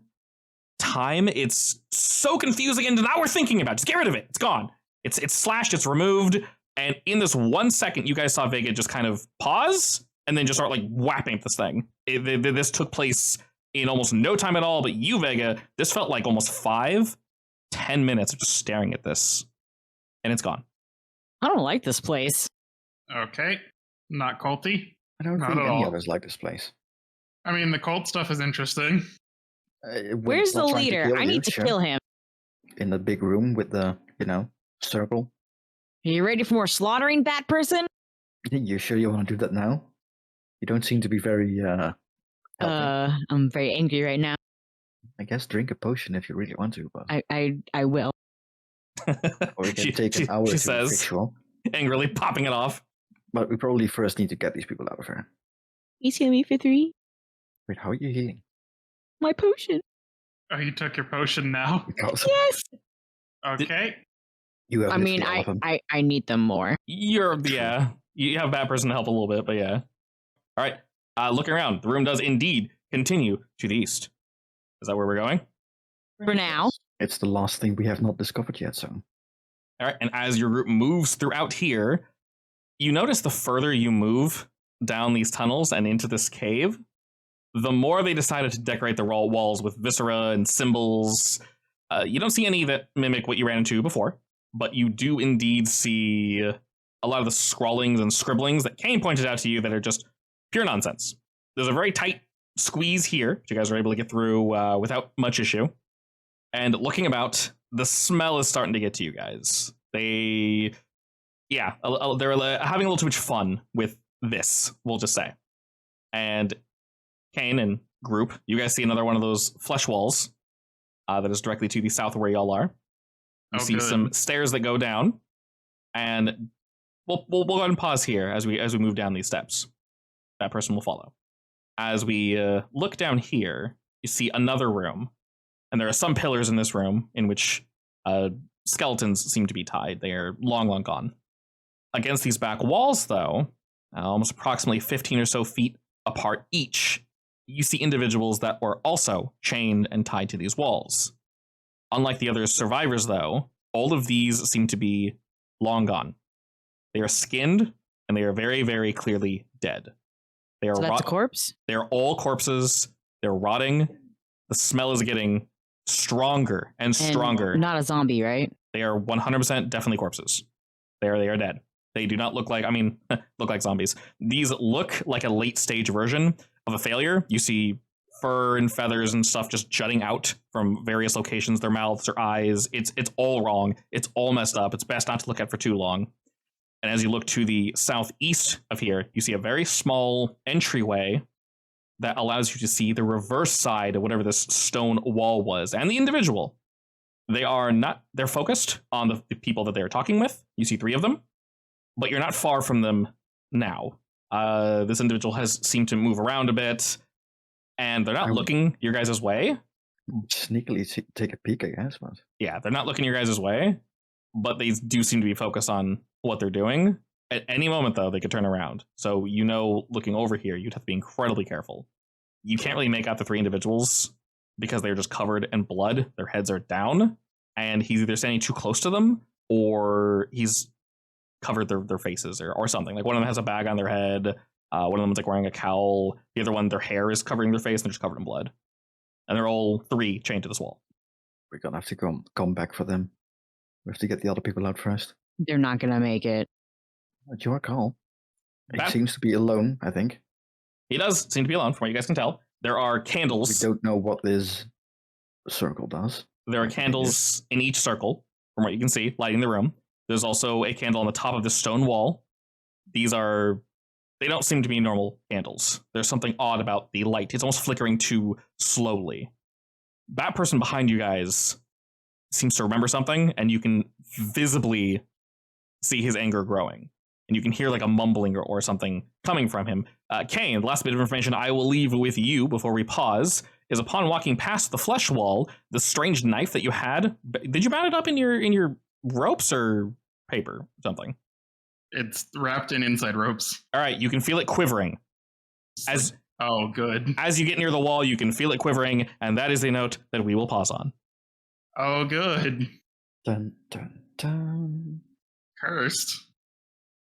time. It's so confusing and not worth thinking about. Just get rid of it. It's gone. It's slashed, it's removed, and in this 1 second, you guys saw Vega just kind of pause and then just start like whapping at this thing. This took place in almost no time at all, but you, Vega, this felt like almost 5-10 minutes of just staring at this, and it's gone.
I don't like this place.
Okay. Not culty.
I don't
Not
think
at
any
all.
of us like this place.
I mean, the cult stuff is interesting.
Where's the leader? I need to kill him.
In the big room with the, circle.
Are you ready for more slaughtering, Bat Person?
You sure you want to do that now? You don't seem to be very, healthy.
I'm very angry right now.
I guess drink a potion if you really want to, but...
I will.
Or you can take an hour
she
to
says,
ritual.
angrily popping it off.
But we probably first need to get these people out of here.
He's healing me for 3.
Wait, how are you healing?
My potion.
Oh, you took your potion now?
Because
Yes.
Okay.
you have
I mean,
literally all of them.
I need them more.
You have a bad person to help a little bit, but yeah. All right, looking around, the room does indeed continue to the east. Is that where we're going?
For now.
It's the last thing we have not discovered yet, so.
All right, and as your group moves throughout here, you notice the further you move down these tunnels and into this cave, the more they decided to decorate the walls with viscera and symbols. You don't see any that mimic what you ran into before, but you do indeed see a lot of the scrawlings and scribblings that Kane pointed out to you that are just pure nonsense. There's a very tight squeeze here, which you guys are able to get through without much issue. And looking about, the smell is starting to get to you guys. They're having a little too much fun with this, we'll just say. And Kane and group, you guys see another one of those flesh walls that is directly to the south of where y'all are. You see some stairs that go down, and we'll go ahead and pause here as we move down these steps. That person will follow. As we look down here, you see another room, and there are some pillars in this room in which skeletons seem to be tied. They are long, long gone. Against these back walls, though, almost approximately 15 or so feet apart each, you see individuals that were also chained and tied to these walls. Unlike the other survivors, though, all of these seem to be long gone. They are skinned, and they are very, very clearly dead. They are
So that's a corpse?
They are all corpses. They're rotting. The smell is getting stronger and stronger.
And not a zombie, right?
They are 100% definitely corpses. They are dead. They do not look like, look like zombies. These look like a late stage version of a failure. You see fur and feathers and stuff just jutting out from various locations, their mouths, their eyes. It's all wrong. It's all messed up. It's best not to look at for too long. And as you look to the southeast of here, you see a very small entryway that allows you to see the reverse side of whatever this stone wall was, and the individual. They're focused on the people that they're talking with. You see 3 of them, but you're not far from them now. This individual has seemed to move around a bit, and they're not looking your guys' way.
Sneakily take a peek, I guess. But
yeah, they're not looking your guys' way, but they do seem to be focused on what they're doing. At any moment, though, they could turn around. So, looking over here, you'd have to be incredibly careful. You can't really make out the 3 individuals because they're just covered in blood. Their heads are down, and he's either standing too close to them or he's covered their faces or something. Like one of them has a bag on their head. One of them's like wearing a cowl. The other one, their hair is covering their face and they're just covered in blood. And they're all 3 chained to this wall.
We're gonna have to come back for them. We have to get the other people out first.
They're not going to make it.
It's your call. He seems to be alone, I think.
He does seem to be alone, from what you guys can tell. There are candles.
We don't know what this circle does.
There are candles in each circle, from what you can see, lighting the room. There's also a candle on the top of the stone wall. They don't seem to be normal candles. There's something odd about the light. It's almost flickering too slowly. That person behind you guys seems to remember something, and you can visibly see his anger growing. And you can hear like a mumbling or something coming from him. Kane, the last bit of information I will leave with you before we pause is upon walking past the flesh wall, the strange knife that you had, did you mount it up in your ropes or paper or something?
It's wrapped in inside ropes.
All right, you can feel it quivering.
Oh, good.
As you get near the wall, you can feel it quivering, and that is a note that we will pause on.
Oh, good.
Dun, dun, dun.
Cursed.